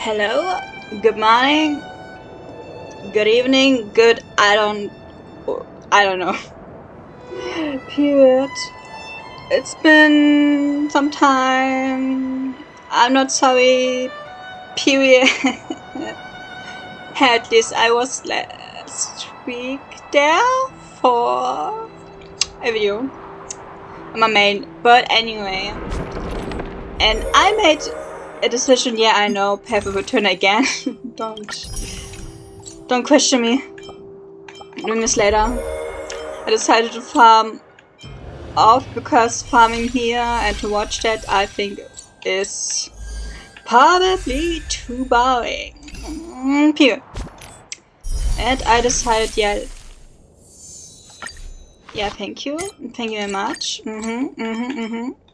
Hello, good morning, good evening, good I don't know. Period. It's been some time. I'm not sorry. Period. At least I was last week there for a video on my main. But anyway, and I made a decision. Yeah, I know. Path of Return again. Don't question me. Doing this later. I decided to farm off because farming here and to watch that I think is probably too boring. Period. And I decided, yeah, thank you very much.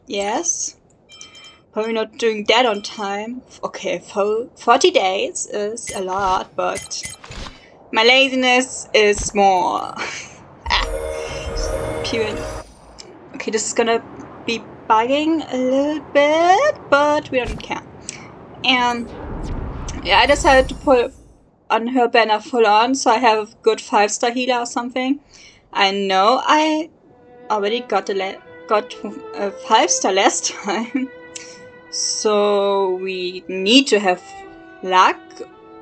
Yes. Probably not doing that on time. Okay, 40 days is a lot, but my laziness is more. Period. Okay, this is gonna be bugging a little bit, but we don't care. And yeah, I decided to put on her banner full on, so I have a good 5-star healer or something. I know I already got a 5-star last time, so we need to have luck,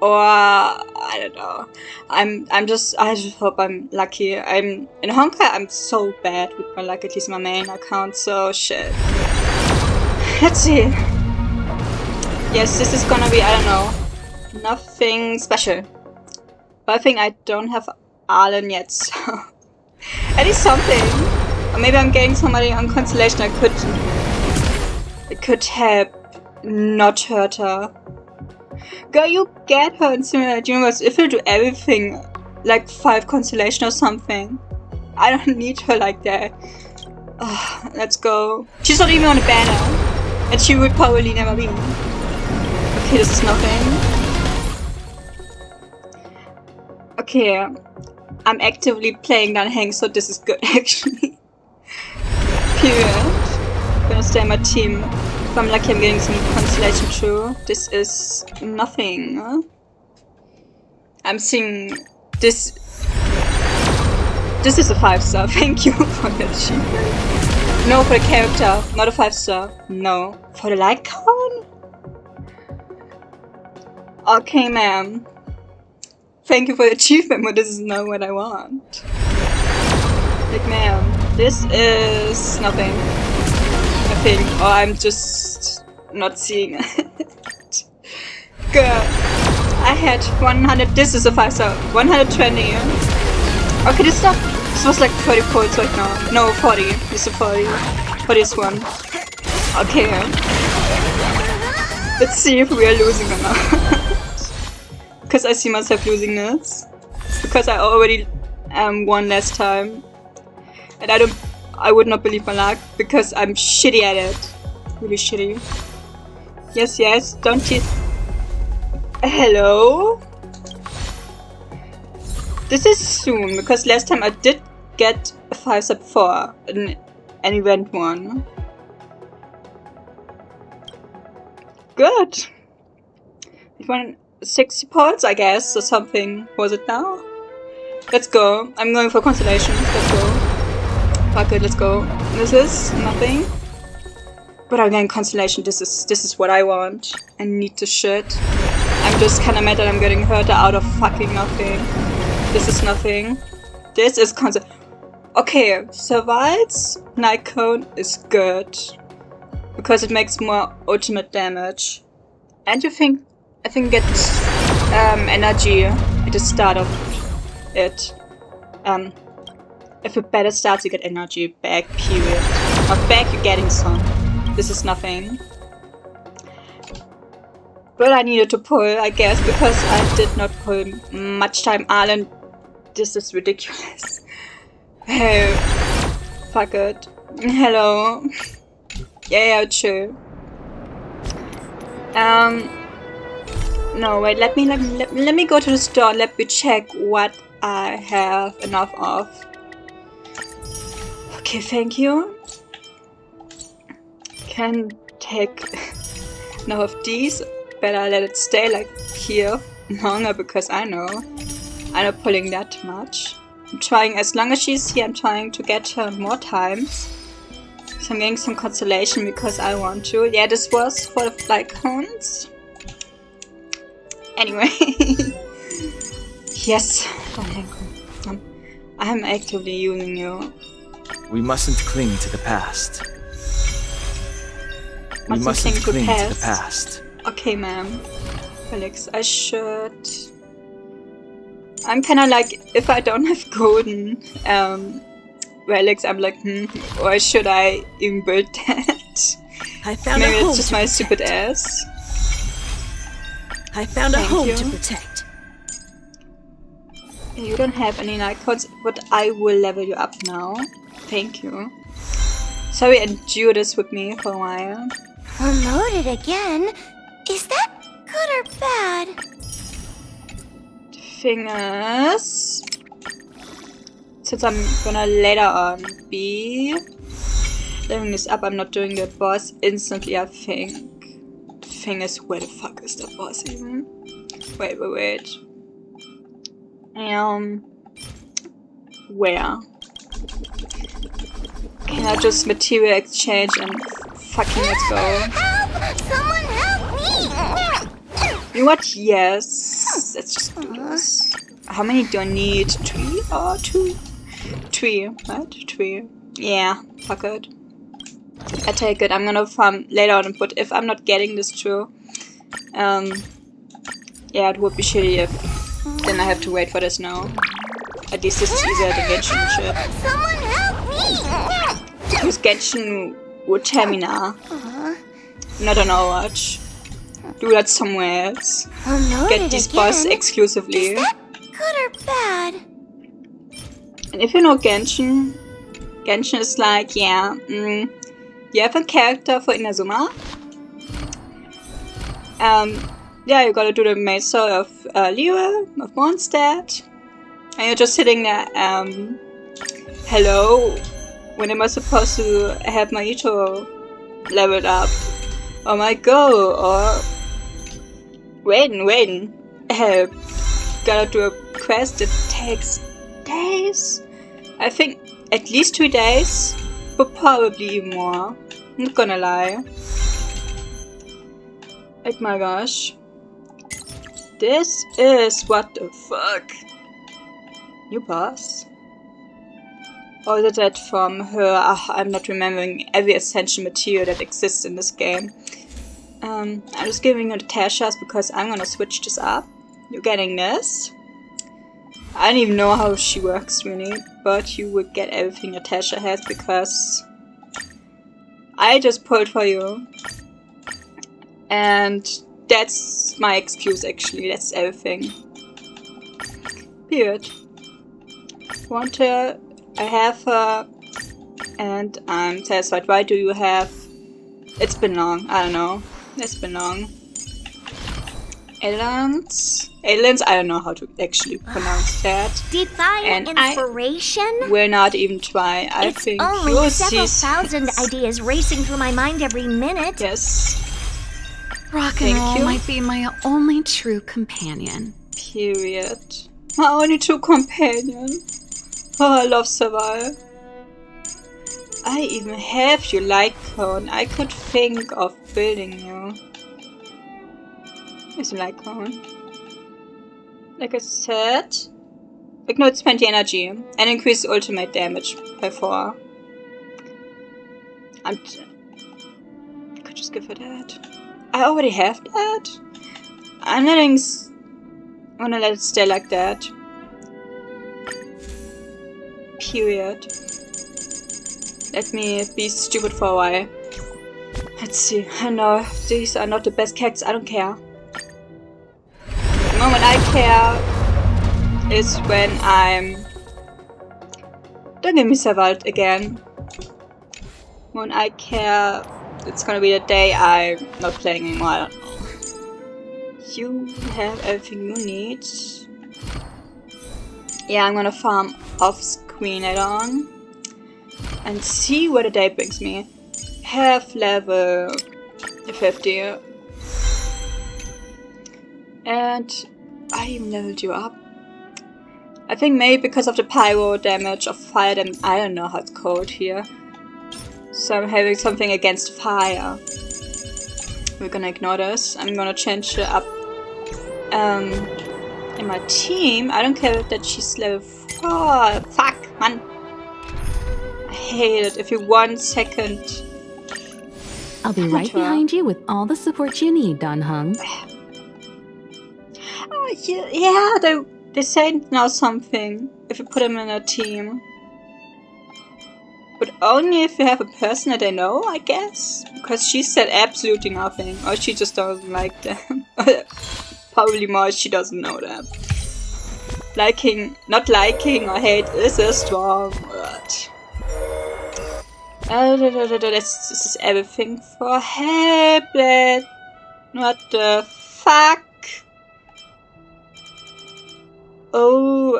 or I don't know. I just hope I'm lucky. In Honkai I'm so bad with my luck, at least my main account, so shit. Let's see. Yes, this is gonna be, I don't know, nothing special. But I think I don't have eidolon yet, so at least something. Or maybe I'm getting somebody on Constellation I could help not hurt her. Girl, you get her in Simulated Universe if you do everything like 5 Constellation or something. I don't need her like that. Let's go. She's not even on a banner. And she would probably never be. Okay, this is nothing. Okay, I'm actively playing down Heng, so this is good actually. Period. Gonna stay in my team. If I'm lucky, I'm getting some Constellation too. This is nothing. I'm seeing this. This is a 5-star. Thank you for the achievement. No, for the character, not a 5-star. No, for the like count. Okay, ma'am. Thank you for the achievement, but this is not what I want. Like, ma'am, this is nothing. I think, or I'm just not seeing it. Girl, I had 100. This is a 5-star. 120. Okay, this was like 30 points right now. No, 40. This is 40 for this one. Okay. Let's see if we are losing or not. Because I see myself losing this. Because I already won last time. And I would not believe my luck because I'm shitty at it. Really shitty. Yes, don't you... Hello? This is soon, because last time I did get a 5-star before an event one. Good. It won 60 points, I guess, or something. Was it now? Let's go. I'm going for Constellation. Let's go. Fuck it, let's go. This is nothing. But I'm getting Constellation. This is what I want. I need the shit. I'm just kinda mad that I'm getting hurt out of fucking nothing. This is nothing. This is okay, Survives Night Cone is good. Because it makes more ultimate damage. And I think get energy at the start of it. If it better starts, you get energy back, period. Not back, you're getting some. This is nothing. But I needed to pull, I guess, because I did not pull much time. Eidolon, this is ridiculous. Hey, fuck it. Hello. Yeah, chill. No, wait. Let me go to the store. Let me check what I have enough of. Okay, thank you. Can take enough of these. better let it stay like here longer because I know I'm not pulling that much. I'm trying, as long as she's here, I'm trying to get her more times. So I'm getting some consolation because I want to. Yeah, this was for the flight cones. Anyway. Yes. I'm actively using you. We mustn't cling to the past. We mustn't cling to the past. Okay, ma'am. Alex, I should... I'm kinda like, if I don't have golden relics, I'm like, or should I even build that? I found Maybe a home it's just my stupid ass. I found a home you. to protect. You don't have any night codes, but I will level you up now. Thank you. Sorry, endure this with me for a while. Promoted again? Is that good or bad? Thing is, since I'm gonna later on be leveling this up, I'm not doing the boss instantly, I think. The thing is, where the fuck is the boss even? Wait. Where? Can I just material exchange and fucking let's go? Help! Someone help me! You know what? Yes. Let's just do this. How many do I need? 3 or 2? 3, right? 3. Yeah, fuck it. I take it. I'm gonna farm later on, but if I'm not getting this through, yeah, it would be shitty if then I have to wait for this now. At least this is easier than Genshin shit. Someone help me! Because Genshin would tell me now. Not on Overwatch. Do that somewhere else. Get these boss exclusively. Is that good or bad? And if you know Genshin, Genshin is like, yeah, you have a character for Inazuma. Yeah, you gotta do the main story of Liyue, of Mondstadt. And you're just sitting there, hello, when am I supposed to have my Ito leveled up? Oh my god, or waiting, help, gotta do a quest that takes days? I think at least 2 days, but probably even more, I'm not gonna lie. Oh my gosh. This is what the fuck? New boss? Or is it that from her? I'm not remembering every essential material that exists in this game. I'm just giving you the Tashas because I'm gonna switch this up. You're getting this. I don't even know how she works really, but you will get everything Natasha has because I just pulled for you. And that's my excuse actually, that's everything. Period. Want her, I have her, and I'm satisfied. Why do you have... It's been long, I don't know. It's been long. Eidolons? Eidolons? I don't know how to actually pronounce that. Divine and inspiration? I will not even try. I it's think only several thousand ideas racing through my mind every minute. Yes. Rock and roll might be my only true companion. Period. My only true companion. Oh, I love Survive. I even have your light cone. I could think of building you. Is a light cone. Like I said, ignore 20 energy and increase ultimate damage by 4. I could just give her that. I already have that. I'm gonna let it stay like that. Period. Let me be stupid for a while. Let's see. I know these are not the best characters. I don't care. The moment I care is when I'm... Don't give me Savalt again. When I care, it's gonna be the day I'm not playing anymore. I don't know. You have everything you need. Yeah, I'm gonna farm off screen later on. And see where the day brings me. Have level 50. And I even leveled you up. I think maybe because of the pyro damage of fire damage. I don't know how it's called here. So I'm having something against fire. We're gonna ignore this. I'm gonna change her up in my team. I don't care that she's level 4. Fuck, man. I hate it. If you 1 second. I'll be right behind you with all the support you need, Don Heng. Oh, yeah, they say now something if you put them in a team. But only if you have a person that they know, I guess. Because she said absolutely nothing. Or she just doesn't like them. Probably more she doesn't know them. Not liking or hate is a strong word. This is everything for Hellblade. What the fuck? Oh,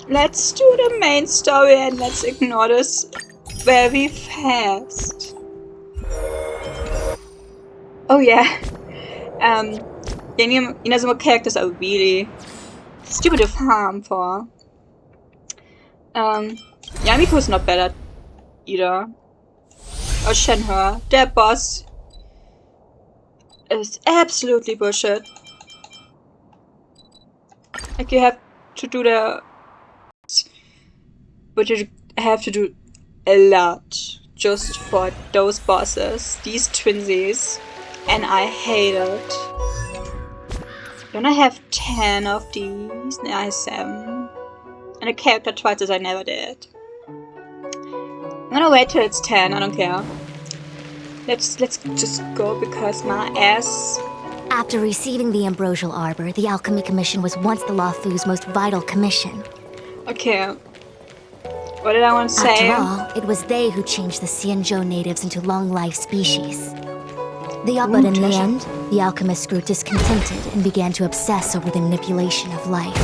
let's do the main story and let's ignore this very fast. Oh yeah. Some characters are really stupid to farm for. Yamiko's not bad at either. Or Shenhe, their boss is absolutely bullshit. Like you have to do but you have to do a lot just for those bosses, these twinsies, and I hate it. Don't I have 10 of these? No, I have 7. And a character twice as I never did. I'm gonna wait till it's 10, I don't care. Let's just go because my ass. After receiving the Ambrosial Arbor, the Alchemy Commission was once the Luofu's most vital commission. Okay. What did I want to say? After all, it was they who changed the Xianzhou natives into long-life species. But in the end, the alchemists grew discontented and began to obsess over the manipulation of life.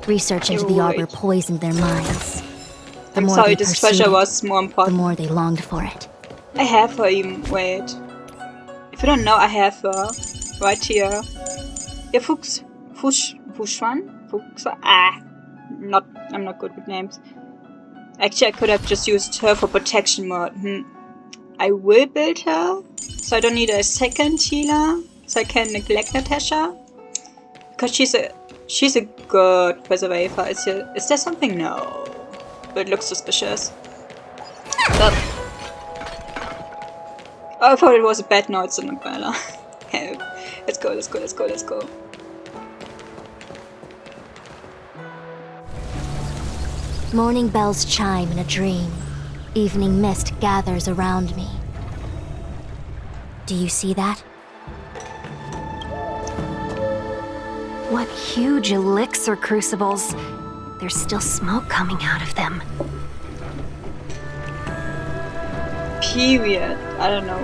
Research into the arbor poisoned their minds. The more they this pursued treasure it, was more important. the more they longed for it. I have her even. Wait. If you don't know, I have her. Right here. Yeah, Fushwan? I'm not good with names. Actually, I could have just used her for protection mode. I will build her, so I don't need a second healer, so I can neglect Natasha. Because she's a good preserver. Is there something? No. But it looks suspicious. Oh, I thought it was a bad note, it's an umbrella. Okay, let's go. Morning bells chime in a dream. Evening mist gathers around me. Do you see that? What huge elixir crucibles. There's still smoke coming out of them. Period. I don't know.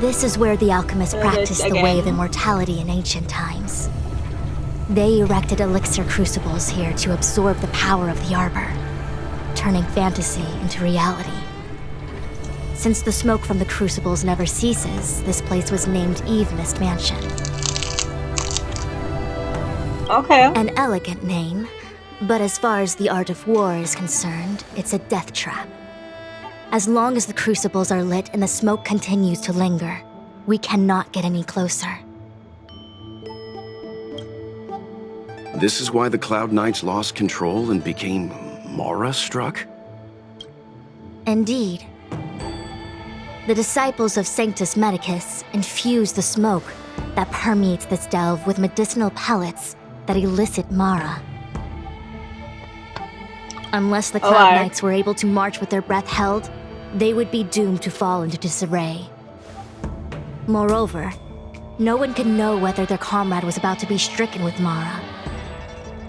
This is where the alchemists practiced the way of immortality in ancient times. They erected elixir crucibles here to absorb the power of the arbor, turning fantasy into reality. Since the smoke from the crucibles never ceases, this place was named Eve Mist Mansion. Okay. An elegant name, but as far as the art of war is concerned, it's a death trap. As long as the crucibles are lit and the smoke continues to linger, we cannot get any closer. This is why the Cloud Knights lost control and became Mara-struck? Indeed. The disciples of Sanctus Medicus infuse the smoke that permeates this delve with medicinal pellets that elicit Mara. Unless the Cloud Knights were able to march with their breath held, they would be doomed to fall into disarray. Moreover, no one could know whether their comrade was about to be stricken with Mara.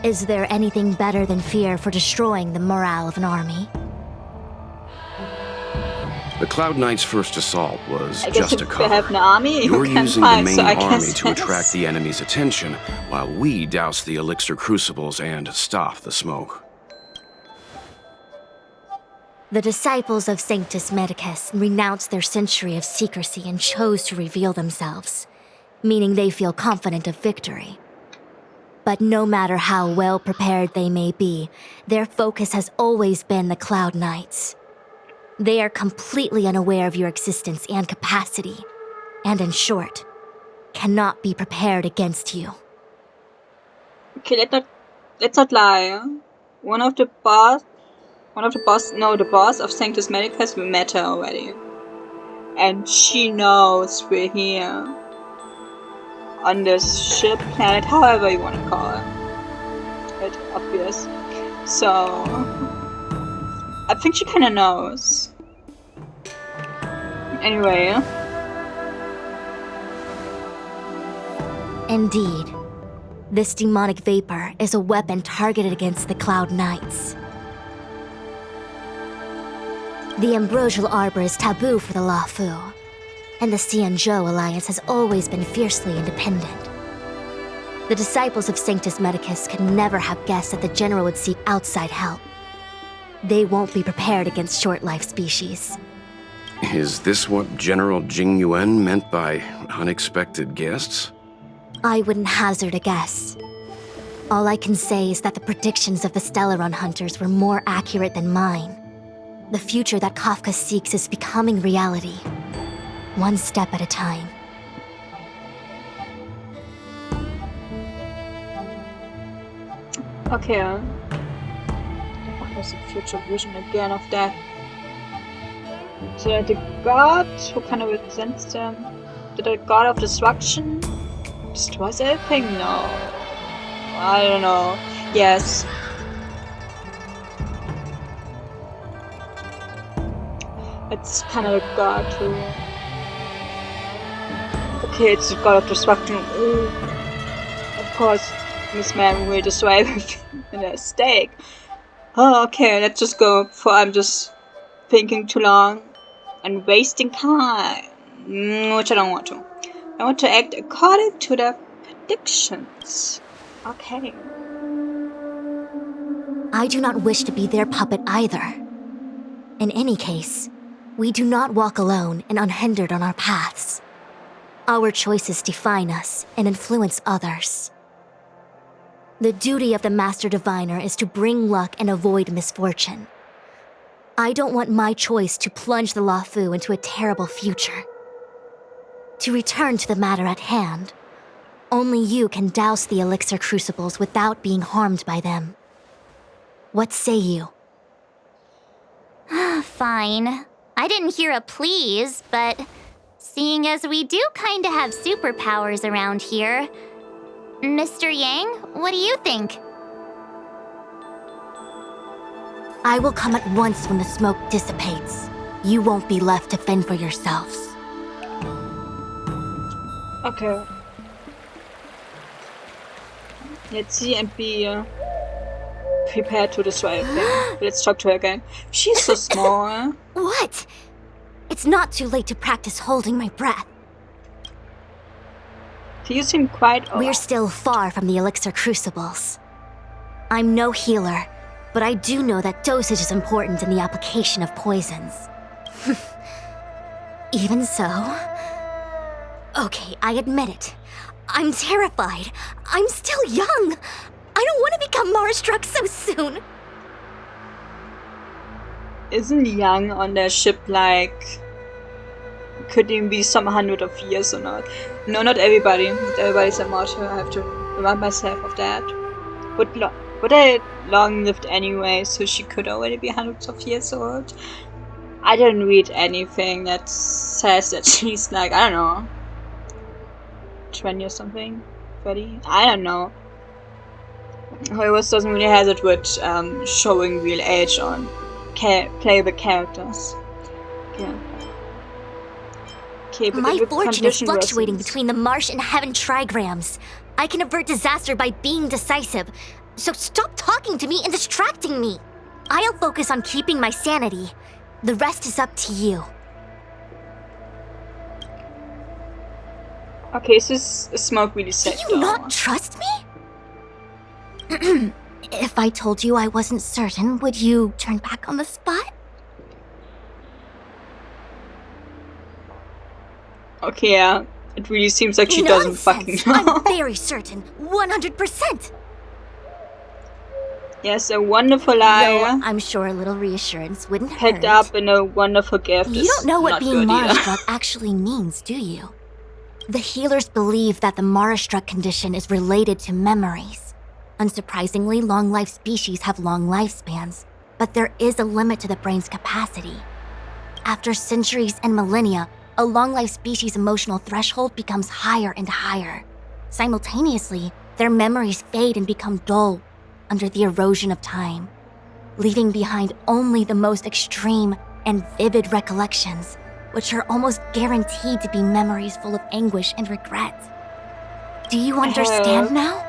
Is there anything better than fear for destroying the morale of an army? The Cloud Knights' first assault was I just guess a if cover. you have an army, You're you can using fight, the so main I army guess to attract the enemy's attention, while we douse the elixir crucibles and stop the smoke. The disciples of Sanctus Medicus renounced their century of secrecy and chose to reveal themselves, meaning they feel confident of victory. But no matter how well prepared they may be, their focus has always been the Cloud Knights. They are completely unaware of your existence and capacity, and in short, cannot be prepared against you. Okay, let's not lie. The boss of Sanctus Medicus, we met her already. And she knows we're here. On this ship, planet, however you want to call it. It's obvious. So, I think she kinda knows. Anyway. Indeed. This demonic vapor is a weapon targeted against the Cloud Knights. The Ambrosial Arbor is taboo for the Luofu, and the Xianzhou Alliance has always been fiercely independent. The disciples of Sanctus Medicus could never have guessed that the General would seek outside help. They won't be prepared against short-life species. Is this what General Jingyuan meant by unexpected guests? I wouldn't hazard a guess. All I can say is that the predictions of the Stellaron hunters were more accurate than mine. The future that Kafka seeks is becoming reality, one step at a time. Okay. What was the future vision again of that? So that the god who kind of represents them, the god of destruction, destroys everything? No. I don't know. Yes. It's kind of a god who... Okay, it's the god of destruction. Ooh. Of course, this man will destroy everything in a stake. Oh, okay, let's just go, for I'm just thinking too long and wasting time, which I don't want to. I want to act according to the predictions. Okay. I do not wish to be their puppet either. In any case, we do not walk alone and unhindered on our paths. Our choices define us and influence others. The duty of the Master Diviner is to bring luck and avoid misfortune. I don't want my choice to plunge the Luofu into a terrible future. To return to the matter at hand, only you can douse the elixir crucibles without being harmed by them. What say you? Fine. I didn't hear a please, but seeing as we do kinda have superpowers around here, Mr. Yang, what do you think? I will come at once when the smoke dissipates. You won't be left to fend for yourselves. Okay. Let's see and be prepared to destroy everything. Let's talk to her again. She's so small. What? It's not too late to practice holding my breath. You seem quite... We're still far from the elixir crucibles. I'm no healer, but I do know that dosage is important in the application of poisons. Even so... Okay, I admit it. I'm terrified. I'm still young. I don't want to become Mars-struck so soon. Isn't young on their ship like... Could even be some hundred of years or not? No, not everybody. Not everybody's immortal. I have to remind myself of that. But they long-lived anyway, so she could already be hundreds of years old. I didn't read anything that says that she's like, I don't know, 20 or something, 30. I don't know. However, it doesn't really have it with showing real age on playable characters. Yeah. Okay, but my fortune is fluctuating between the Marsh and Heaven trigrams. I can avert disaster by being decisive, so stop talking to me and distracting me. I'll focus on keeping my sanity. The rest is up to you. Okay, is this smoke really safe? Do you not trust me? If I told you I wasn't certain, would you turn back on the spot? Okay, yeah. It really seems like she doesn't fucking know. I'm very certain. 100%. Yes, a wonderful liar. Though I'm sure a little reassurance wouldn't Picked hurt. up in a wonderful gift. You don't know what being Mara Mara-struck actually means, do you? The healers believe that the Mara-struck condition is related to memories. Unsurprisingly, long-life species have long lifespans, but there is a limit to the brain's capacity. After centuries and millennia, a long-life species' emotional threshold becomes higher and higher. Simultaneously, their memories fade and become dull under the erosion of time, leaving behind only the most extreme and vivid recollections, which are almost guaranteed to be memories full of anguish and regret. Do you understand now?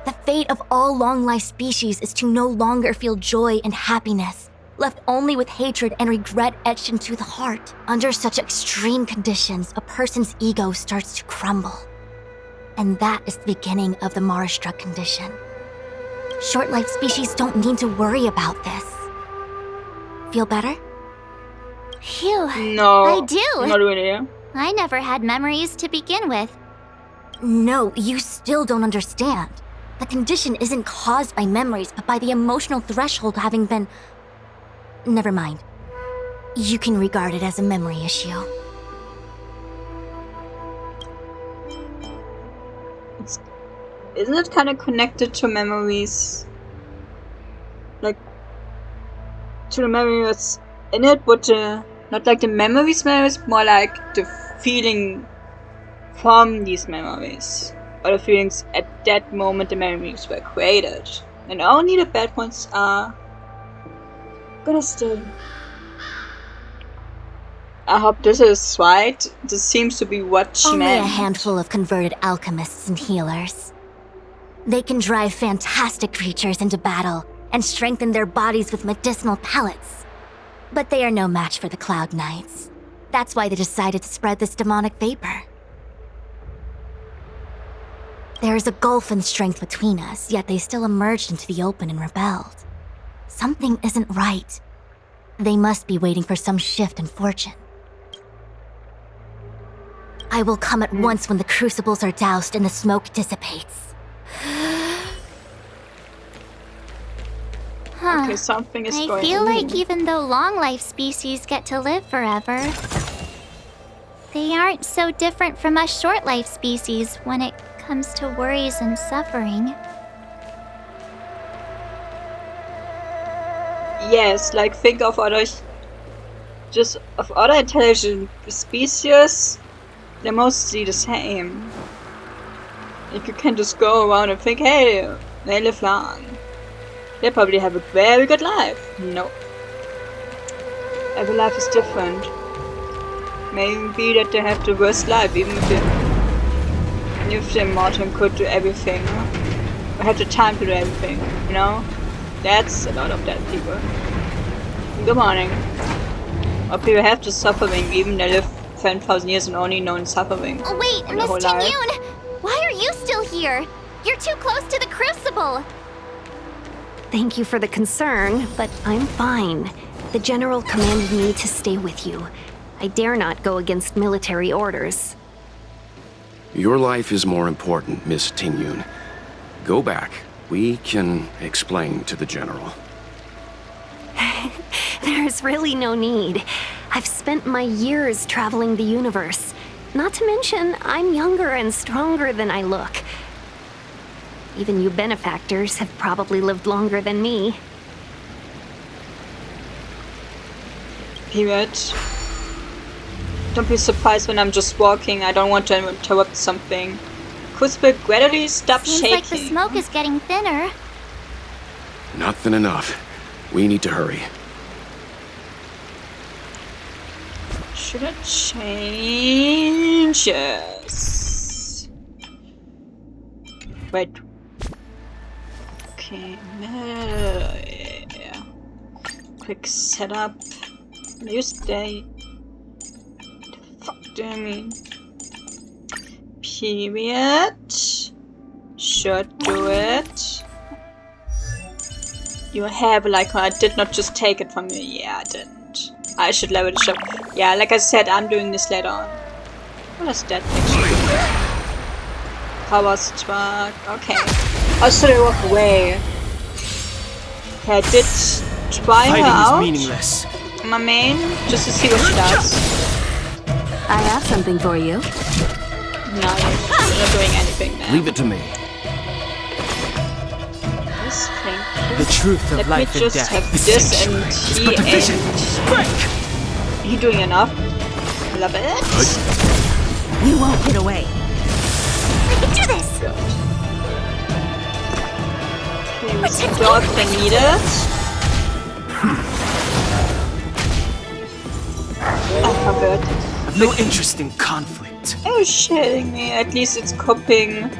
The fate of all long-life species is to no longer feel joy and happiness, left only with hatred and regret etched into the heart. Under such extreme conditions, a person's ego starts to crumble. And that is the beginning of the Mara-struck condition. Short-life species don't need to worry about this. Feel better? Phew. No. I do. Not really. I never had memories to begin with. No, you still don't understand. The condition isn't caused by memories, but by the emotional threshold having been... Never mind. You can regard it as a memory issue. Isn't it kind of connected to memories? Like, to the memory that's in it, but not like the memories, more like the feeling from these memories. Or the feelings at that moment the memories were created. And only the bad ones are gonna stay. I hope this is right. This seems to be what she Only meant. a handful of converted alchemists and healers. They can drive fantastic creatures into battle and strengthen their bodies with medicinal pellets. But they are no match for the Cloud Knights. That's why they decided to spread this demonic vapor. There is a gulf in strength between us, yet they still emerged into the open and rebelled. Something isn't right. They must be waiting for some shift in fortune. I will come at once when the crucibles are doused and the smoke dissipates. Huh. Okay, something is I going feel on. like even though long-life species get to live forever, they aren't so different from us short-life species when it comes to worries and suffering. Yes, like think of other intelligent species, they're mostly the same. Like you can just go around and think, hey, they live long. They probably have a very good life. No. Every life is different. Maybe that they have the worst life, even if the immortal could do everything. Or have the time to do everything, you know? That's a lot of dead people. Good morning. Or people have the suffering, even they live 10,000 years and only known suffering. Oh, wait, Miss Tingyun! Why are you still here? You're too close to the crucible! Thank you for the concern, but I'm fine. The General commanded me to stay with you. I dare not go against military orders. Your life is more important, Miss Tingyun. Go back. We can explain to the General. There's really no need. I've spent my years traveling the universe. Not to mention, I'm younger and stronger than I look. Even you benefactors have probably lived longer than me. Period. Don't be surprised when I'm just walking. I don't want to interrupt something. Crucible gradually stop Seems shaking. like the smoke is getting thinner. Not thin enough. We need to hurry. Should I change? Yes. Wait. Okay. Yeah. Quick setup. You stay. The fuck do I mean? Period. Should do it. You have like I did not just take it from me. Yeah, I didn't. I should level the shop. Yeah, like I said, I'm doing this later on. What is that actually? Power struck. Okay. Oh, so they walk away. Okay, I did try her out. Meaningless. My main, just to see what she does. I have something for you. No, you're not doing anything there. Leave it to me. This thing. The truth of Let me life and just death. have The this sanctuary and is he but a vision. and... Break! He doing enough? I love it. You won't get away. I can do this. Okay, we stop the needed. I forgot. I've no interest in conflict. Oh, shitting me. At least it's coping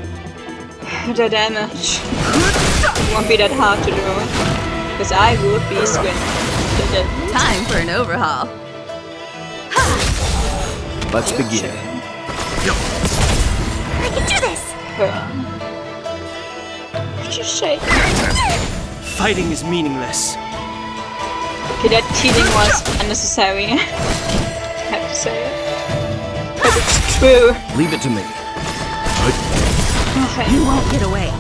the damage. It won't be that hard to do. Because I would be squinting. Time for an overhaul. Let's begin. I can do this. Could you shake? Fighting is meaningless. Okay, that teasing was unnecessary. I have to say it. But it's true. Leave it to me. Okay. You won't get away.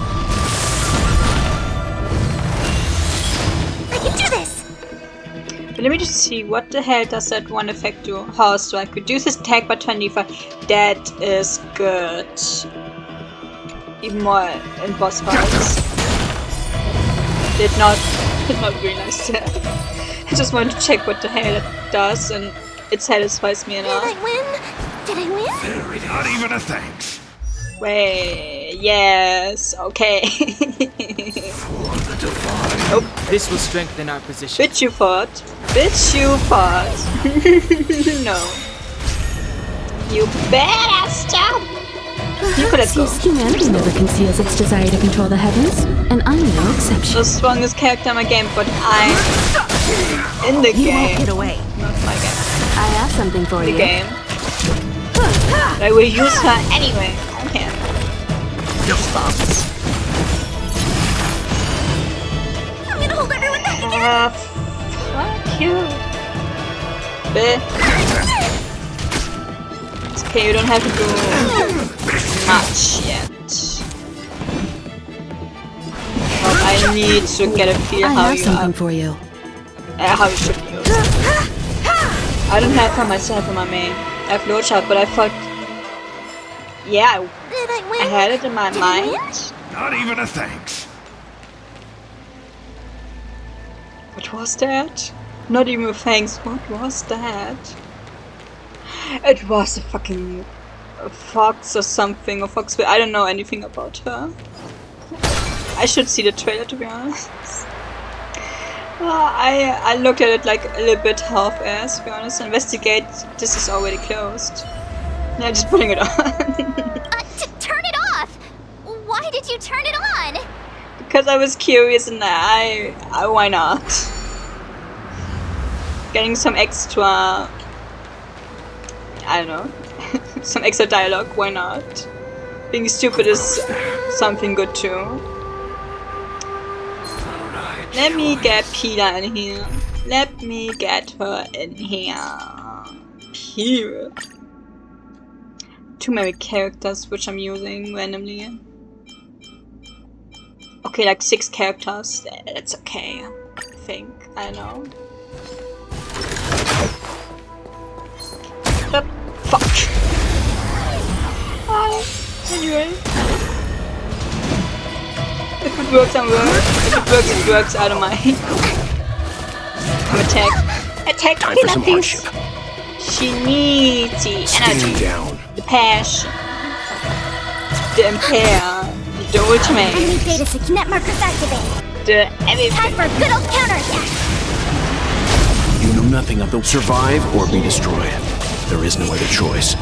I can do this. But let me just see, what the hell does that one effect do? Horse strike. Reduce his attack by 25. That is good. Even more in boss fights. Did not realize that. I just wanted to check what the hell it does, and it satisfies me enough. Did I win? Did I win? Not even a thanks. Wait, yes, okay. Nope. This will strengthen our position. Bitch, you fought. Bitch, you fought. No. You better stop. You could have gone. Humanity never conceals its desire to control the heavens, and I'm no exception. The strongest character in my game, but I'm in the You won't game. get away. Not my game. I have something for The you. game. I will use her anyway. Okay. Bombs. I'm gonna hold everyone back again. Fuck you. It's okay, you don't have to do much yet. But I need to get a feel I how have you something are, for you. how you should use it. I don't have her myself in my main. I have no shot, but I thought, yeah, Did I win? I had it in my Did I win? mind. Not even a thanks. What was that? Not even with thanks. What was that? It was a fucking fox or something, or fox. I don't know anything about her. I should see the trailer, to be honest. I looked at it like a little bit half-ass, to be honest. Investigate. This is already closed. Yeah, just putting it on. Turn it off. Why did you turn it on? Because I was curious, and I why not? Getting some extra, I don't know, some extra dialogue, why not? Being stupid is something good too. Let me get Pila in here. Let me get her in here. Here. Too many characters which I'm using randomly. Okay, like 6 characters. That's okay, I think. I don't know. But fuck. Anyway. If it works, I'm work. If it works, I don't mind. Attack. Attack Time for some please. hardship. She needs the Stand energy, down. the passion, the impair, the ultimate, Enemy data signet markers activated. the Time everything. for a good old counterattack. You know nothing of the survive or be destroyed. There is no other choice.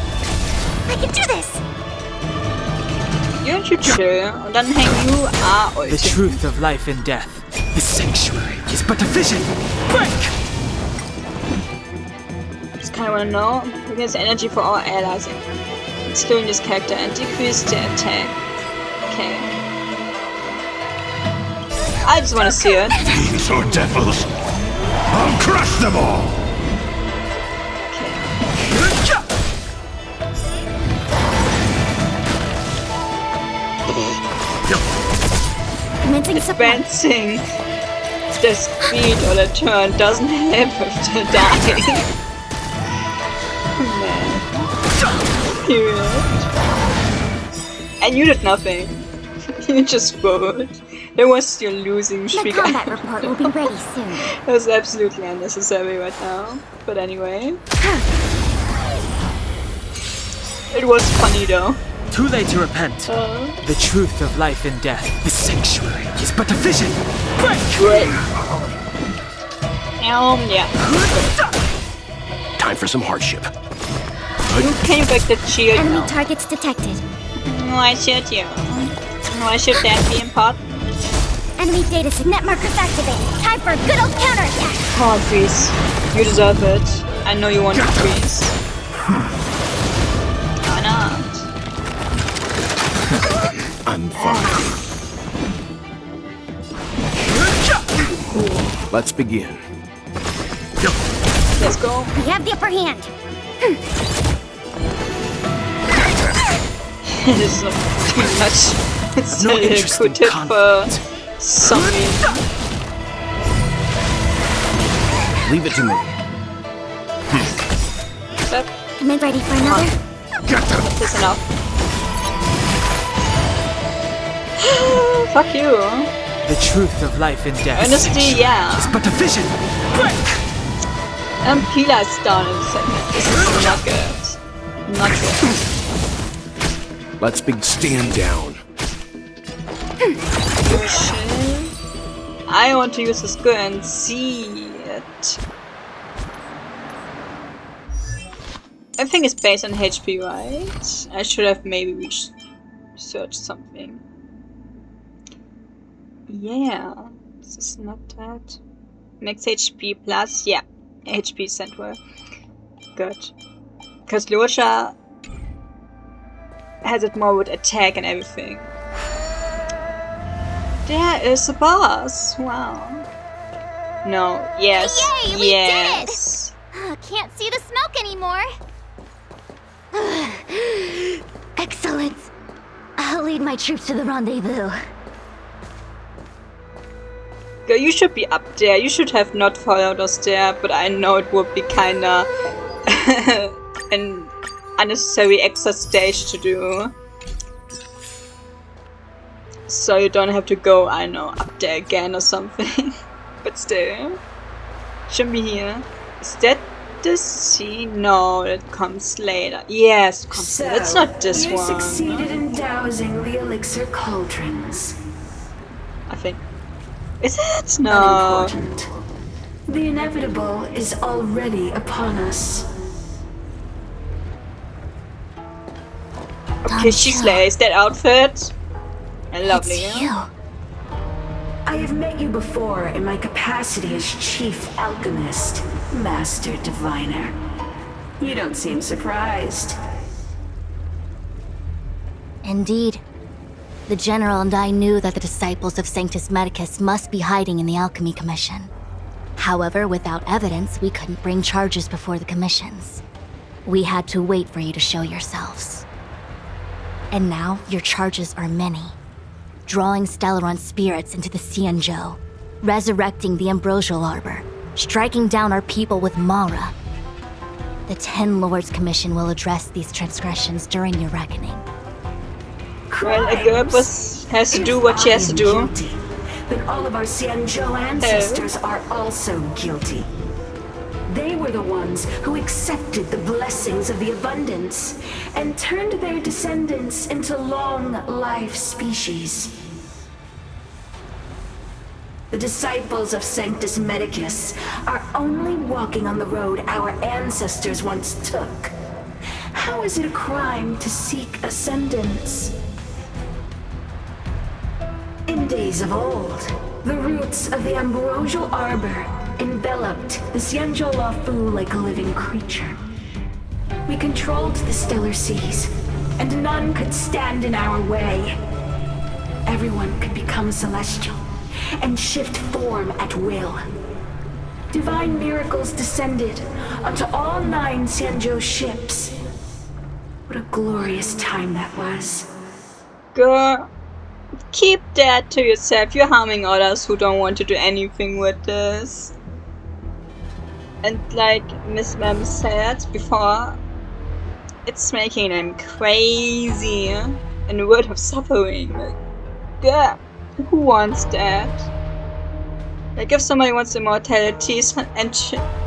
I can do this. You're chill, und dann hängen you are The truth of life and death. The sanctuary is but a vision. Break! Just kinda wanna know. Because energy for all allies. Excluding this character and decrease the attack. Okay. I just wanna see it. Fiends or devils, I'll crush them all. Advancing support. Advancing the speed or the turn doesn't help with the dying. Man. Period. And you did nothing. You just rode. That was your losing streak. The combat report will be ready soon. That was absolutely unnecessary right now. But anyway. It was funny though. Too late to repent. The truth of life and death. The sanctuary is but a vision. Break! Yeah. Time for some hardship. Can you break the shield Enemy now? targets detected. Why should you? Why should that be important? Enemy data net markers activated. Time for a good old counterattack. Come on, freeze. You deserve it. I know you want to freeze. Why not? I'm fine. Let's begin. Let's go. We have the upper hand. It is not too much. It's No a interest good in tip for conflict. some reason. Leave it to me. Command ready for another. That's enough. Fuck you. The truth of life and death. Honestly, yeah. It's but a vision. Break! Pila is down in a second. This is not good. Not good. Let's stand down. I want to use this skill and see it. I think it's based on HP, right? I should have maybe researched something. Yeah, this is not that. Max HP plus, yeah, HP central. Good. Because Lucia has it more with attack and everything. There is a boss. Wow. No. Yes. Yay, we yes. did! Can't see the smoke anymore. Excellent. I'll lead my troops to the rendezvous. Girl, you should be up there. You should have not followed us there, but I know it would be kinda an unnecessary extra stage to do. So you don't have to go, I know, up there again or something. But still. Shouldn't be here. Is that the scene? No, it comes later. Yes, it comes later. It's not this you one. succeeded in dowsing the elixir cauldrons. I think. Is it? No. Unimportant. The inevitable is already upon us. Okay, she slays that outfit. And lovely. It's you. I have met you before in my capacity as Chief Alchemist, Master Diviner. You don't seem surprised. Indeed. The General and I knew that the disciples of Sanctus Medicus must be hiding in the Alchemy Commission. However, without evidence, we couldn't bring charges before the commissions. We had to wait for you to show yourselves. And now, your charges are many. Drawing Stellaron spirits into the Xianzhou, resurrecting the Ambrosial Arbor, striking down our people with Mara. The Ten Lords Commission will address these transgressions during your reckoning. Well, a girl has to do what she has to do. Guilty, then all of our Xianzhou ancestors are also guilty. They were the ones who accepted the blessings of the abundance and turned their descendants into long-life species. The disciples of Sanctus Medicus are only walking on the road our ancestors once took. How is it a crime to seek ascendance? In days of old, the roots of the Ambrosial Arbor enveloped the Xianzhou Lafu like a living creature. We controlled the stellar seas, and none could stand in our way. Everyone could become celestial and shift form at will. Divine miracles descended onto all 9 Xianzhou ships. What a glorious time that was. Girl, Keep that to yourself. You're harming others who don't want to do anything with this. And like Miss Mem said before, it's making them crazy. In a world of suffering. Like, yeah, who wants that? Like, if somebody wants immortality and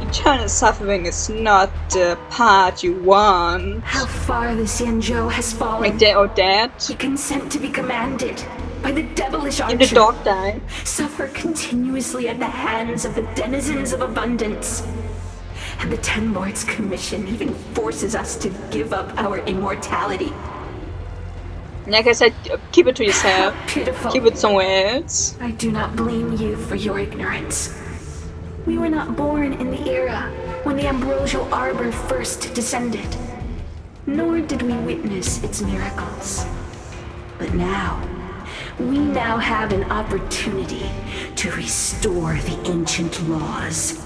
eternal suffering is not the part you want. How far the Xianzhou has fallen. Like, they are dead. We consent to be commanded by the devilish archer. And the dog died. Suffer continuously at the hands of the denizens of abundance. And the Ten Lords Commission even forces us to give up our immortality. Like I said, keep it to yourself. Pitiful. Keep it somewhere else. I do not blame you for your ignorance. We were not born in the era when the Ambrosial Arbor first descended. Nor did we witness its miracles. But now, we now have an opportunity to restore the ancient laws.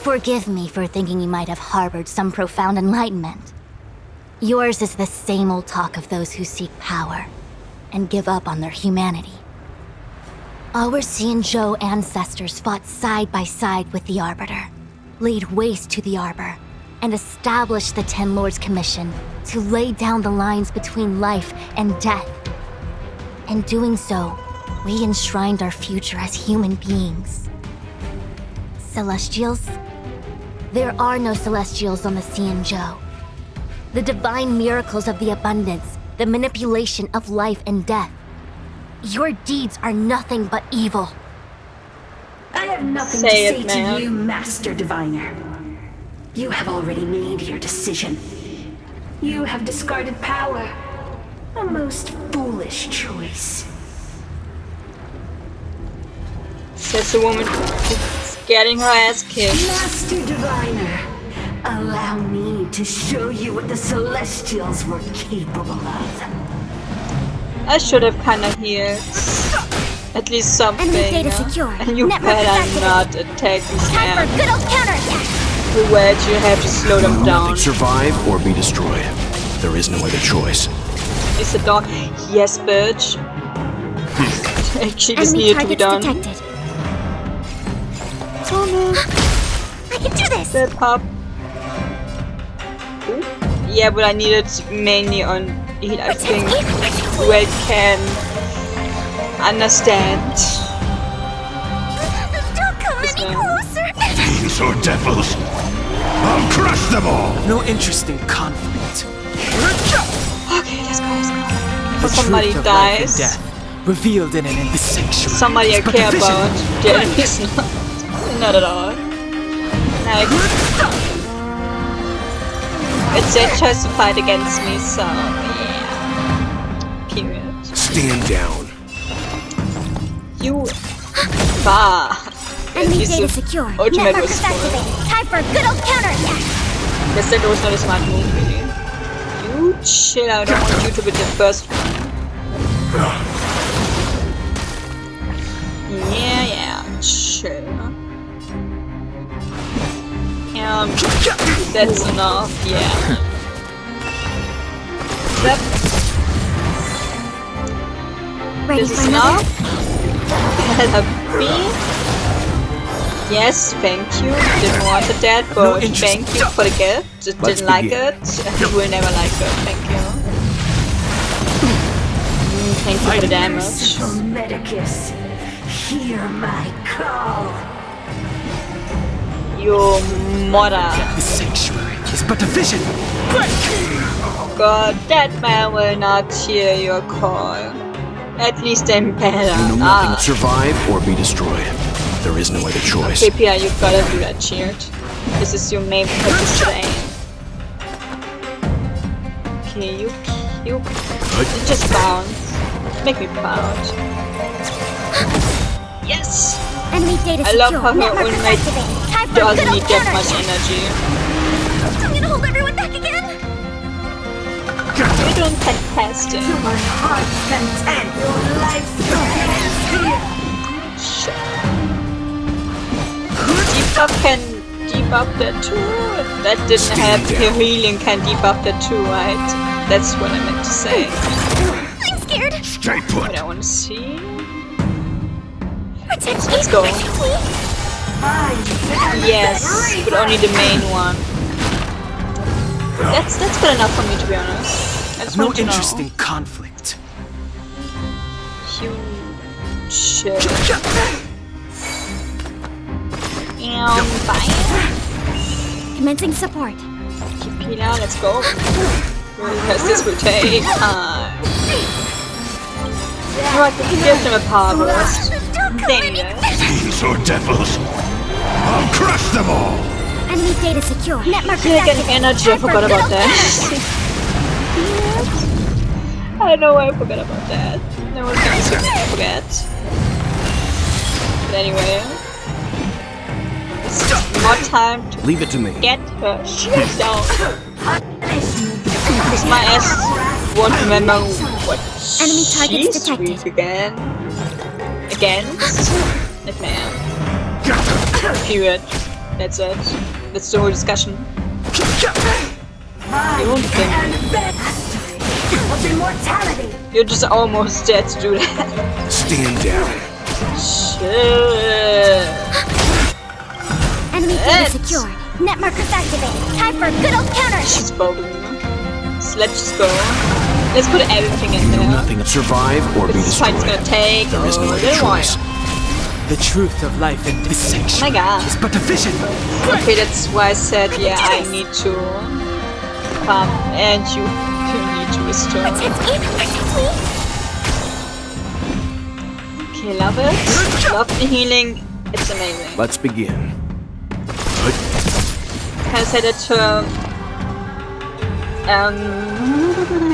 Forgive me for thinking you might have harbored some profound enlightenment. Yours is the same old talk of those who seek power and give up on their humanity. Our Xianzhou ancestors fought side by side with the Arbiter, laid waste to the Arbor, and established the Ten Lords Commission to lay down the lines between life and death. In doing so, we enshrined our future as human beings. Celestials? There are no Celestials on the Xianzhou. The divine miracles of the abundance, the manipulation of life and death. Your deeds are nothing but evil. I have nothing to say to you, Master Diviner. You have already made your decision. You have discarded power. A most foolish choice. Says the woman who's getting her ass kicked. Master Diviner, allow me to show you what the Celestials were capable of. I should have kinda healed. At least something. And you better not attack these men. Time for good old counterattack. Where you have to slow them down. Survive or be destroyed. There is no other choice. Is the dog? Yes, bitch. Actually, this needed to be done. Detected. Oh no. I can do this. That pop. Ooh. Yeah, but I need it mainly on heal, I think. Where it can understand. Don't come any closer. Fiends or devils, I'll crush them all. No interest in conflict. Okay, let's go. The Somebody truth of life and dies. death, revealed in the sanctuary. Somebody I is but care a vision. about. The enemy's not at all. Like, it's their choice to fight against me, so yeah. Period. Stand down. You bah. Enemy data secure. Ultimate Network was is full. activated. Time for a good old counterattack. Guess that was not a smart move, really. You chill out. I don't want you to be the first one. Yeah, chill. That's enough, yeah. Ready This for is another? enough. Happy. Yes, thank you. Didn't want that, but thank you for the gift. Just didn't like it. You will never like it. Thank you. Thank you for the damage. Medicus, hear my call. Your mother. The sanctuary is but a vision. God, that man will not hear your call. At least I'm better. You know nothing. Survive or be destroyed. There is no other choice. Okay, Pia, you gotta do that, cheered. This is your main purpose today. Okay, you just bounce. Make me proud. Yes! Enemy data I love secure. how her Network is ultimate activated. Time for a doesn't good need old that much counterattack. energy. I'm gonna hold everyone back again. You're doing fantastic. My heart's content, your life's here. Shit. Debuff can debuff that too. That didn't help. Her healing can debuff that too, right? That's what I meant to say. I'm scared. Stay put. What I want to see. Protect Let's me. go. Fine. Yes, but only the main one. That's good enough for me, to be honest. I just No want to interest know. in conflict. Huge shit. Bye. Commencing support. Pila, let's go. Because this will take time. Alright, we can give them a power burst. Then Fiends or devils, I'll crush them all. Enemy data secure. Net marker Kill again energy, I forgot about that. I don't know why I forgot about that. No one's gonna assume I forget. But anyway. It's just more time to Leave it to me. get her shit down. Because my ass won't remember what Enemy targets she's detected. weak again. Against that man. Period. That's it. That's the whole discussion. You won't think. Of immortality. You're just almost dead to do that. Stand down. Shit. Enemy data secure. Net markers activated. Time for a good old counter. She's bogging. So let's just go. Let's put everything in there. Nothing. Survive or be This fight's destroyed. gonna take There is no a other little while. choice. The truth of life in this Oh my sanctuary god. is but a vision. Okay, that's why I said, yeah, I need to come and you need to restore. Okay, love it. Love the healing. It's amazing. Let's begin. Can I say that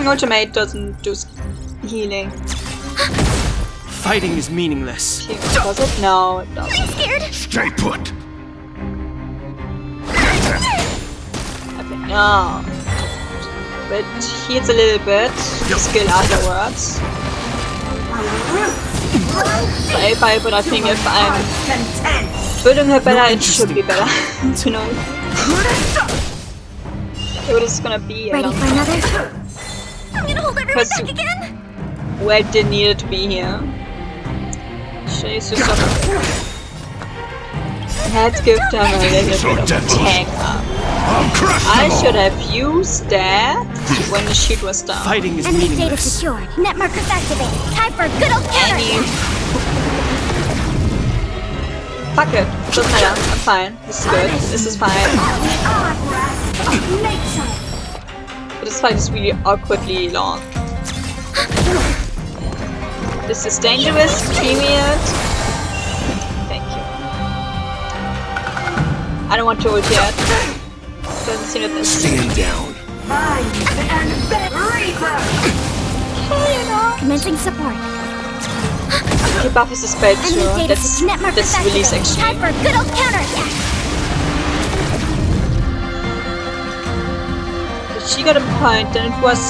ultimate doesn't do healing? Fighting is meaningless. Okay, does it? No, it doesn't. I'm scared. Stay put. Okay, no. But heals a little bit. Skill afterwards. Bye, but I think if I'm building her better, it should be better. To know. Okay, what is this gonna be? Ready for another? I'm gonna hold everyone back again. Well, it didn't need it to be here. She's just up. Let's give them a little bit of attack up. I'll crush them I all. should have used that when the shit was down. Fighting is Enemy data meaningless. secured. Net markers activated. Time for a good old counter. Fuck it. Doesn't matter. I'm fine. This is good. This is fine. But this fight is really awkwardly long. This is dangerous. Period. Thank you. I don't want to ult yet. Doesn't seem that this. Stand down. Commencing support. Okay, buff is a spell Enemy too. data net markers That's release activated. Time actually. for a good old counterattack. She got a point, and it was.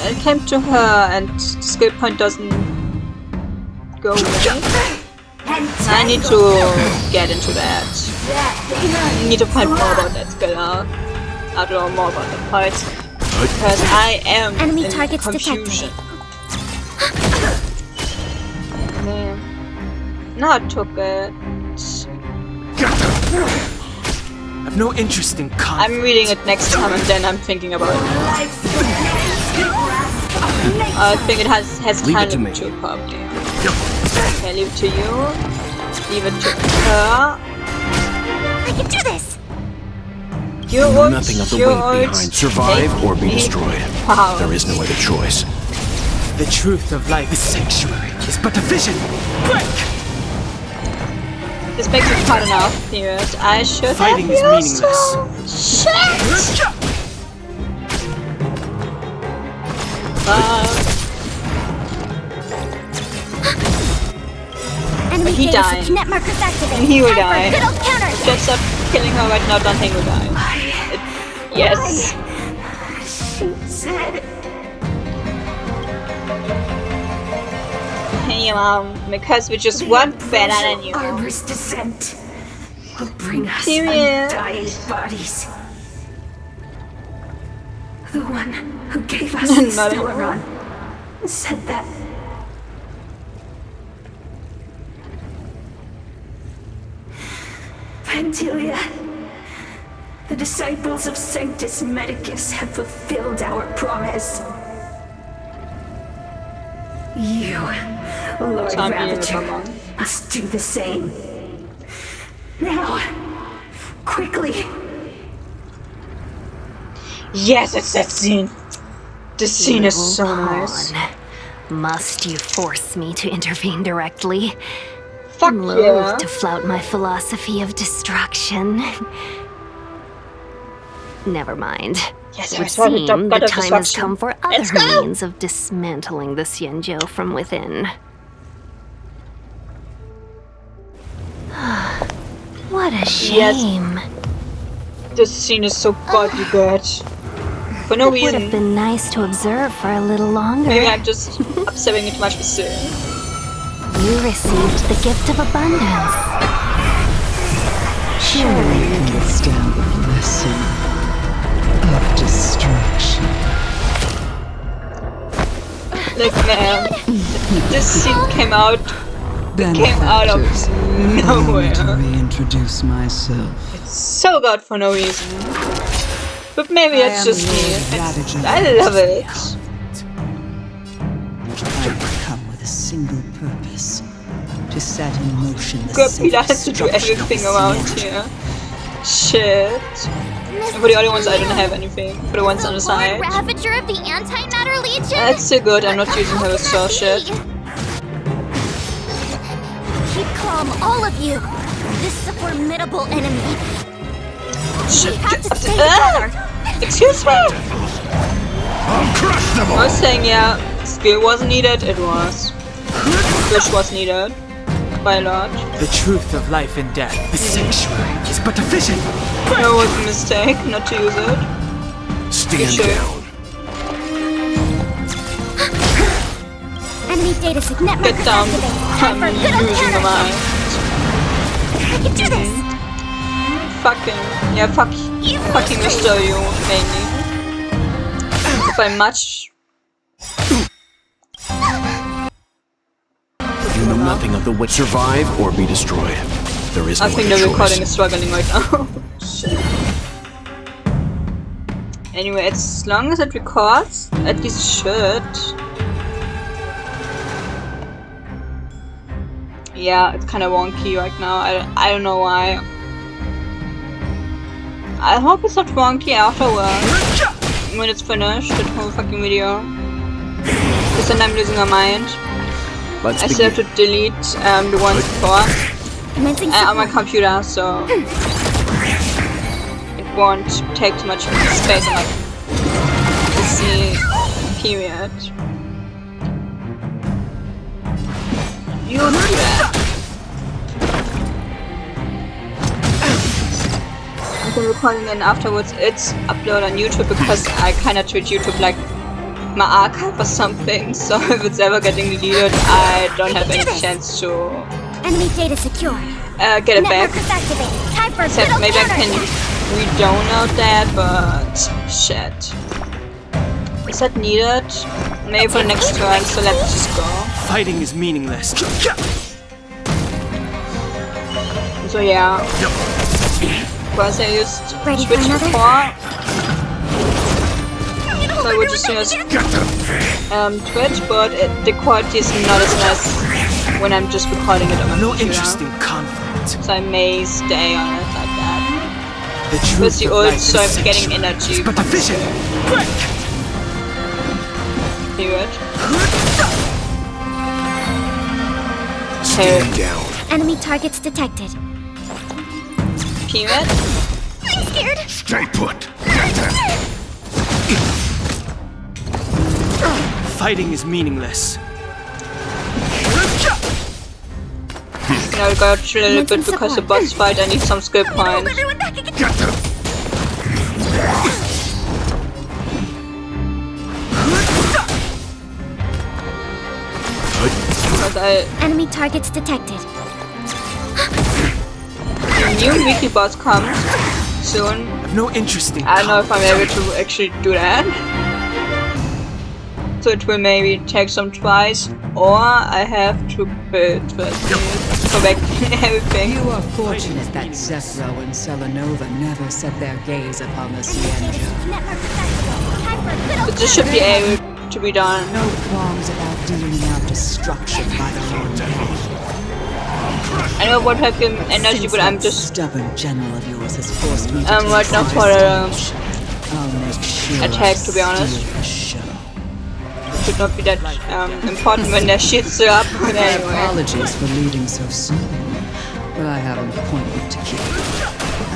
It came to her, and the skill point doesn't go away. I need to get into that. I need to find more about that skill out. I don't know more about the parts. Because I am Enemy in targets confusion. detected. Man. No, I took it. I've no interest in conflict. I'm reading it next time, and then I'm thinking about it. I think it has Leave it to time me. to probably. Okay, leave it to you. Leave it to her. I can do this. You ult, Nothing of the you weight ult. behind. Survive Take or be me. destroyed. Wow. There is no other choice. The truth of life, the sanctuary, is but a vision. Quick! This makes it hard enough. Period. I should Fighting have is used meaningless. Shit! Enemy he data died. net markers activated. He will Time for a die. good old counterattack. Just stop killing her right now, then Heng will die. Yes. She said. Hey, Mom. Because we're just one better than you. Arbor's descent will bring us Period. undying bodies. The one who gave us the stellar run said that Phantylia, the disciples of Sanctus Medicus have fulfilled our promise. You, Lord Ravager, must do the same. Now, quickly. Yes, it's that scene. This scene is so nice. Must you force me to intervene directly? Fuck I'm loath to flout my philosophy of destruction. Never mind. Yes, it would seem the time has come for other means of dismantling the Xianzhou from within. What a shame. Yes. This scene is so godly good. For no reason. It would have been nice to observe for a little longer. Maybe I'm just observing it too much for soon. You received the gift of abundance. Surely you can stand the blessing of destruction. Like, man, this scene came out of nowhere. To reintroduce myself. It's so good for no reason. But maybe it's just me. I love it. I've come with a single purpose: to set in motion the Pila has to do everything around here. Shit. For the other ones, I don't have anything. For the ones on the side. Ravager of the Antimatter Legion? That's so good. I'm not using her with soul shit. Keep calm, all of you. This is a formidable enemy. We have to stay together. Excuse me. I'll crush them all. I was saying, yeah, skill wasn't needed. It was. Push was needed. By a lot. The truth of life and death, the sanctuary, is but a vision. No, it was a mistake not to use it. Stand down. Enemy data sig network Get down. I'm using the mind. I can do this. Fucking. Yeah, fucking Mr. You, mainly. If I'm much. You know nothing of the way. Survive or be destroyed. There is no I think the recording is struggling right now. Shit. Anyway, as long as it records, at least it should. Yeah, it's kind of wonky right now. I don't know why. I hope it's not wonky afterwards. When it's finished, the whole fucking video. Because then I'm losing my mind. I still have to delete the ones before on my computer, so it won't take too much space on my PC, period. You do that. I'm recording and afterwards it's uploaded on YouTube because I kinda treat YouTube like my archive or something, so if it's ever getting deleted, I don't have any chance to enemy data secure. Get it back. Except maybe I can re-download that, but shit. Is that needed? Maybe for the next turn, so let's just go. Fighting is meaningless. So yeah. Because I used Switch before. So I would just use Twitch, but the quality is not as nice when I'm just recording it on my computer. Interesting conflict. So I may stay on it like that. With the ult, so I'm getting energy. But the vision. Period. Stand down. Enemy targets detected. Period. I'm scared. Stay put. Fighting is meaningless. Now I gotta chill a little bit because the boss fight I need some skill points. Enemy targets detected. The new weekly boss comes soon. I've no interest in I don't know if I'm able to actually do that. So it will maybe take some twice, or I have to build first. Go back everything. You are fortunate that Zephyro and Selenova never set their gaze upon the Cienja. But this should be able to be done. No qualms about dealing out destruction by the Lord. I know what have him energy, but I'm just stubborn general of yours has forced me to right now for attack, to be honest. It should not be that important when their shit's up, but anyway. Apologies for leaving so soon, but I have an appointment to keep.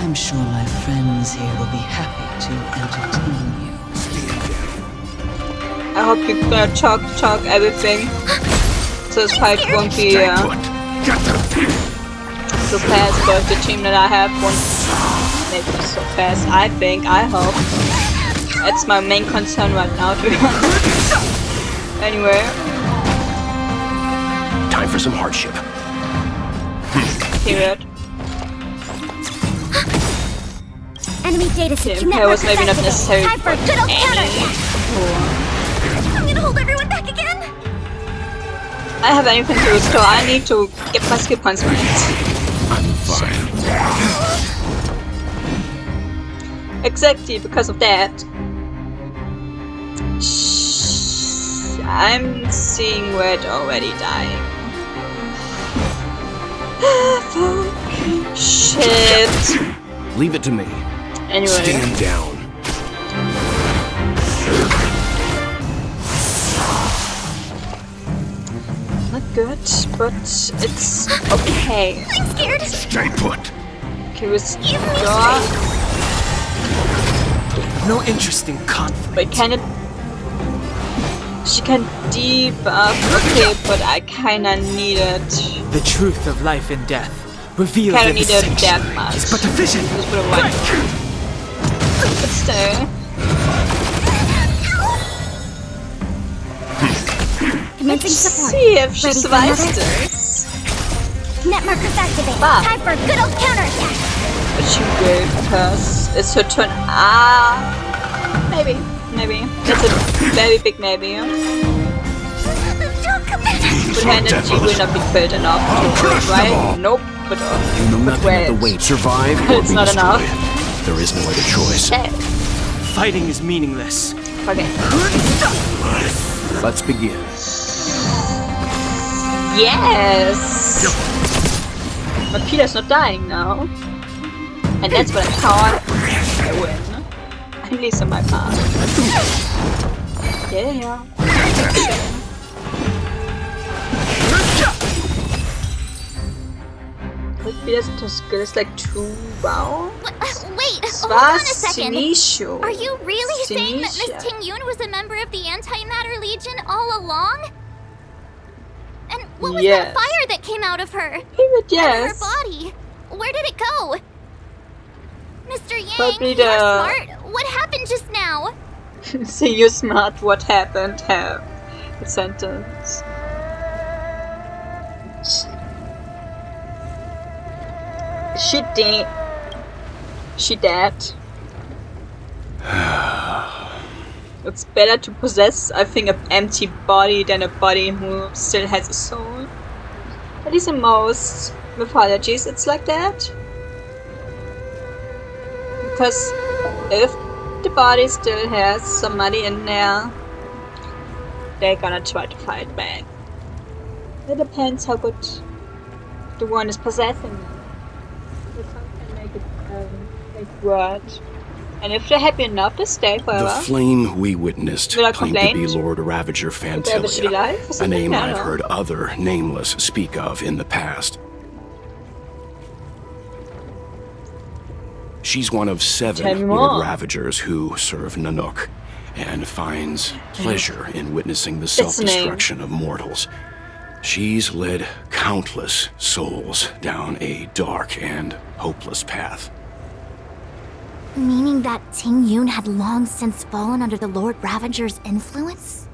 I'm sure my friends here will be happy to entertain you. I hope you're gonna talk everything, so this fight won't be so fast, but the team that I have won't make it so fast. I hope. That's my main concern right now, to be honest. Anyway. Time for some hardship. Period. Enemy data system. That was maybe not necessary. Time for a good old counterattack. I'm gonna hold everyone back again. I have anything to restore. I need to get my skill points right. I'm fine. Exactly because of that. I'm seeing Red already dying. Shit. Leave it to me. Anyway. Stand down. Not good, but it's okay. I'm scared. Stay put. Okay, restore. No interest in conflict. But can it? She can debuff. Okay, but I kinda need it. The truth of life and death revealed Kinda in the need it that sanctuary much. is but a vision. Just put it away. But still. Let's see if she survives this. Net markers activated. Ah. Time for a good old counterattack. But she will, because it's her turn. Maybe. That's a very big maybe. But her energy will not be filled enough to it, right? Nope. But You know nothing wait. of the weight. Survive or It's be not destroyed. enough. There is no other choice. Shit. Fighting is meaningless. Okay. Let's begin. Yes! But Peter's not dying now. And that's what I thought I win. At least on my part. Yeah. But Peter's skill is like 2 rounds. Wait, hold on a second. Sinisho. Are you really saying that Miss Sinisha. Tingyun was a member of the Antimatter Legion all along? And what was Yes. that fire that came out of her? Yes. Out of her body? Where did it go? Mr. Yang, Probably you're the- smart. What happened just now? See, you're smart. What happened? Have the sentence. She dead. She dead. It's better to possess, I think, an empty body than a body who still has a soul. At least in most mythologies, it's like that. Because if the body still has somebody in there, they're gonna try to fight back. It depends how good the one is possessing them. If some can make it word. And if they're happy enough to stay forever. The flame we witnessed Without claimed to be complaint? Lord Ravager Whatever she Phantylia, like, or a something, name I don't I've know. heard other nameless speak of in the past. She's one of Tell 7 me Lord more. Ravagers who serve Nanook, and finds pleasure in witnessing the That's the name. self-destruction of mortals. She's led countless souls down a dark and hopeless path. Meaning that Tingyun had long since fallen under the Lord Ravager's influence?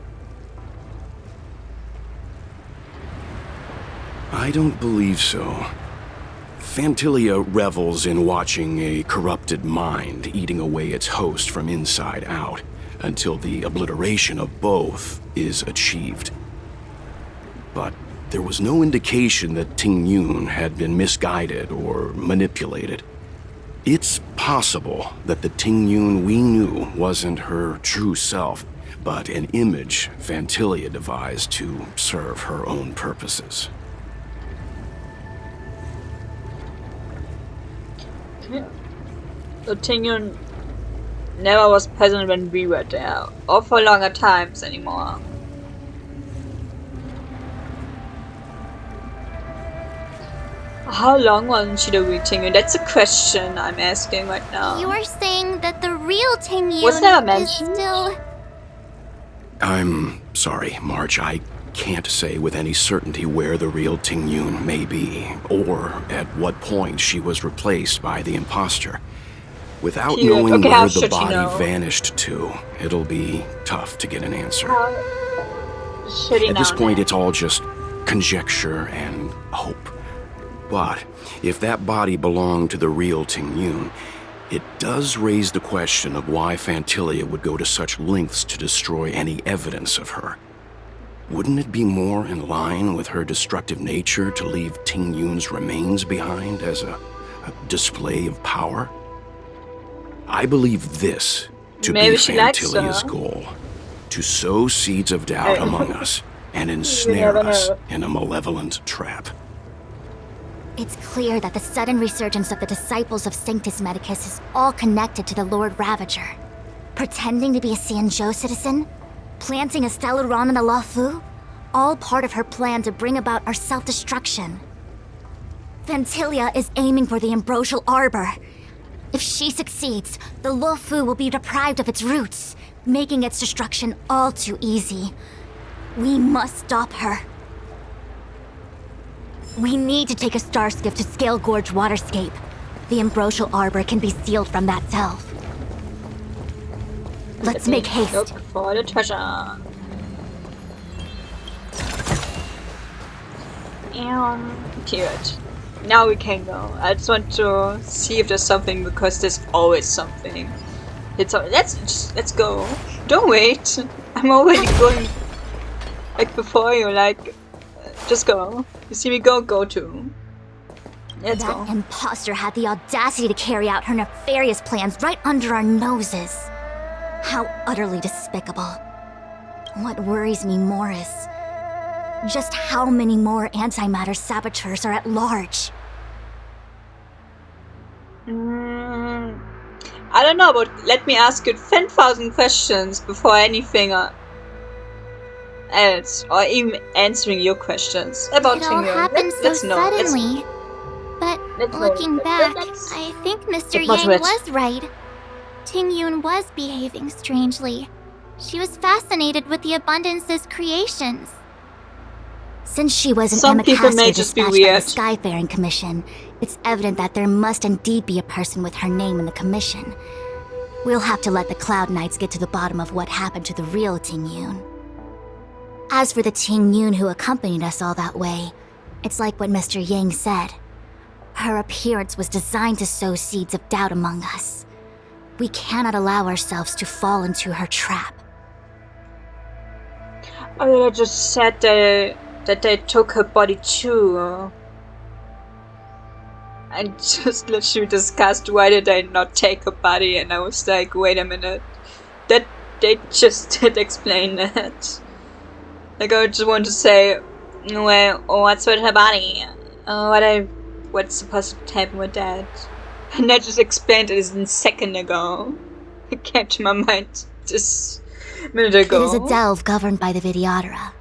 I don't believe so. Phantylia revels in watching a corrupted mind eating away its host from inside out until the obliteration of both is achieved. But there was no indication that Tingyun had been misguided or manipulated. It's possible that the Tingyun we knew wasn't her true self, but an image Phantylia devised to serve her own purposes. So Tingyun never was present when we were there, or for longer times anymore. How long wasn't she the real Tingyun? That's a question I'm asking right now. You are saying that the real Tingyun Was that is mentioned? still... I'm sorry, March. I can't say with any certainty where the real Tingyun may be, or at what point she was replaced by the imposter. Without knowing where the body vanished to, it'll be tough to get an answer. At this point, it's all just conjecture and hope. But if that body belonged to the real Tingyun, it does raise the question of why Phantylia would go to such lengths to destroy any evidence of her. Wouldn't it be more in line with her destructive nature to leave Tingyun's remains behind as a display of power? I believe this to be Phantylia's goal, to sow seeds of doubt among us and ensnare us in a malevolent trap. It's clear that the sudden resurgence of the disciples of Sanctus Medicus is all connected to the Lord Ravager. Pretending to be a Xianzhou citizen, planting a Stellaron in the Luofu, all part of her plan to bring about our self-destruction. Phantylia is aiming for the Ambrosial Arbor. If she succeeds, the Luofu will be deprived of its roots, making its destruction all too easy. We must stop her. We need to take a star skiff to Scale Gorge Waterscape. The Ambrosial Arbor can be sealed from that delve. Let's make haste. Look for the treasure. Cute. Now we can go. I just want to see if there's something, because there's always something. Let's go. Don't wait. I'm already going. Like before you, like, just go. You see me go to. Let's go. That imposter had the audacity to carry out her nefarious plans right under our noses. How utterly despicable. What worries me more is just how many more antimatter saboteurs are at large. I don't know, but let me ask you 10,000 questions before anything else, or even answering your questions about It all Tingyun. happened so Let's know. suddenly. But looking back, I think Mr. Yang was right. Tingyun was behaving strangely. She was fascinated with the Abundance's creations. Since she was an Some people may Amicasta just be dispatched by the weird. Skyfaring Commission, it's evident that there must indeed be a person with her name in the commission. We'll have to let the Cloud Knights get to the bottom of what happened to the real Tingyun. As for the Tingyun who accompanied us all that way, it's like what Mr. Yang said. Her appearance was designed to sow seeds of doubt among us. We cannot allow ourselves to fall into her trap. Oh, I just said that they took her body too. I just literally discussed why did I not take her body, and I was like, wait a minute. That they just did explain that. Like, I just want to say, well, what's with her body? What's supposed to happen with that? And I just explained it a second ago. It came to my mind just a minute ago. It is a delve governed by the Videodara.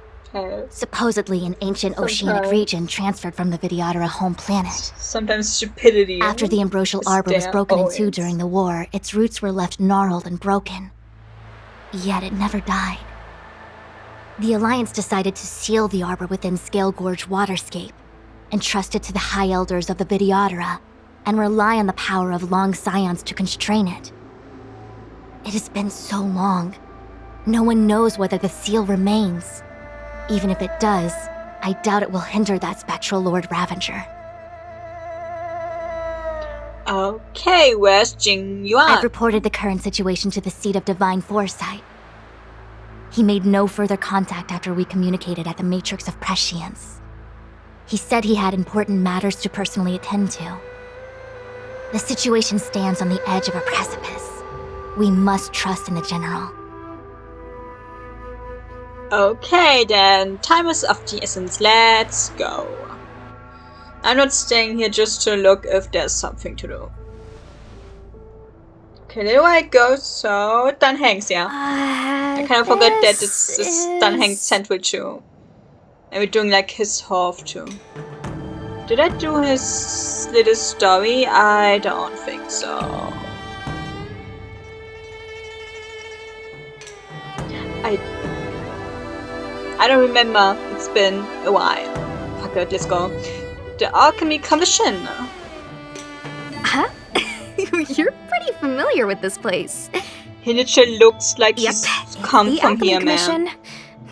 Supposedly an ancient oceanic region transferred from the Videodara home planet. Sometimes stupidity. After the Ambrosial Arbor was broken in two during the war, its roots were left gnarled and broken. Yet it never died. The Alliance decided to seal the arbor within Scale Gorge Waterscape, entrust it to the High Elders of the Videodara, and rely on the power of long scions to constrain it. It has been so long. No one knows whether the seal remains. Even if it does, I doubt it will hinder that spectral Lord Ravager. Okay, where's Tingyuns? I've reported the current situation to the Seat of Divine Foresight. He made no further contact after we communicated at the Matrix of Prescience. He said he had important matters to personally attend to. The situation stands on the edge of a precipice. We must trust in the General. Okay, then. Time is of the essence. Let's go. I'm not staying here just to look if there's something to do. Okay, there I go. So, done Heng's, yeah. I kind of forgot that this is done Heng's central too. And we're doing like his half too. Did I do his little story? I don't think so. I don't remember. It's been a while. Fuck it, let's go. The Alchemy Commission. Huh? You're pretty familiar with this place. He literally looks like he's come from here, man.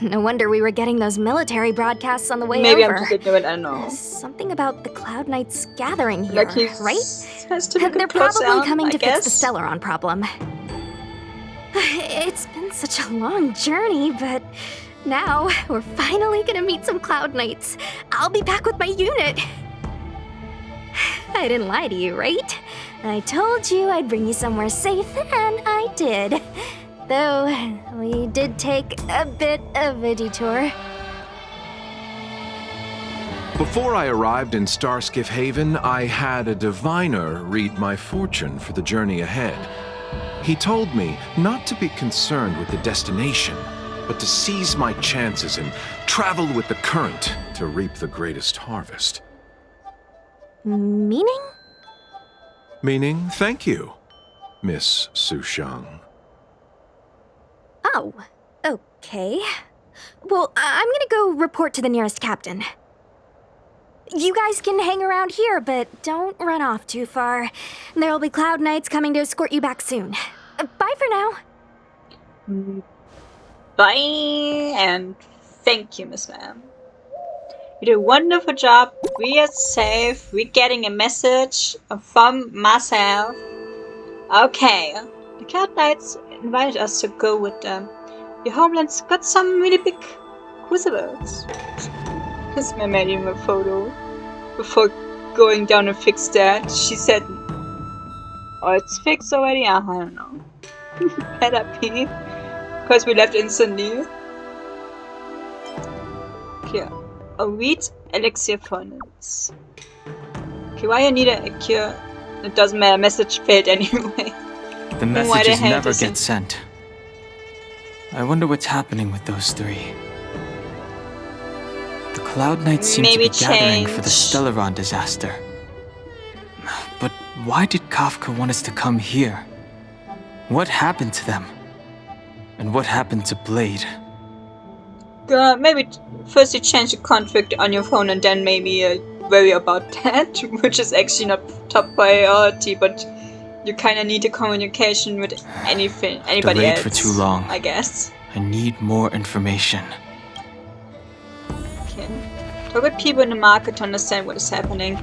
No wonder we were getting those military broadcasts on the way Maybe over. I'm just ignorant, I don't know. Something about the Cloud Knights gathering here, like he's, right? They're probably coming to fix the Stellaron problem. It's been such a long journey, but now we're finally gonna meet some Cloud Knights. I'll be back with my unit. I didn't lie to you, right? I told you I'd bring you somewhere safe, and I did. Though, we did take a bit of a detour. Before I arrived in Starskiff Haven, I had a diviner read my fortune for the journey ahead. He told me not to be concerned with the destination, but to seize my chances and travel with the current to reap the greatest harvest. Meaning? Meaning, thank you, Miss Sushang. Oh, okay. Well, I'm gonna go report to the nearest captain. You guys can hang around here, but don't run off too far. There'll be Cloud Knights coming to escort you back soon. Bye for now. Bye, and thank you, Miss Ma'am. You did a wonderful job. We are safe. We're getting a message from myself. Okay. The Cloud Knights invited us to go with them. Your homeland's got some really big crucibles. Miss Ma'am made him a photo before going down and fix that. She said, oh, it's fixed already? I don't know. Better be. Because we left instantly. Okay. A wheat elixir furnace. Okay, why you need a cure? It doesn't matter, message failed anyway. The messages never get sent. I wonder what's happening with those three. The Cloud Knights seem to be gathering for the Stellaron disaster. But why did Kafka want us to come here? What happened to them? And what happened to Blade? Maybe first you change the contract on your phone and then maybe worry about that, which is actually not top priority, but you kind of need a communication with anybody else. For too long. I guess. I need more information. Okay. Talk with people in the market to understand what is happening.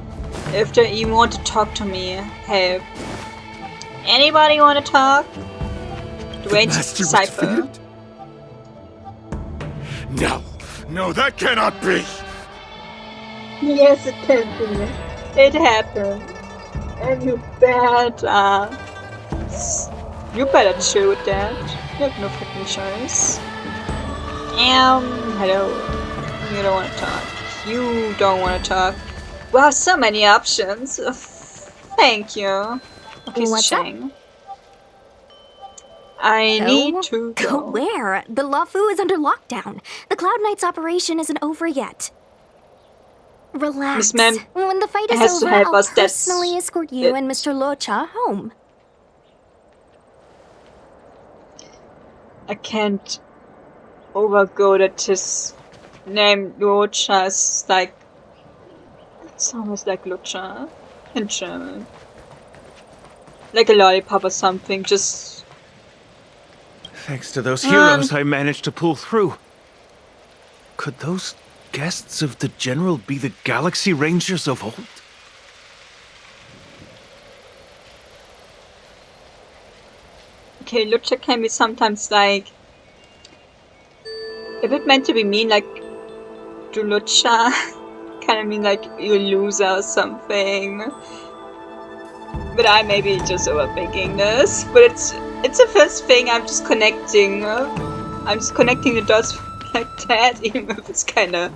If they even want to talk to me, hey. Anybody want to talk? Dwayne Cypher. No, that cannot be! Yes, it can be. It happened. And you better chill with that. You have no fucking choice. Hello. You don't want to talk. You don't want to talk. Wow, so many options. Thank you. Okay, what's up? I need to go. Where? The Luofu is under lockdown. The Cloud Knights operation isn't over yet. Relax. When the fight is over, I'll personally escort you and Mr. Luocha home. I can't overgo that his name Luocha is like... It's almost like Luocha in German. Like a lollipop or something, just... Thanks to those heroes, I managed to pull through. Could those guests of the General be the Galaxy Rangers of old? Okay, Lucha can be sometimes like if it meant to be mean, like do Lucha kind of mean like you loser or something. But I may be just overthinking this. But it's the first thing I'm just connecting. I'm just connecting the dots like that, even if it's kind of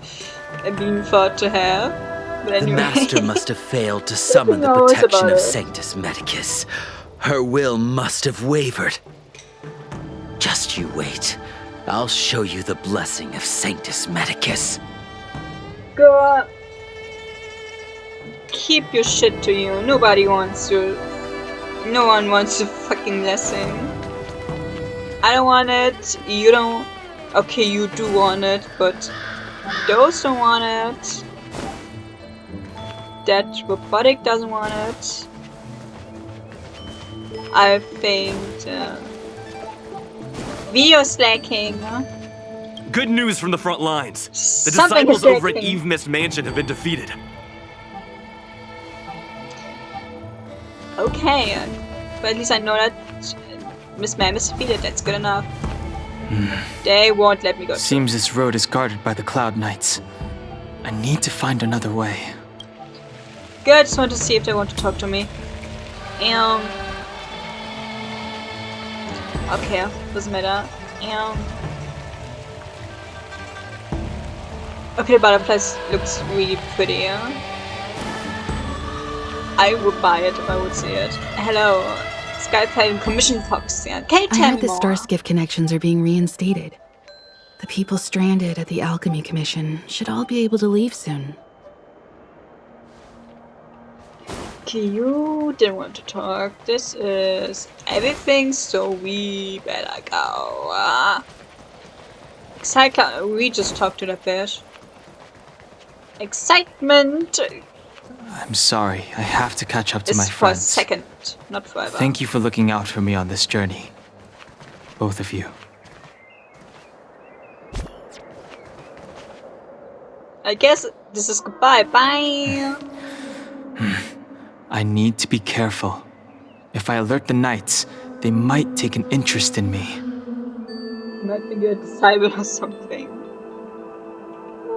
a mean thought to have. But anyway. The Master must have failed to summon the protection of Sanctus Medicus. Her will must have wavered. Just you wait. I'll show you the blessing of Sanctus Medicus. Girl, keep your shit to you. Nobody wants you. No one wants your fucking blessing. I don't want it. You don't. Okay, you do want it, but those don't want it. That robotic doesn't want it. I think video slacking. Good news from the front lines. The disciples over at Eve Mist Mansion have been defeated. Okay, but at least I know that Miss Ma'am is defeated. That's good enough. They won't let me go. Seems this road is guarded by the Cloud Knights. I need to find another way. Good, just want to see if they want to talk to me. Okay, doesn't matter. Okay, the butterfly looks really pretty. I would buy it if I would see it. Hello, Skype and Commission Fox. Yeah. Can you tell me I heard the more? Starskiff connections are being reinstated. The people stranded at the Alchemy Commission should all be able to leave soon. Okay, you didn't want to talk. This is everything, so we better go. Excitement. We just talked to that fish. Excitement. I'm sorry, I have to catch up to my For a friends. second, not forever. Thank you for looking out for me on this journey. Both of you. I guess this is goodbye. Bye. I need to be careful. If I alert the knights, they might take an interest in me. Might be a disciple or something.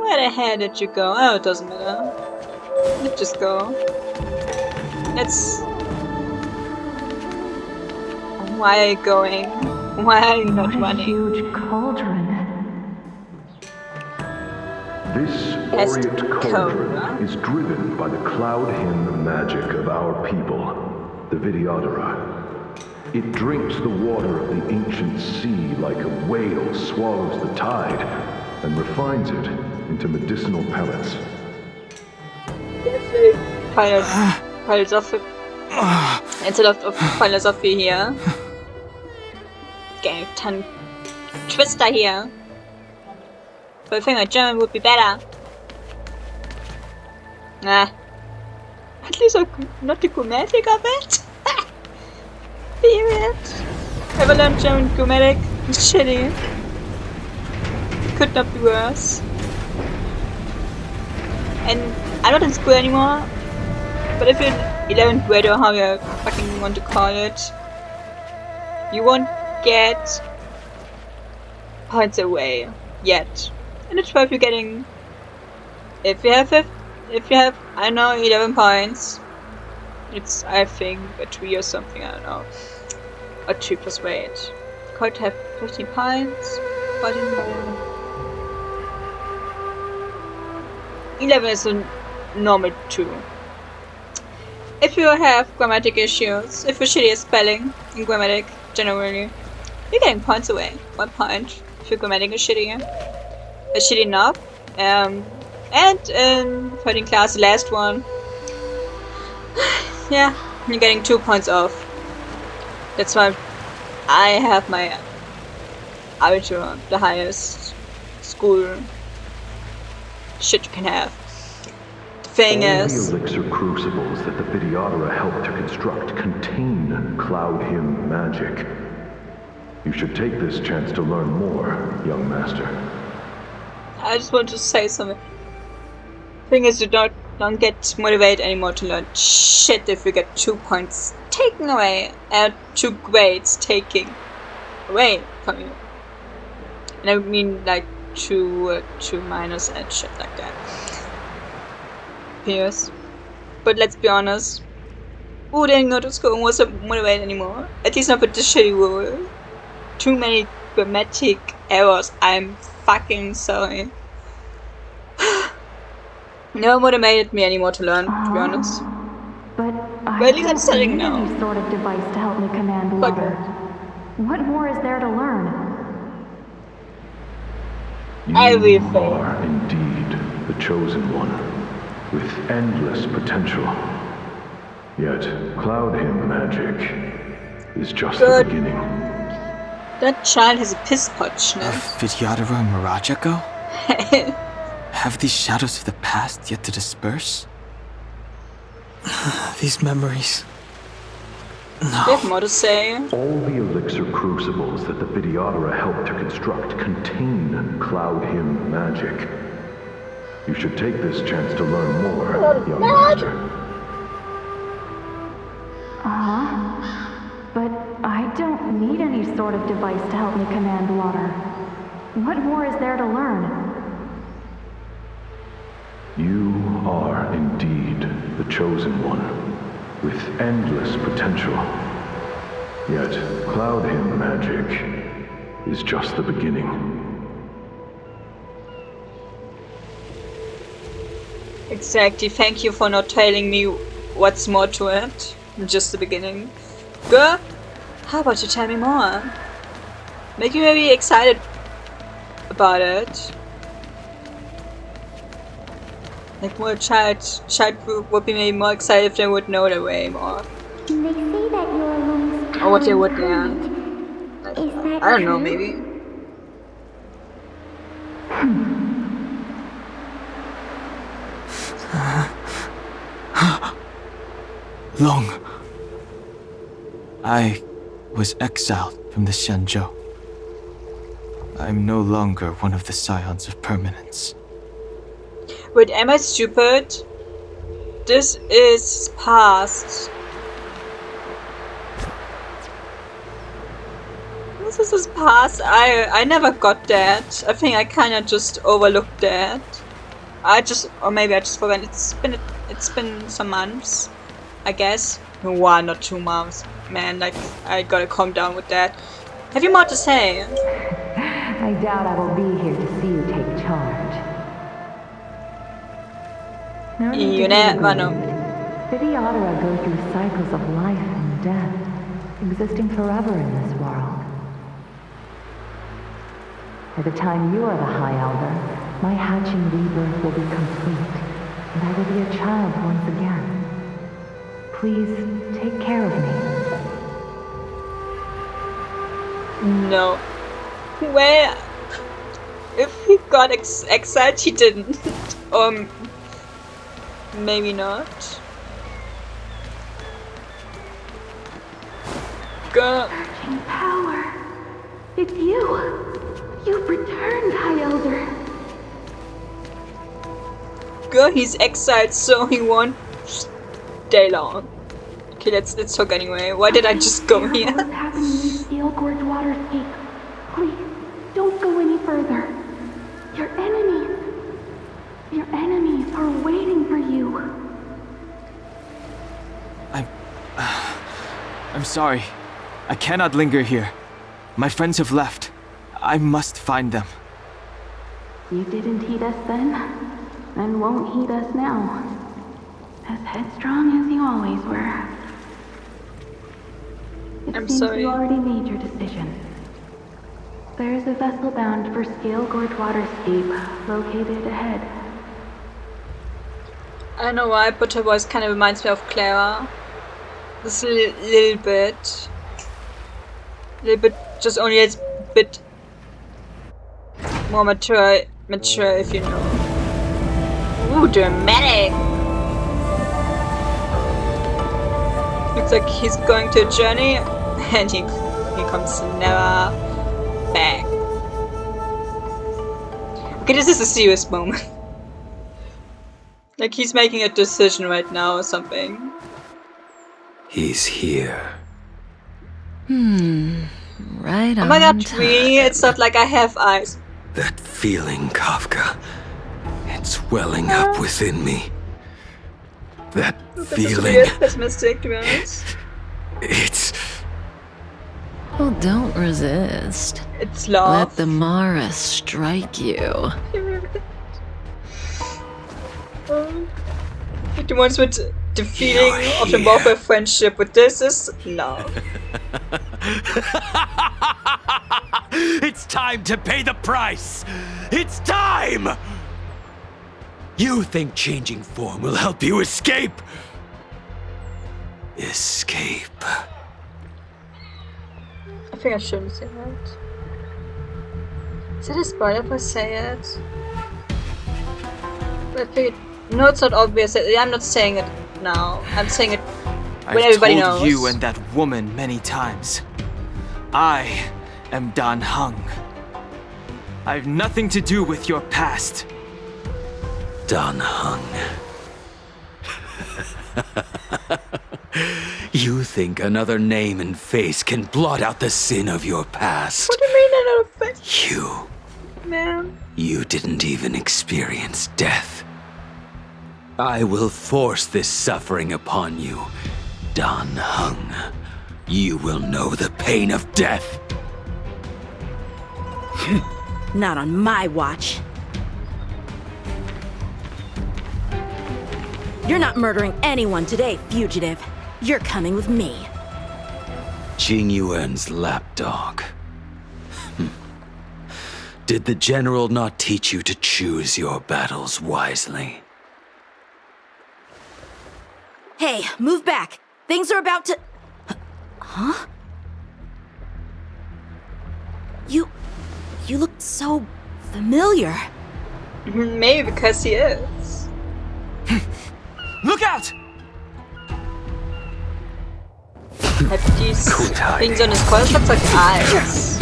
Where the hell did you go? Oh, it doesn't matter. Let's just go. Let's... Why are you going? Why are you not running? Huge cauldron. This Orient cauldron is driven by the cloud hymn magic of our people, the Videodora. It drinks the water of the ancient sea like a whale swallows the tide, and refines it into medicinal pellets. It's a lot of philosophy here. Getting a ton twister here. But I think a German would be better. Nah. At least not the grammatic of it. Period. Ever learned German grammatic? It's shitty. Could not be worse. And I'm not in school anymore. But if you're in 11th grade or how you fucking want to call it, you won't get points away yet. In the 12th you're getting, if you have I don't know, 11 points, it's I think a 3 or something, I don't know, or 2 plus weight. Quite have 15 points, 14 more. 11 is a normal 2. If you have grammatic issues, if you're shitty at spelling in grammatic generally, you're getting points away. 1 point if your grammatic is shitty. It's shitty enough. And in 13th class, the last one, yeah, you're getting 2 points off. That's why I have my Abitur, the highest school shit you can have. Thing is, the elixir crucibles that the Videodora helped to construct contain cloud hymn magic. You should take this chance to learn more, young master. I just want to say something. Thing is, you don't get motivated anymore to learn shit if you get 2 points taken away and 2 grades taken away from you. And I mean like 2 minus and shit like that. Pierce. But let's be honest. Who didn't go to school and wasn't motivated anymore? At least not with this shitty rule. Too many grammatic errors. I'm fucking sorry. No motivated me anymore to learn, to be honest. But at least I'm studying now. Any sort of device to help me command water. What more is there to learn? You are indeed the chosen one, with endless potential. Yet, Cloud Hymn magic is just the beginning. That child has a piss potch, no? Vidyadhara and Miraja go? Have these shadows of the past yet to disperse? These memories... No. They have more to say. All the elixir crucibles that the Vidyadhara helped to construct contain Cloud Hymn magic. You should take this chance to learn more, young master. But I don't need any sort of device to help me command water. What more is there to learn? You are indeed the chosen one, with endless potential. Yet, Cloud Hymn magic is just the beginning. Exactly, thank you for not telling me what's more to it. Just the beginning. Girl, how about you tell me more? Make me very excited about it. Like more child would be maybe more excited if they would know their way more. They say that your lungs or what they would learn. Like, I don't know, maybe. Long. I was exiled from the Xianzhou. I'm no longer one of the Scions of Permanence. Wait, am I stupid? This is past. This is his past. I never got that. I think I kinda just overlooked that. Or maybe I just forgot. It's been some months, I guess. 1 or 2 months. Man, like, I gotta calm down with that. Have you more to say? I doubt I will be here to see you take charge. You never know. Vidyadhara go through cycles of life and death, existing forever in this world. By the time you are the High Elder, my hatching rebirth will be complete, and I will be a child once again. Please, take care of me. No. Well, if he got exiled, he didn't. Maybe not. Girl. Searching power. It's you. You've returned, High Elder. Girl, he's exiled, so he won't stay long. Okay, let's talk anyway. Why did I just go here? What's happening in Steel Gorge Waterscape? Please, don't go any further. Your enemies are waiting for you. I'm sorry. I cannot linger here. My friends have left. I must find them. You didn't heed us then, and won't heed us now. As headstrong as you always were. It seems you already made your decision. There is a vessel bound for Scale Gorge Waterscape, located ahead. I don't know why, but her voice kind of reminds me of Clara. Just a little bit. Just only a bit more mature if you know. Ooh, dramatic! Looks like he's going to a journey, and he comes never back. Okay, this is a serious moment. Like he's making a decision right now or something. He's here. Right on. Oh my god, really? It's not like I have eyes. That feeling, Kafka. It's welling up within me. That feeling. It's pessimistic, to be honest. It's... Well, don't resist. It's love. Let the Mara strike you. The ones with the feeling of the warfare friendship, but this is love. It's time to pay the price! It's time! You think changing form will help you escape? Escape. I think I shouldn't say that. Is it a spoiler if I say it? But I think no, it's not obvious. I'm not saying it now. I'm saying it when everybody knows. I've told you and that woman many times. I am Dan Heng. I have nothing to do with your past. Dan Heng. You think another name and face can blot out the sin of your past? What do you mean another face? You. Man. You didn't even experience death. I will force this suffering upon you, Dan Heng. You will know the pain of death. Not on my watch. You're not murdering anyone today, fugitive. You're coming with me. Tingyuns lapdog. Did the general not teach you to choose your battles wisely? Hey, move back. Things are about to... Huh? You look so familiar. Maybe because he is. Look out! Have these things on his clothes? Looks like eyes.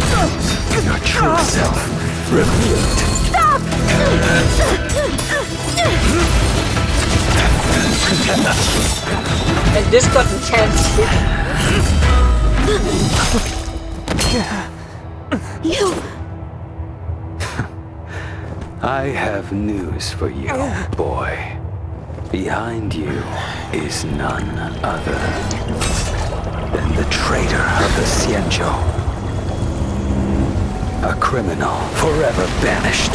Your true self revealed. Stop! And this got intense. You... I have news for you, boy. Behind you is none other than the traitor of the Xianzhou. A criminal forever banished.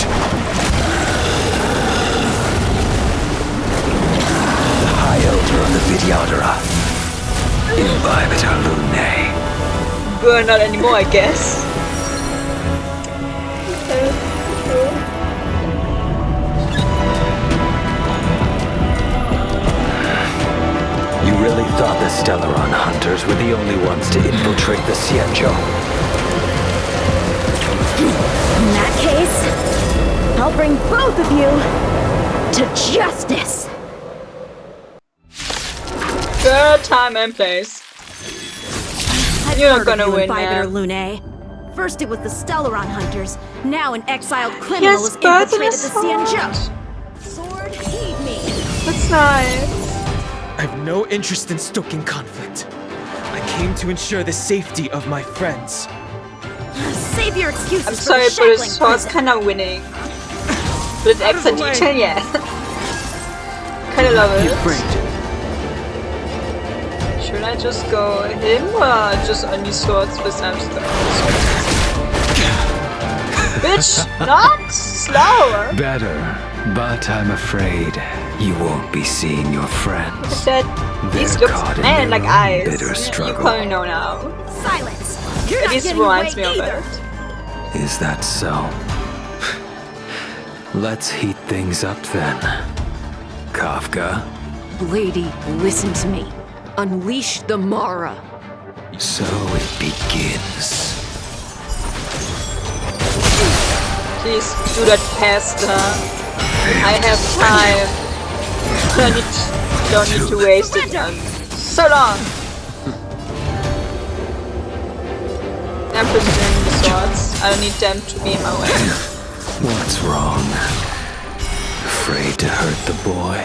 The High Elder of the Vidyadhara. Imbibitor Lunae. Well, not anymore, I guess. You really thought the Stellaron hunters were the only ones to infiltrate the Xianzhou? In that case, I'll bring both of you to justice. Good time and place. You're not gonna win, man. Lunae. First it was the Stellaron hunters. Now an exiled criminal has infiltrated the Xianzhou. Sword, heed me. That's nice. I have no interest in stoking conflict. I came to ensure the safety of my friends. Save your excuses. I'm sorry, but his sword's kind of winning. With extra detail, yeah. Kind of love it. Should I just go him or just only swords with some Bitch, not slower. Better, but I'm afraid you won't be seeing your friends. These looks man like eyes. Bitter struggle. You probably know now. Silence. At least reminds me of it. Is that so? Let's heat things up then. Kafka. Lady, listen to me. Unleash the Mara. So it begins. Please do that faster. I have time. Don't need to waste it on so long. I'm presenting the swords. I don't need them to be in my way. What's wrong? Afraid to hurt the boy?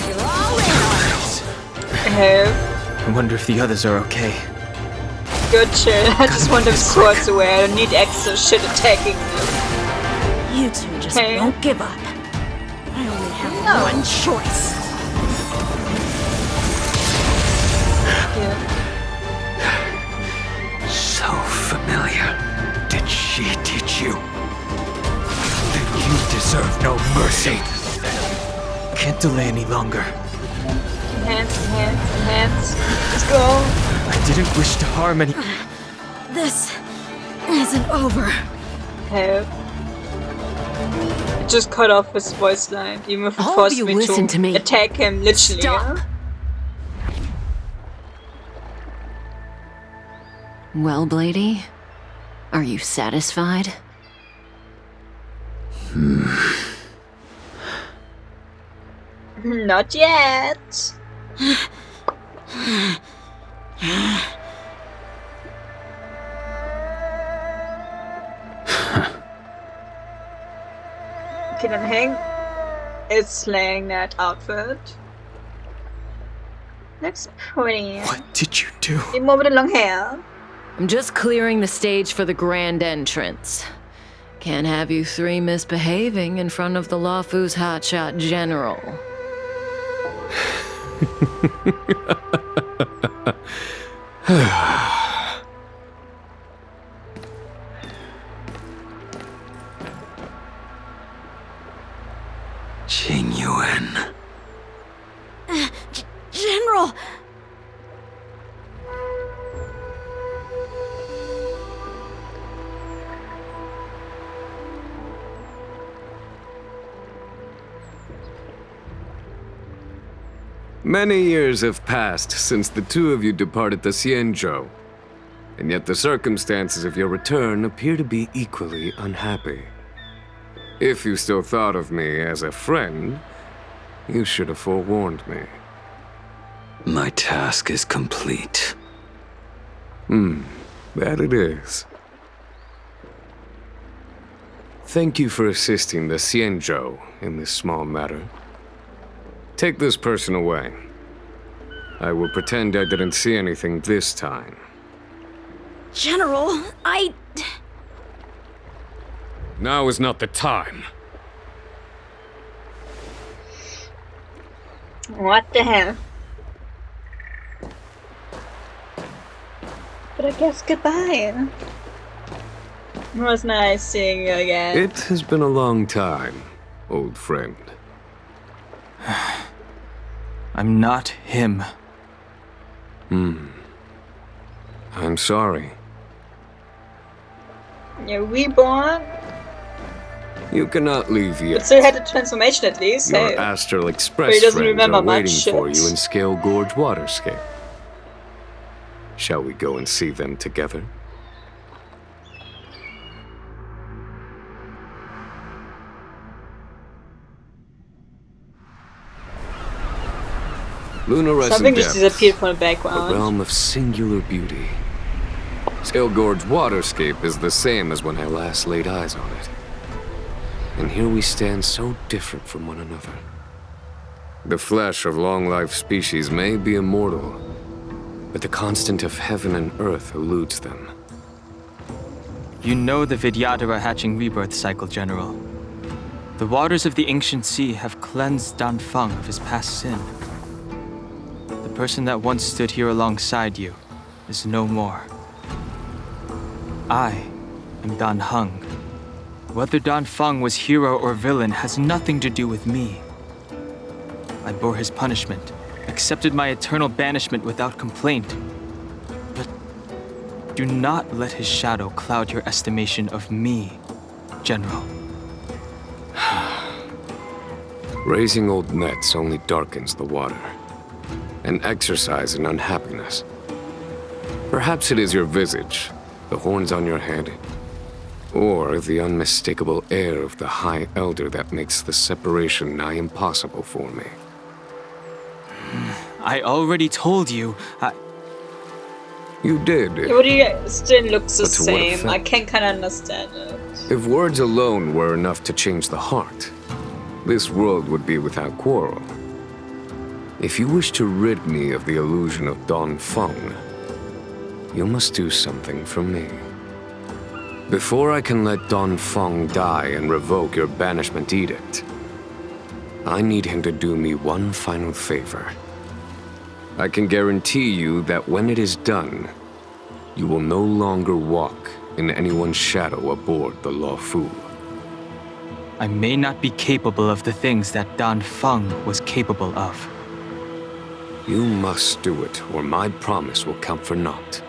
You're all in. Hey. I wonder if the others are okay. good shit. I just want them swords away. I don't need extra shit attacking them. You two just won't give up. I only have one choice. So familiar. Did she teach you? Then you deserve no mercy. Can't delay any longer. Enhance. Let's go. I didn't wish to harm any. This isn't over. Okay. It just cut off his voice line, even if it forced me to attack him literally. Stop. Well, Blady, are you satisfied? Not yet. Okay, then Heng is slaying that outfit. Looks pretty. What did you do? Even more with the long hair. I'm just clearing the stage for the grand entrance. Can't have you three misbehaving in front of the Luofu's hotshot general. Tingyuns. General! Many years have passed since the two of you departed the Xianzhou, and yet the circumstances of your return appear to be equally unhappy. If you still thought of me as a friend, you should have forewarned me. My task is complete. That it is. Thank you for assisting the Xianzhou in this small matter. Take this person away. I will pretend I didn't see anything this time. General, Now is not the time. What the hell? But I guess goodbye. It was nice seeing you again. It has been a long time, old friend. I'm not him. I'm sorry. You're reborn? You cannot leave yet. But still had a transformation at least. Your Hey. Astral Express But he doesn't friends remember are waiting much for shit. you in Scale Gorge Waterscape. Shall we go and see them together? Lunarescent Something just Depths, disappeared from the a background. realm of singular beauty. Scale Gorge Waterscape is the same as when I last laid eyes on it. And here we stand so different from one another. The flesh of long-life species may be immortal, but the constant of heaven and earth eludes them. You know the Vidyadhara hatching rebirth cycle, General. The waters of the ancient sea have cleansed Danfeng of his past sin. The person that once stood here alongside you is no more. I am Dan Heng. Whether Danfeng was hero or villain has nothing to do with me. I bore his punishment, accepted my eternal banishment without complaint. But do not let his shadow cloud your estimation of me, General. Raising old nets only darkens the water, an exercise in unhappiness. Perhaps it is your visage, the horns on your head, or the unmistakable air of the High Elder that makes the separation nigh impossible for me. I already told you, You did. Yeah, but he still looks the But to what same. effect? I can kind of understand it. If words alone were enough to change the heart, this world would be without quarrel. If you wish to rid me of the illusion of Danfeng, you must do something for me. Before I can let Don Feng die and revoke your banishment edict, I need him to do me one final favor. I can guarantee you that when it is done, you will no longer walk in anyone's shadow aboard the Luofu. I may not be capable of the things that Don Feng was capable of. You must do it, or my promise will count for naught.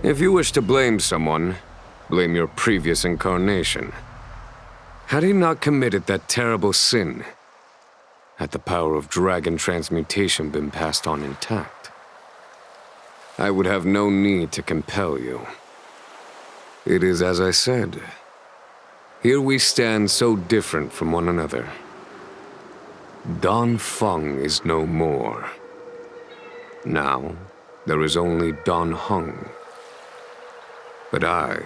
If you wish to blame someone, blame your previous incarnation. Had he not committed that terrible sin, had the power of dragon transmutation been passed on intact, I would have no need to compel you. It is as I said. Here we stand so different from one another. Don Feng is no more. Now, there is only Don Heng. But I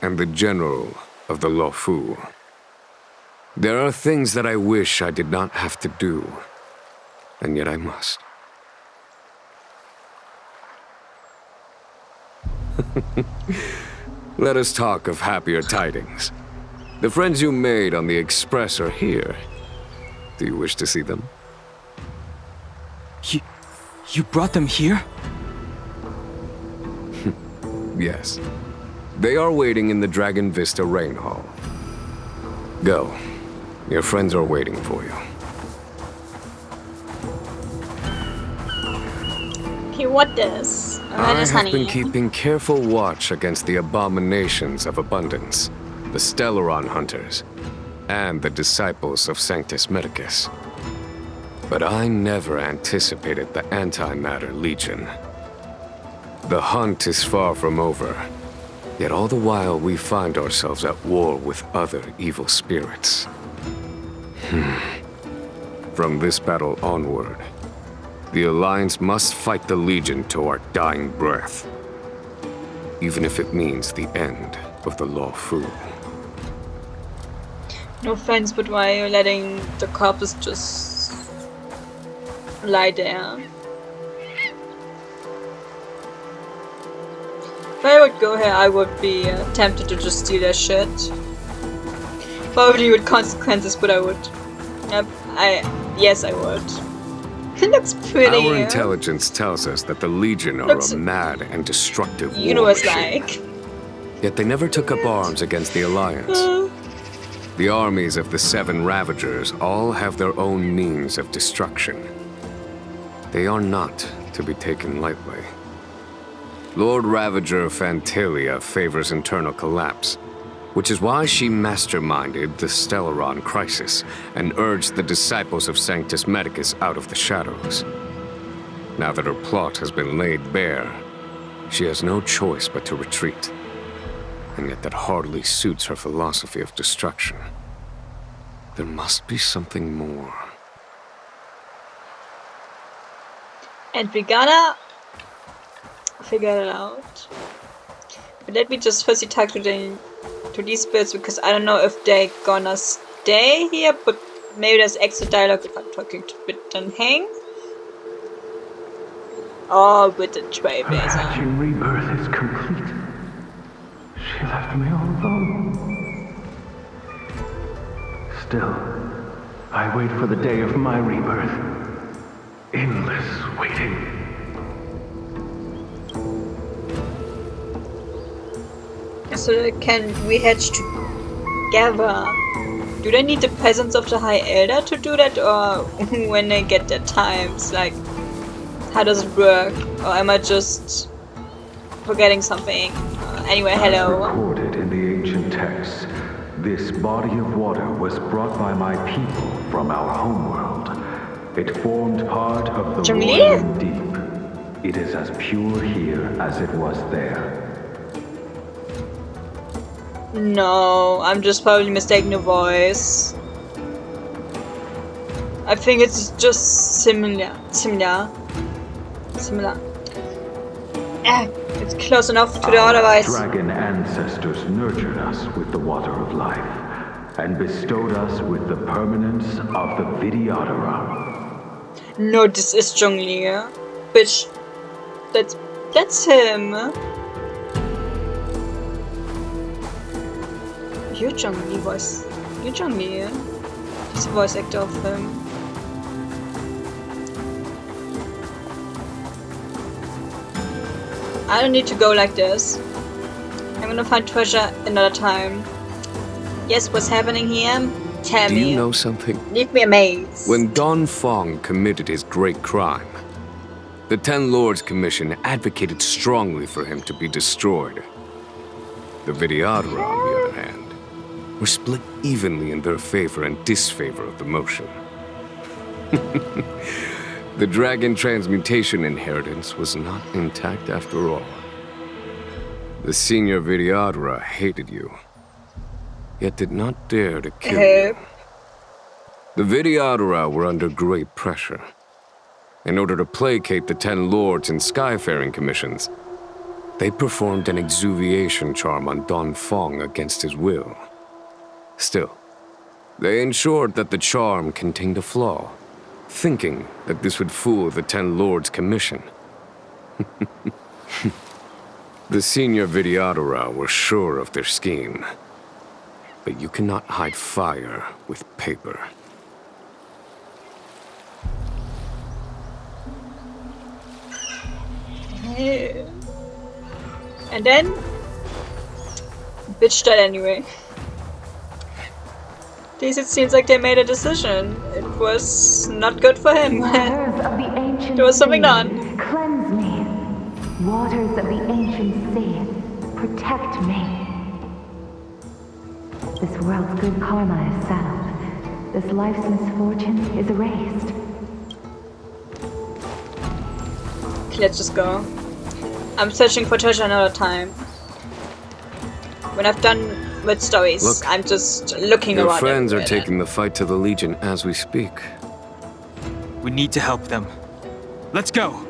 am the general of the Luofu. There are things that I wish I did not have to do, and yet I must. Let us talk of happier tidings. The friends you made on the Express are here. Do you wish to see them? You brought them here? Yes. They are waiting in the Dragon Vista Rain Hall. Go. Your friends are waiting for you. Okay, what this? I have been keeping careful watch against the abominations of abundance, the Stellaron hunters, and the disciples of Sanctus Medicus. But I never anticipated the Antimatter Legion. The hunt is far from over, yet all the while we find ourselves at war with other evil spirits. From this battle onward, the Alliance must fight the Legion to our dying breath, even if it means the end of the Luofu. No offense, but why are you letting the corpse just lie there? If I would go here, I would be tempted to just steal their shit. Probably with consequences, but I would. Yes, I would. It looks pretty. Our intelligence tells us that the Legion are a mad and destructive war machine. Yet they never took up arms against the Alliance. The armies of the Seven Ravagers all have their own means of destruction. They are not to be taken lightly. Lord Ravager Phantylia favors internal collapse, which is why she masterminded the Stellaron crisis and urged the disciples of Sanctus Medicus out of the shadows. Now that her plot has been laid bare, she has no choice but to retreat. And yet that hardly suits her philosophy of destruction. There must be something more. And we gotta figure it out. But let me just firstly talk to these spirits, because I don't know if they're gonna stay here, but maybe there's extra dialogue if I'm talking to Bit and Heng. Oh, with the Trailblazer. Her hatching rebirth is complete. She left me all alone. Still, I wait for the day of my rebirth. Endless waiting. So can we hatch together? Do they need the presence of the High Elder to do that, or when they get their times? Like, how does it work? Or am I just forgetting something? Anyway, hello. As recorded in the ancient texts, this body of water was brought by my people from our homeworld. It formed part of the roaring deep. It is as pure here as it was there. No, I'm just probably mistaking the voice. I think it's just similar. It's close enough to the otherwise. Dragon ancestors nurtured us with the water of life, and bestowed us with the permanence of the Videodora. No, this is Zhongli, bitch. That's him. Yu Zhongli voice. Yu Zhongli. He's the voice actor of him. I don't need to go like this. I'm gonna find treasure another time. Yes, what's happening here? Tell me. Do you know something? Leave me amazed. When Don Fong committed his great crime, the Ten Lords Commission advocated strongly for him to be destroyed. The Vidyadhara, on the other hand, were split evenly in their favor and disfavor of the motion. The dragon transmutation inheritance was not intact after all. The senior Vidyadhara hated you, yet did not dare to kill you. The Vidyadhara were under great pressure. In order to placate the Ten Lords and Skyfaring Commissions, they performed an exuviation charm on Don Fong against his will. Still, they ensured that the charm contained a flaw, thinking that this would fool the Ten Lords Commission. The senior Vidyadhara were sure of their scheme. But you cannot hide fire with paper. And then, bitch died anyway. At least it seems like they made a decision. It was not good for him. There was something done. Cleanse me. Waters of the ancient sea, protect me. This world's good karma is settled. This life's misfortune is erased. Okay, let's just go. I'm searching for treasure another time. When I've done with stories, look, I'm just looking around. Your friends are taking the fight to the Legion as we speak. We need to help them. Let's go!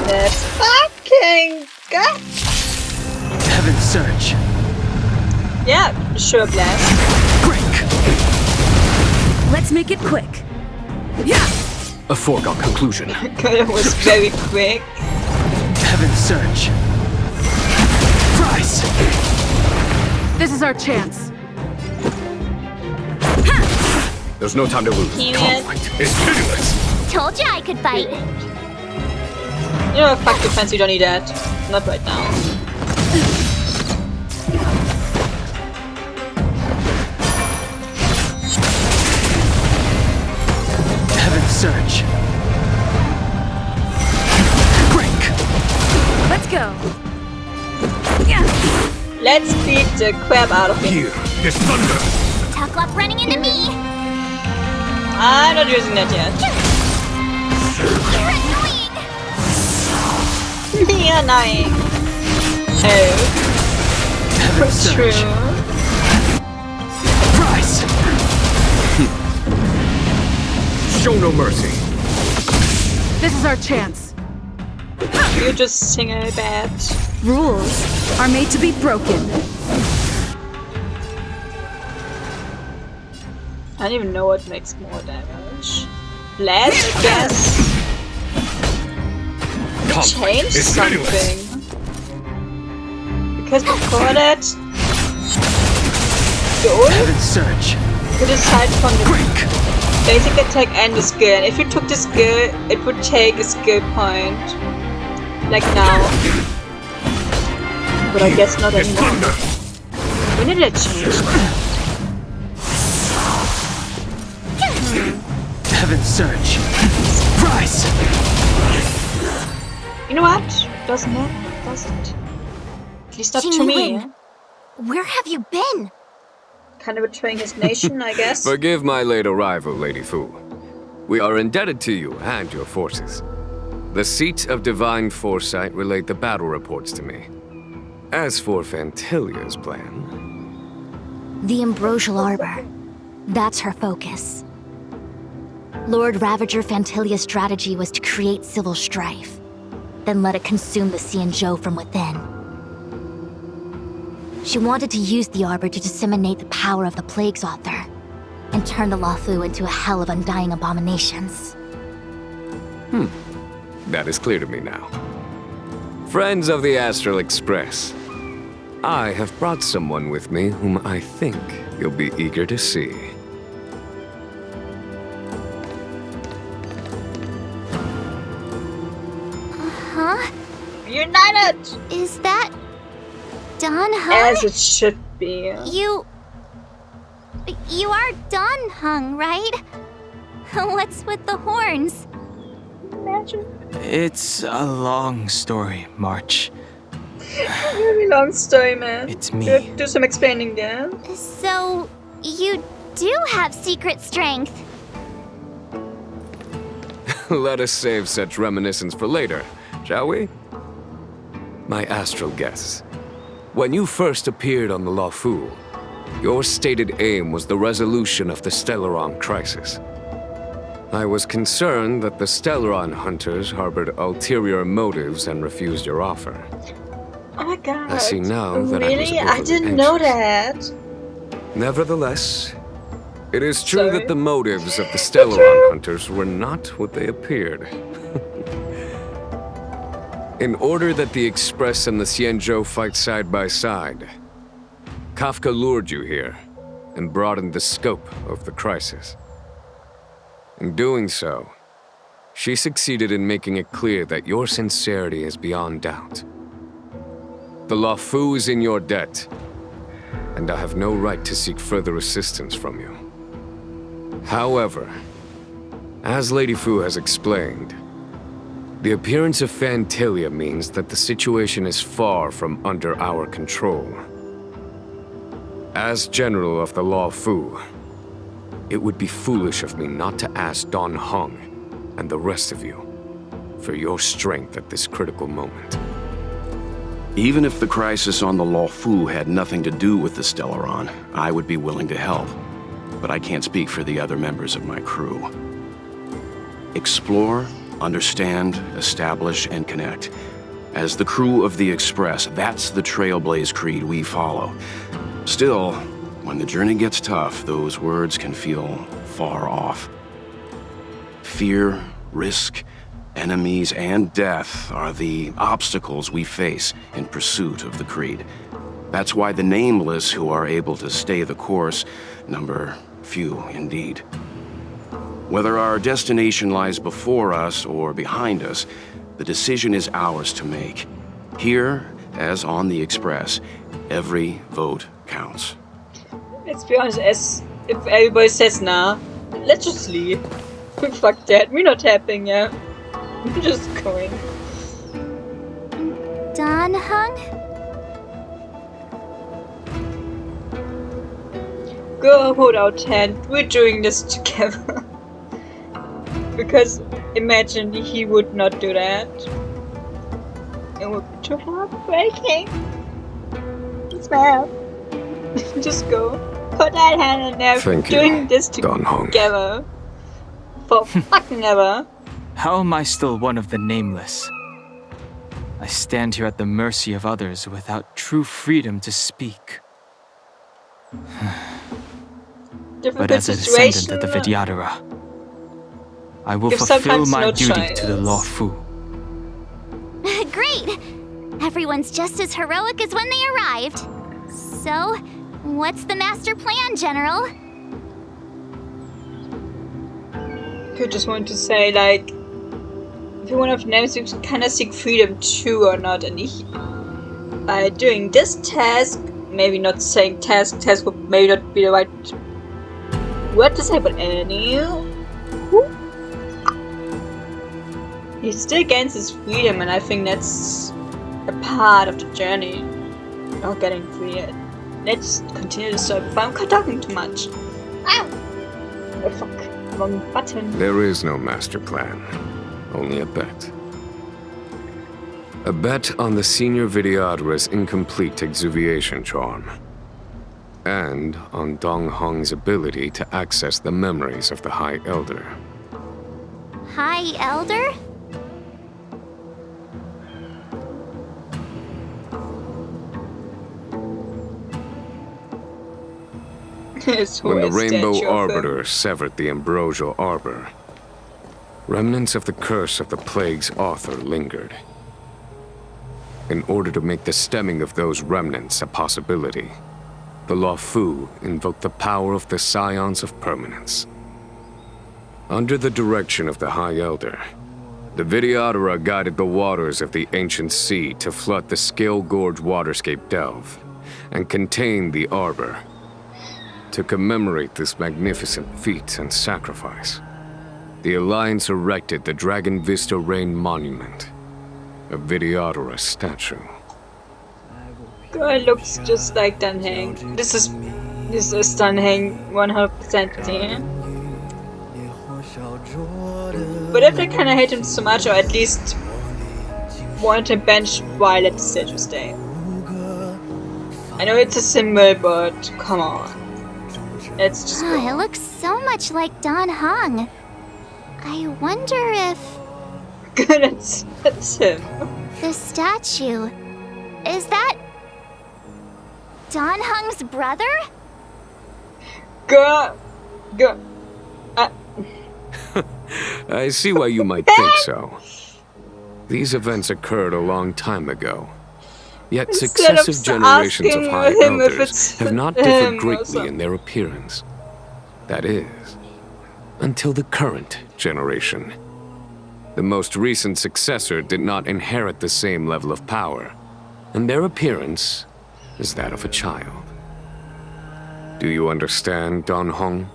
Let's fucking go! Heaven's Search. Yeah, sure, blast. Break! Let's make it quick. Yeah! A foregone conclusion. It was very quick. Heaven's Search. Price! This is our chance. There's no time to lose. Conflict is pitiless. Told you I could fight. You know, fuck defense, you don't need that. Not right now. Heaven's Search. Break! Let's go. Let's beat the crap out of him. Here is thunder. Tough luck running into me. I'm not using that yet. You're annoying. You're annoying. Oh. Heaven's True. Search. Price! Show no mercy. This is our chance. You just sing a bad. Rules are made to be broken. I don't even know what makes more damage. Blast, I guess. Change something. Because before that, goal Heaven's Search. could decide from the basic attack and the skill. And if you took the skill, it would take a skill point. Like now. But I guess not anymore. When did it change? Heaven's Search. Price! You know what? Doesn't matter, does it? At least up to me. Where have you been? Kind of betraying his nation, I guess. Forgive my late arrival, Lady Fu. We are indebted to you and your forces. The seats of divine foresight relayed the battle reports to me. As for Phantylia's plan... The Ambrosial Arbor. That's her focus. Lord Ravager Phantylia's strategy was to create civil strife, then let it consume the Xianzhou from within. She wanted to use the Arbor to disseminate the power of the Plague's Author, and turn the Luofu into a hell of undying abominations. That is clear to me now. Friends of the Astral Express, I have brought someone with me whom I think you'll be eager to see. Huh? United! Is that Don Heng? As it should be. You are Don Heng, right? What's with the horns? Imagine. It's a long story, March. Very long story, man. It's me. You do some explaining there. So, you do have secret strength. Let us save such reminiscence for later, shall we? My astral guests, when you first appeared on the Luofu, your stated aim was the resolution of the Stellaron crisis. I was concerned that the Stellaron hunters harbored ulterior motives and refused your offer. Oh my god. I see now that really? I didn't know that. Nevertheless, it is true that the motives of the Stellaron hunters were not what they appeared. In order that the Express and the Xianzhou fight side by side, Kafka lured you here and broadened the scope of the crisis. In doing so, she succeeded in making it clear that your sincerity is beyond doubt. The Luofu is in your debt, and I have no right to seek further assistance from you. However, as Lady Fu has explained, the appearance of Phantylia means that the situation is far from under our control. As General of the Luofu, it would be foolish of me not to ask Don Heng and the rest of you for your strength at this critical moment. Even if the crisis on the Luofu had nothing to do with the Stellaron, I would be willing to help. But I can't speak for the other members of my crew. Explore, understand, establish, and connect. As the crew of the Express, that's the Trailblaze creed we follow. Still, when the journey gets tough, those words can feel far off. Fear, risk, enemies, and death are the obstacles we face in pursuit of the creed. That's why the nameless who are able to stay the course number few indeed. Whether our destination lies before us or behind us, the decision is ours to make. Here, as on the Express, every vote counts. Let's be honest, as if everybody says nah, let's just leave. Fuck that, we're not helping yet. We're just going. Don Heng? Go hold out hand, we're doing this together. Because imagine he would not do that. It would be too heartbreaking. It's bad. Just go. Put that hand in there. Thank We're doing you, this Don Heng. together. For fucking ever. How am I still one of the nameless? I stand here at the mercy of others without true freedom to speak. But as a descendant of the Vidyadhara, I will fulfill my duty to the Luofu. Great! Everyone's just as heroic as when they arrived. So, what's the master plan, General? I just want to say, like, if you're one of the names, you kind of seek freedom too or not. And by doing this task, maybe not saying task would maybe not be the right word to say, but he still gains his freedom, and I think that's a part of the journey of getting free. Let's continue the story before I'm talking too much. Ow! Oh fuck, wrong button. There is no master plan, only a bet. A bet on the senior Vidyadhara's incomplete exuviation charm. And on Dong Hong's ability to access the memories of the High Elder. High Elder? When the Rainbow Arbiter severed the Ambrosial Arbor, Remnants of the curse of the plague's author lingered. In order to make the stemming of those remnants a possibility, the Luofu invoked the power of the Scions of Permanence. Under the direction of the High Elder, the Videodora guided the waters of the ancient sea to flood the Scale Gorge waterscape delve and contain the Arbor. To commemorate this magnificent feat and sacrifice, the Alliance erected the Dragon Vista Rain Monument, a Videodora statue. Girl looks just like Dan Heng. This is Dan Heng 100% here. But if they kinda hate him so much, or at least want him benched while at the statue stay. I know it's a symbol, but come on. It's just it looks so much like Dan Heng. I wonder if... Good, that's him. The statue... Is that... Dan Heng's brother? Girl... I see why you might think so. These events occurred a long time ago. Yet successive generations of High Elders have not differed greatly in their appearance. That is, until the current generation. The most recent successor did not inherit the same level of power, and their appearance is that of a child. Do you understand, Don Hong?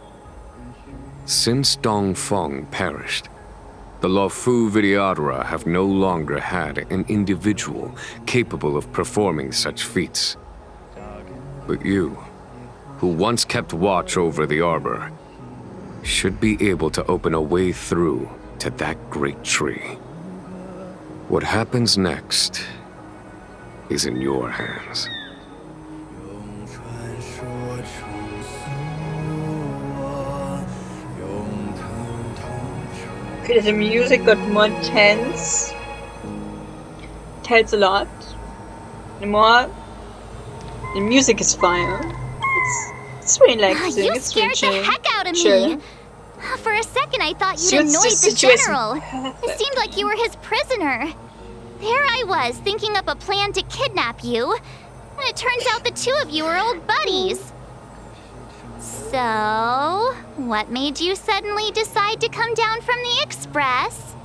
Since Dong Feng perished, the Luofu Videodora have no longer had an individual capable of performing such feats. But you, who once kept watch over the Arbor, should be able to open a way through to that great tree. What happens next is in your hands. Okay, the music got more intense. Tells a lot. The music is fire. It's relaxing. You it's scared the heck out of me. For a second, I thought you'd annoyed the general. It seemed like you were his prisoner. There I was, thinking up a plan to kidnap you, and it turns out the two of you are old buddies. So, what made you suddenly decide to come down from the express?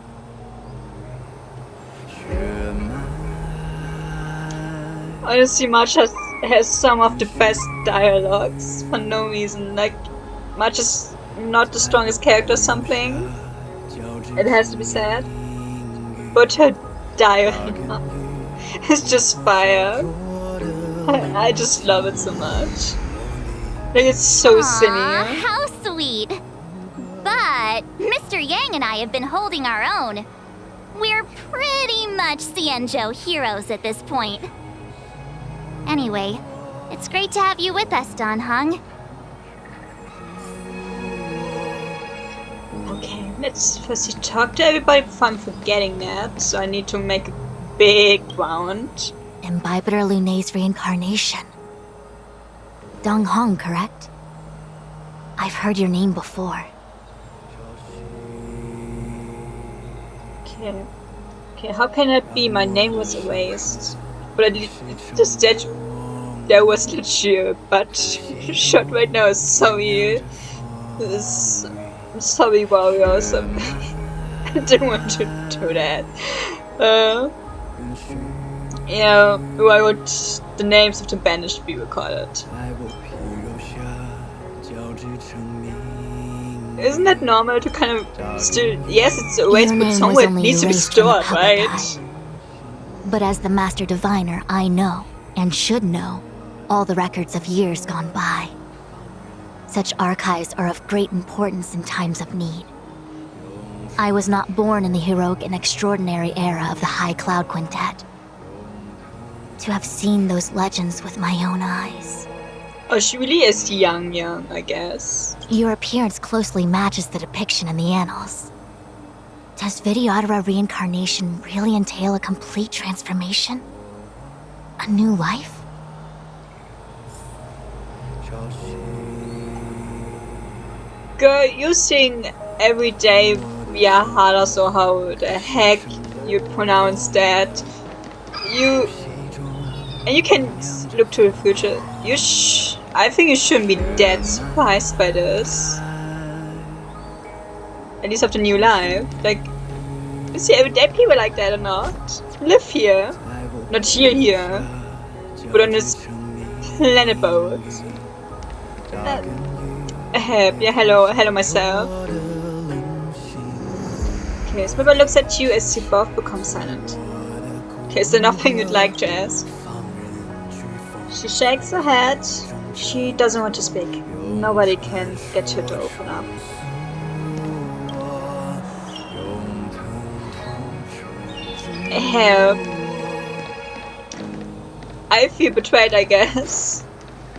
Honestly, March has some of the best dialogues for no reason. Like, March is not the strongest character or something. It has to be said. But her dialogue is just fire. I just love it so much. Like, it's so silly. How sweet. But Mr. Yang and I have been holding our own. We're pretty much Xianzhou heroes at this point. Anyway, it's great to have you with us, Don Heng. Okay, let's firstly talk to everybody before I'm forgetting that. So I need to make a big round. Imbibitor Lunay's reincarnation. Dong Hong, correct? I've heard your name before. Okay, how can that be? My name was erased. But at least the statue there was legit, but shot right now is so weird. I'm sorry, warrior, so I didn't want to do that. Yeah, why would the names of the banished be recorded? Isn't that normal to kind of still... Yes, it's erased, but somewhere it needs to be stored, right? But as the Master Diviner, I know, and should know, all the records of years gone by. Such archives are of great importance in times of need. I was not born in the heroic and extraordinary era of the High Cloud Quintet. To have seen those legends with my own eyes. Oh, she really is young, I guess. Your appearance closely matches the depiction in the annals. Does Videodora reincarnation really entail a complete transformation? A new life? Girl, you sing every day Viajadas or how the heck you pronounce that. And you can look to the future. I think you shouldn't be that surprised by this. At least of the new life. Like, you see everyday people like that or not? Live here. Not here. But on this planet boat. Yeah, hello myself. Okay, so Baba looks at you as you both become silent. Okay, is there nothing you'd like to ask? She shakes her head. She doesn't want to speak. Nobody can get her to open up. Help. I feel betrayed, I guess.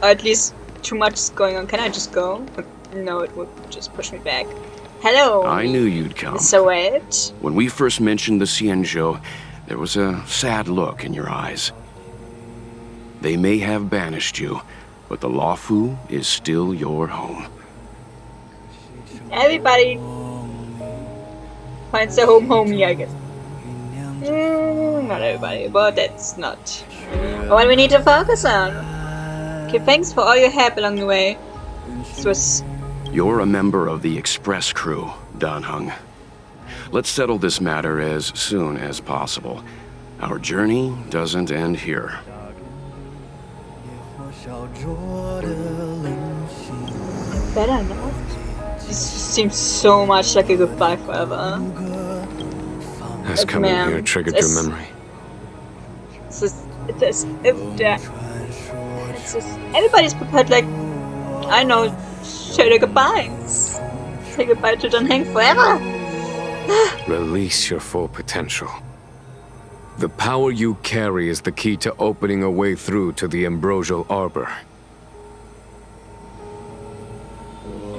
Or at least too much is going on. Can I just go? No, it would just push me back. Hello. I knew you'd come. So it. When we first mentioned the Xianzhou, there was a sad look in your eyes. They may have banished you, but the Luofu is still your home. Everybody finds their home here, I guess. Not everybody, but that's not what we need to focus on. Okay, thanks for all your help along the way. This was... You're a member of the express crew, Dan Heng. Let's settle this matter as soon as possible. Our journey doesn't end here. Better not. This seems so much like a goodbye forever. Has coming here triggered your memory? It's just everybody's prepared, like, I know, say their goodbyes. Say goodbye to Dan Heng forever. Release your full potential. The power you carry is the key to opening a way through to the Ambrosial Arbor.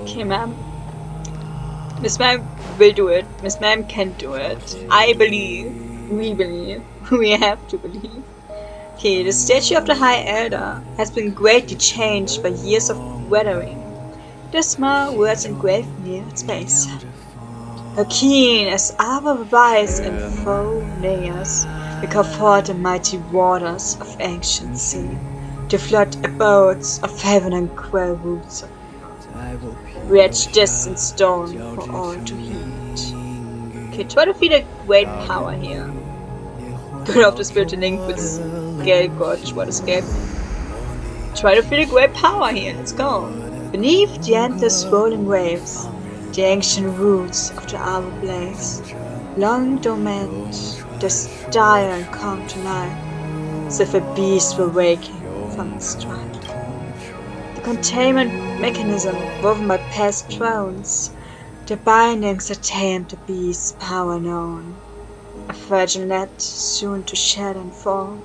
Okay, ma'am. Miss Ma'am will do it. Miss Ma'am can do it. I believe. We believe. We have to believe. Okay, the statue of the High Elder has been greatly changed by years of weathering. The small words engraved near its base. Her keen as arbor rise and foul layers, we call forth the mighty waters of ancient sea, to flood abodes of heaven and quell roots of we etch this in stone for all to heed. Okay, try to feel a great power here. Good of the spiritual link with Gale Gorge, what escape. Try to feel a great power here, let's go. Beneath the endless rolling waves, the ancient roots of the arbor blaze, long dormant, they stir and come to life, as if a beast were waking from its strife. The containment mechanism woven by past thrones, the bindings that tamed the beast's power known. A fragile net soon to shed and fall,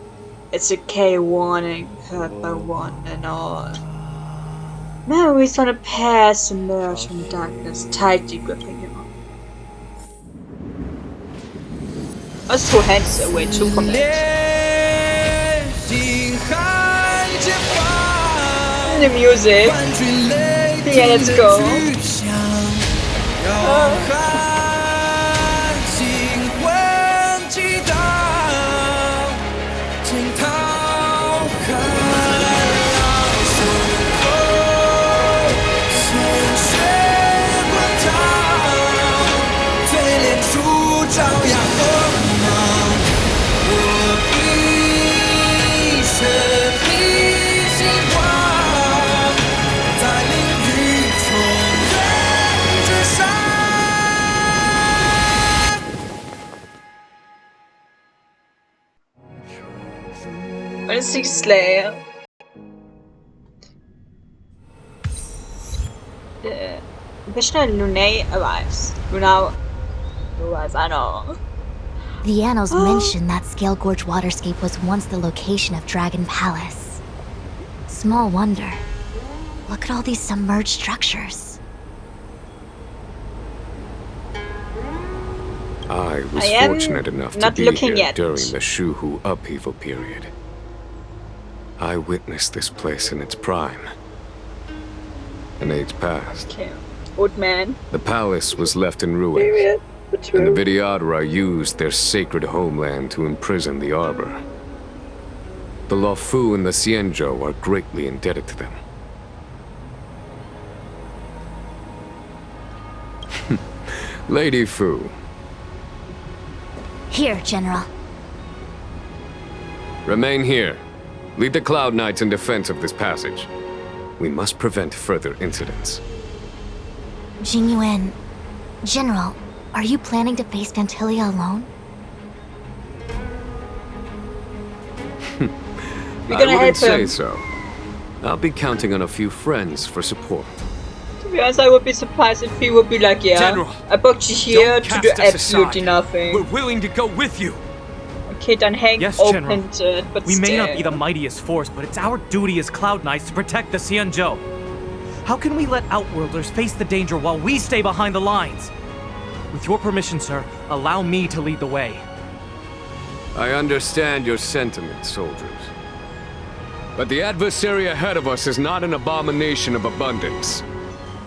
its decay warning heard by one and all. Memories on a past emerge from darkness, tightly gripping him. Those two hands are way too combat. The music. Yeah, let's go. Mislay. The Vishnu Lunae arrives. Lunau arrives, I know. The annals mention that Scale Gorge waterscape was once the location of Dragon Palace. Small wonder. Look at all these submerged structures. I was fortunate enough to be here during the Shuhu upheaval period. I witnessed this place in its prime. An age passed. Okay. Old man. The palace was left in ruins. And the Vidyadhara used their sacred homeland to imprison the Arbor. The Luofu and the Xianzhou are greatly indebted to them. Lady Fu. Here, General. Remain here. Lead the Cloud Knights in defense of this passage. We must prevent further incidents. Jingyuan, General, are you planning to face Phantylia alone? I wouldn't say so. I'll be counting on a few friends for support. To be honest, I would be surprised if he would be like, yeah, General, I booked you here to do absolutely nothing. We're willing to go with you. Okay, then Heng opened it, but we still. may not be the mightiest force, but it's our duty as Cloud Knights to protect the Xianzhou. How can we let Outworlders face the danger while we stay behind the lines? With your permission, sir, allow me to lead the way. I understand your sentiments, soldiers. But the adversary ahead of us is not an abomination of abundance.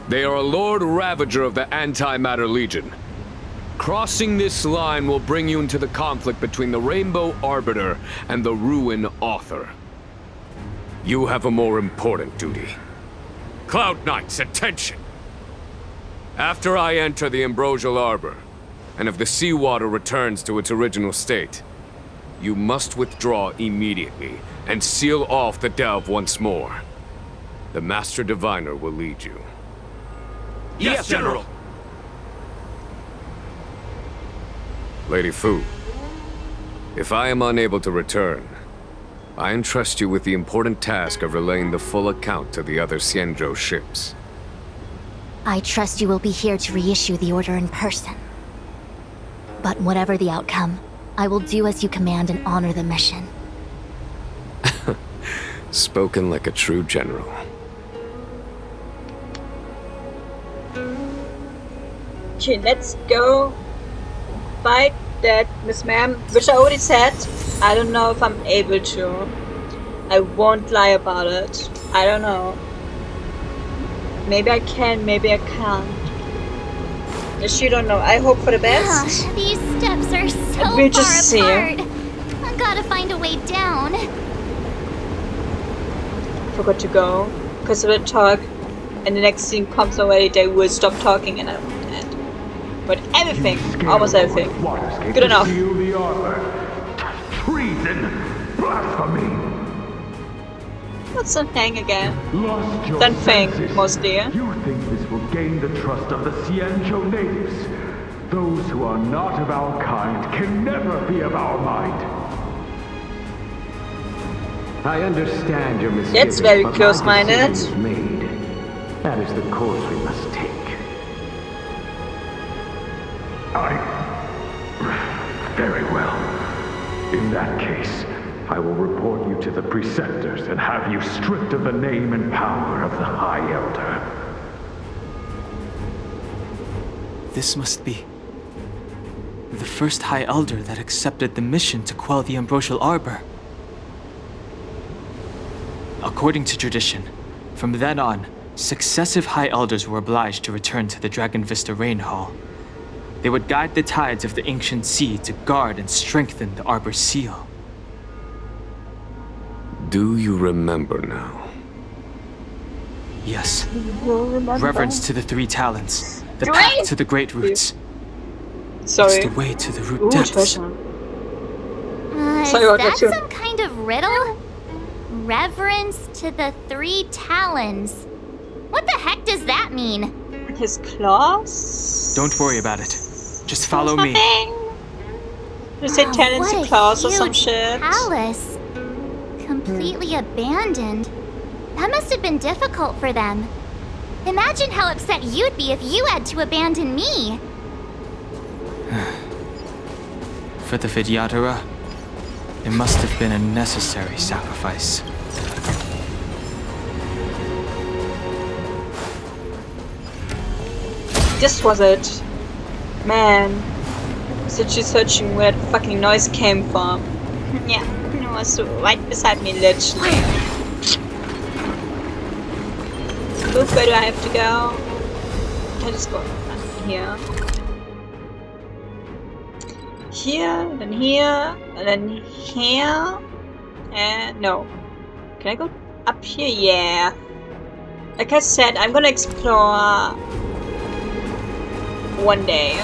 They are a Lord Ravager of the Antimatter Legion. Crossing this line will bring you into the conflict between the Rainbow Arbiter and the Ruin Author. You have a more important duty. Cloud Knights, attention! After I enter the Ambrosial Arbor, and if the seawater returns to its original state, you must withdraw immediately and seal off the delve once more. The Master Diviner will lead you. Yes, General! Lady Fu, if I am unable to return, I entrust you with the important task of relaying the full account to the other Xianzhou ships. I trust you will be here to reissue the order in person. But whatever the outcome, I will do as you command and honor the mission. Spoken like a true general. Okay, let's go fight that Miss Ma'am, which I already said. I don't know if I'm able to. I won't lie about it. I don't know. Maybe I can, maybe I can't. You don't know. I hope for the best. These steps are so we'll far just see. apart. I gotta find a way down. Forgot to go because of the talk, and the next scene comes already. They will stop talking, and I don't want that. But everything, almost everything, good enough. Treason, blasphemy. What's the thing again? Then Feng, mostly. You think this will gain the trust of the Xianzhou natives? Those who are not of our kind can never be of our mind. I understand your misgivings. That's very close-minded. That is the course we must take. Very well. In that case, I will report you to the Preceptors and have you stripped of the name and power of the High Elder. This must be the first High Elder that accepted the mission to quell the Ambrosial Arbor. According to tradition, from then on, successive High Elders were obliged to return to the Dragon Vista Rain Hall. They would guide the tides of the ancient sea to guard and strengthen the Arbor's seal. Do you remember now? Yes. Reverence to the three talents, the path to the great roots. Sorry. It's the way to the root depths. Is that some kind of riddle? Reverence to the three talons. What the heck does that mean? His claws? Don't worry about it. Just follow me. You say talents and claws or some shit. Palace. Completely abandoned. That must have been difficult for them. Imagine how upset you'd be if you had to abandon me. For the Vidyadhara, it must have been a necessary sacrifice. This was it. Man. Such searching where the fucking noise came from. Yeah, it was right beside me, literally. Look, where do I have to go? Can I just go here? here, and then here, and then here. And no. Can I go up here? Yeah. Like I said, I'm gonna explore one day,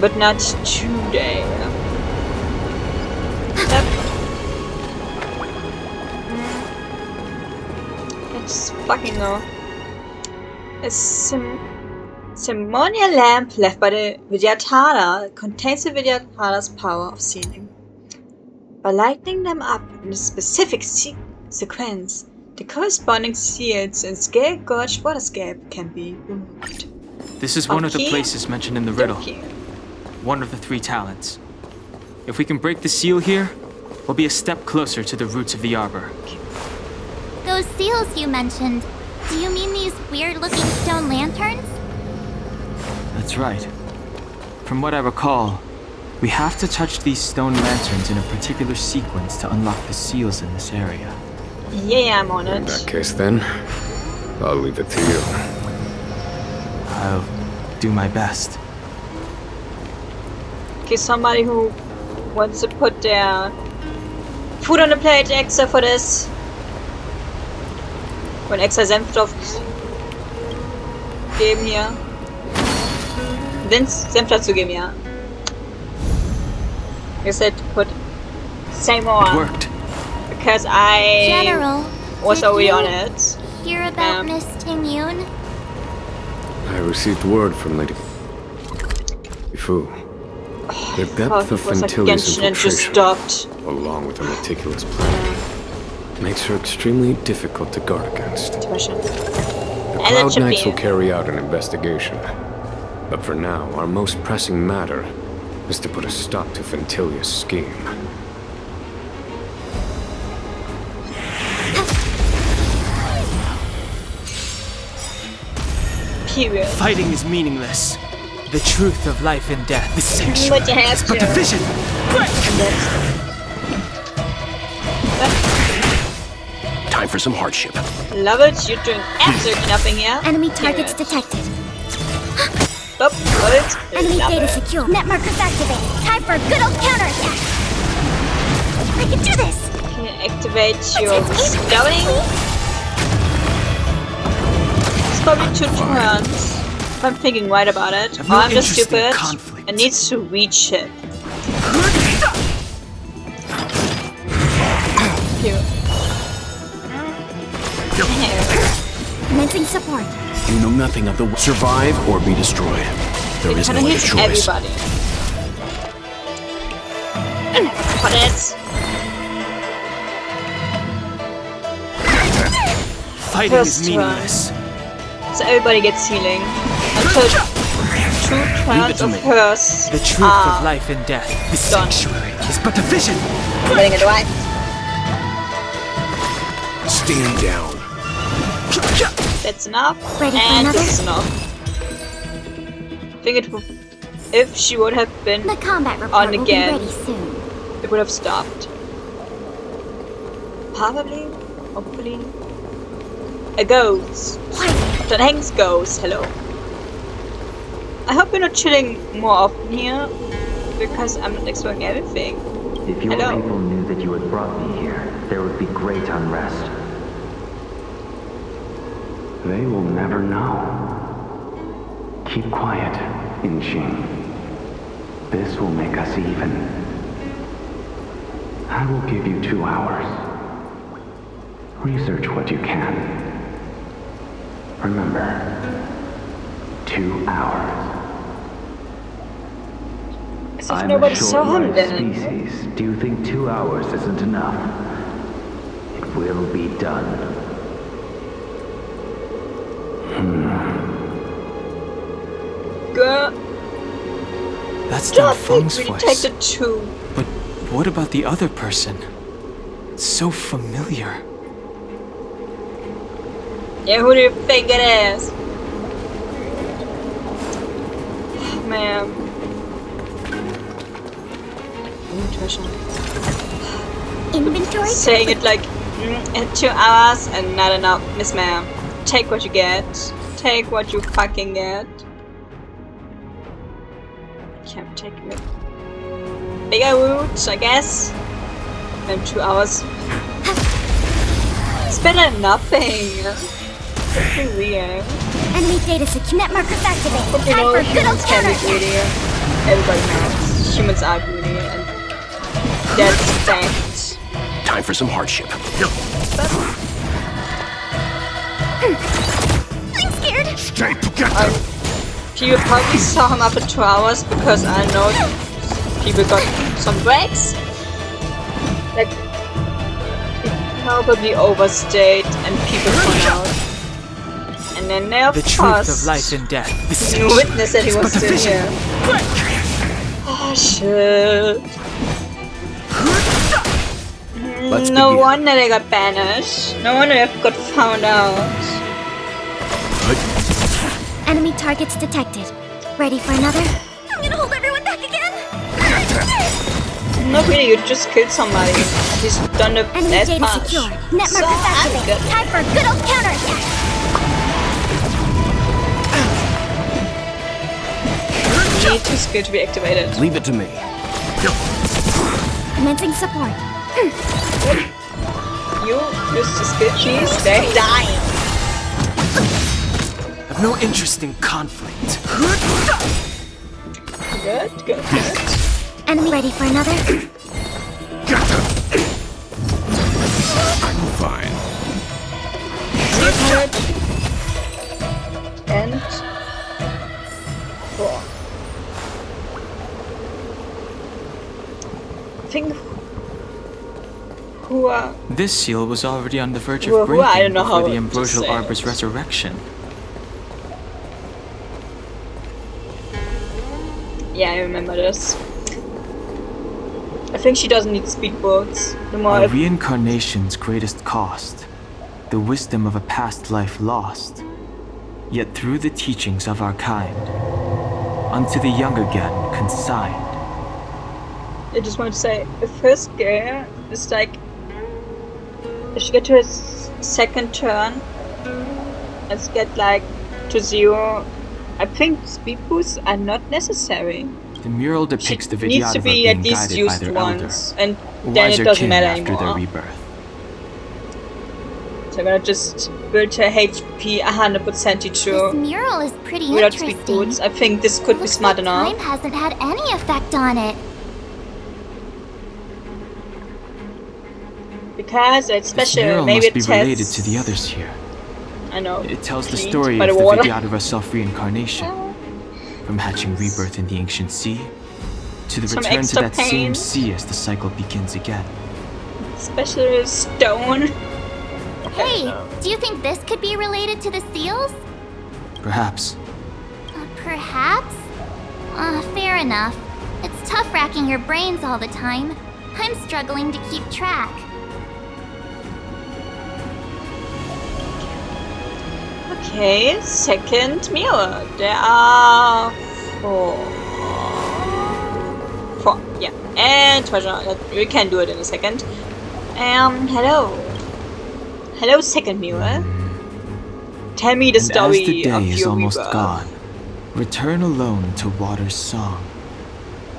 but not today. Let's fucking go. A ceremonial lamp left by the Vidyadhara contains the Vidyadhara's power of sealing. By lighting them up in a specific sequence, the corresponding seals in Scale Gorge Waterscape can be removed. This is one of the places mentioned in the riddle. One of the 3 talents. If we can break the seal here, we'll be a step closer to the roots of the arbor. Those seals you mentioned, do you mean these weird-looking stone lanterns? That's right. From what I recall, we have to touch these stone lanterns in a particular sequence to unlock the seals in this area. Yeah, I'm on it. In that case then, I'll leave it to you. I'll do my best. Okay, somebody who wants to put their food on the plate extra for this. Und extra Senf drauf geben hier. Den Senf dazu geben, ja. I said to put say more. It worked. Because I was already on it. Hear about Miss Tingyun? I received word from Lady Fu. The depth of Phantylia's infiltration, along with her meticulous planning, makes her extremely difficult to guard against. The Cloud Knights will carry out an investigation. But for now, our most pressing matter is to put a stop to Phantylia's scheme. Period. Fighting is meaningless. The truth of life and death, the sanctuary, is but a vision. Time for some hardship. Love it, you're doing absolutely nothing here. Enemy targets detected. Oh, what? Enemy data secure. Net markers activated. Time for a good old counterattack. I can do this. Can you activate your scouting? It's probably 2 turns. If I'm thinking right about it. Oh, I'm just stupid. It needs to reach it. Commencing support. You know nothing of the survive or be destroyed. There is no other choice. Everybody. Put it. Fighting is meaningless. So everybody gets healing until 2 turns of hers. The truth of life and death, the sanctuary, is but a vision. Getting it right. Stand down. That's enough. Ready and this is enough. I think it would, if she would have been the combat on again, will be ready soon. It would have stopped. Probably, hopefully. A ghost. That Heng's ghost. Hello. I hope you're not chilling more often here, because I'm not exploring everything. If your people knew that you had brought me here, there would be great unrest. They will never know. Keep quiet, Inxing. This will make us even. I will give you 2 hours. Research what you can. Remember, 2 hours. As if nobody saw him then. Species. Do you think 2 hours isn't enough? It will be done. Girl. That's not Feng's voice. Detected 2. But what about the other person? It's so familiar. Yeah, who do you think it is? Man. Inventory? Saying it like in 2 hours and not enough. Miss ma'am, take what you get. Take what you fucking get. Can't take it. bigger route, I guess. And 2 hours. It's better than nothing. It's weird. Enemy data secure. Net markers activated. But you Time know, for good old humans can be counter. greedy. Everybody knows. Humans are greedy, and that's fact. Time for some hardship. I'm scared. Stay together. People probably saw him after 2 hours because I know people got some breaks. Like, he probably overstayed and people found out. And then they, of the course, truth of life and death. you witnessed that he was still here. Oh shit. No wonder they got banished. No wonder they got found out. Enemy targets detected. Ready for another? I'm gonna hold everyone back again. Not really, you just killed somebody. He's done the Enemy last data punch. secured. Net markers activated. Time for a good old counterattack. Need to skill to be activated. Leave it to me. Commencing support. You use the skill keys, they're dying. I've no interest in conflict. Good. Enemy ready for another? I'm fine. And 4. I think This seal was already on the verge Who- of who- I breaking don't know before how the to Ambrosial say Arbor's it. resurrection. Yeah, I remember this. I think she doesn't need speedboats. The more A reincarnation's greatest cost, the wisdom of a past life lost, yet through the teachings of our kind, unto the young again consigned. I just want to say, the first girl is like, if she get to her second turn, let's get like to 0. I think speed boosts are not necessary. The mural depicts the Needs to Vidyadhara be being at least guided by used their once, elder, and a then it wiser doesn't king matter after their anymore. rebirth. So I'm gonna just build her HP 100% This to mural is pretty without speed interesting. boots. I think this could be Looks smart like enough. time hasn't had any effect on it. Because it's This special, mural maybe must be it related tests. to the others here. I know. It tells the cleaned story by of the the water. Vidyadhara self-reincarnation, from hatching rebirth in the ancient sea, to the Some return to extra that pain. same sea as the cycle begins again. Special stone. Hey, do you think this could be related to the seals? Perhaps. Perhaps? Fair enough. It's tough racking your brains all the time. I'm struggling to keep track. Okay, second mirror. There are 4. 4, yeah. And treasure. We can do it in a second. Hello. Hello, second mirror. Tell me the And story as the day of is your almost rebirth. gone, return alone to water's song.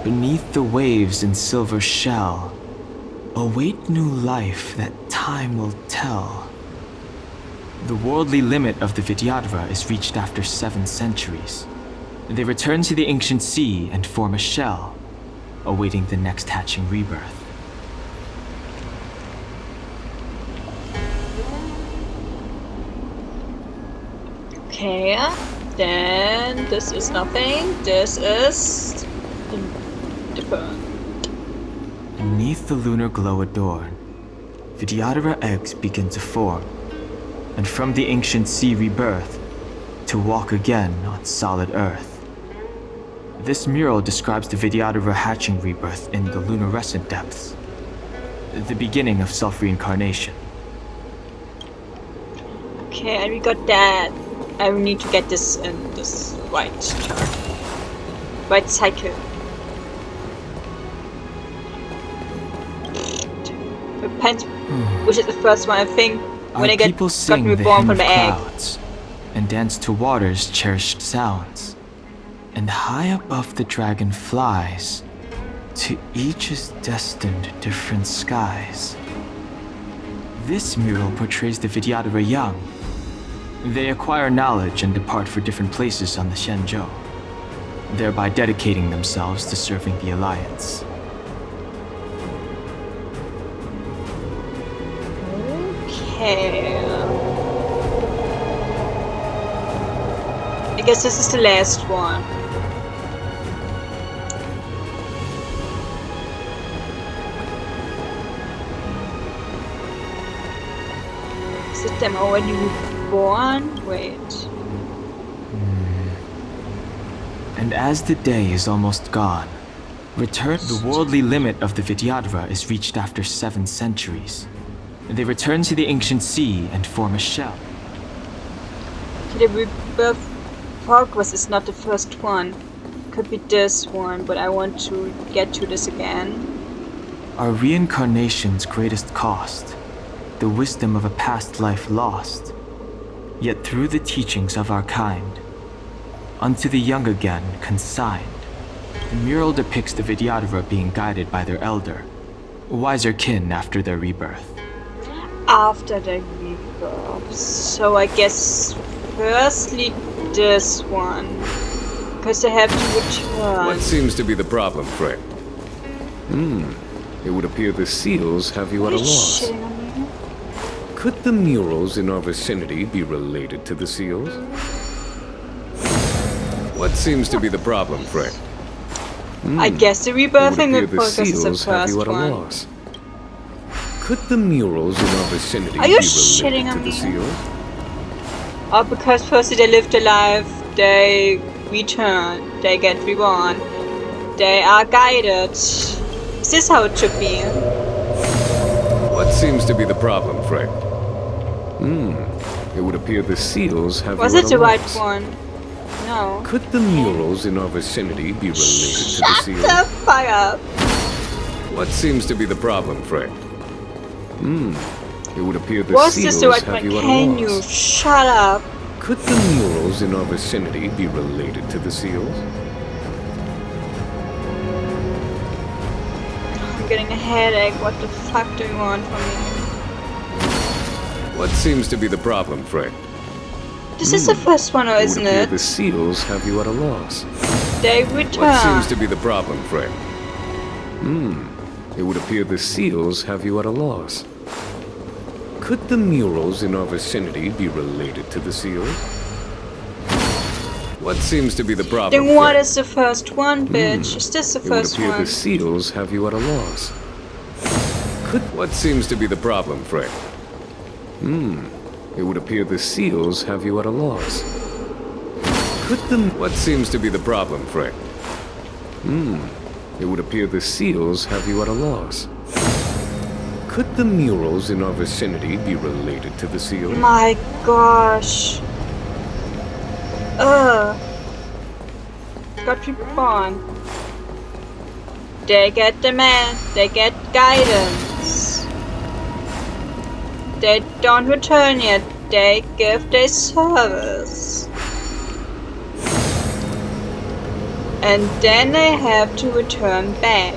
Beneath the waves in silver shell, await new life that time will tell. The worldly limit of the Vidyadhara is reached after 7 centuries. They return to the ancient sea and form a shell, awaiting the next hatching rebirth. Okay, then this is nothing. This is the burn. Beneath the lunar glow adorned, Vidyadhara eggs begin to form, and from the ancient sea rebirth, to walk again on solid earth. This mural describes the Vidyadhara hatching rebirth in the lunarescent depths, the beginning of self-reincarnation. Okay, and we got that. I will need to get this in this white chart. White cycle. Repent, which is the first one, I think, when Our I got people sing the reborn hymn from of the egg. clouds, and dance to water's cherished sounds. And high above the dragon flies, To each is destined different skies. This mural portrays the Vidyadhara young. They acquire knowledge and depart for different places on the Xianzhou, thereby dedicating themselves to serving the Alliance. Okay. I guess this is the last one. Is it them already reborn? Wait. And as the day is almost gone, the worldly limit of the Vidyadhara is reached after 7 centuries. They return to the ancient sea and form a shell. The rebirth progress is not the first one. Could be this one, but I want to get to this again. Our reincarnation's greatest cost, the wisdom of a past life lost. Yet through the teachings of our kind, unto the young again consigned. The mural depicts the Vidyadhara being guided by their elder, wiser kin after their rebirth. After the rebirth. So I guess firstly this one. Because they have to return. What seems to be the problem, friend? It would appear the seals have you at a loss. Could the murals in our vicinity be related to the seals? What seems to be the problem, friend? I guess the rebirthing process is the first one. Loss. Could the murals in our vicinity Are you be shitting related on to the me? seals? Oh, because firstly they lived alive, they return, they get reborn, they are guided. Is this how it should be? What seems to be the problem, friend? It would appear the seals have Was you it at the a right loss. one? No. Could the murals in our vicinity be related to the seals? Shut the fuck up! What seems to be the problem, friend? It would appear the Was seals this the right have one? you at a Can loss. you shut up? Could the murals in our vicinity be related to the seals? I'm getting a headache. What the fuck do you want from me? What seems to be the problem, friend? This is the first one, or It isn't would appear it? the seals have you at a loss. They return. What seems to be the problem, friend? It would appear the seals have you at a loss. Could the murals in our vicinity be related to the seals? What seems to be the problem, Then what friend? is the first one, bitch? Is this the It would first appear one? the seals have you at a loss. What seems to be the problem, friend? It would appear the seals have you at a loss. What seems to be the problem, friend? It would appear the seals have you at a loss. Could the murals in our vicinity be related to the seals? My gosh. Got reborn. They get the man. They get guidance. They don't return yet. They give their service. And then they have to return back.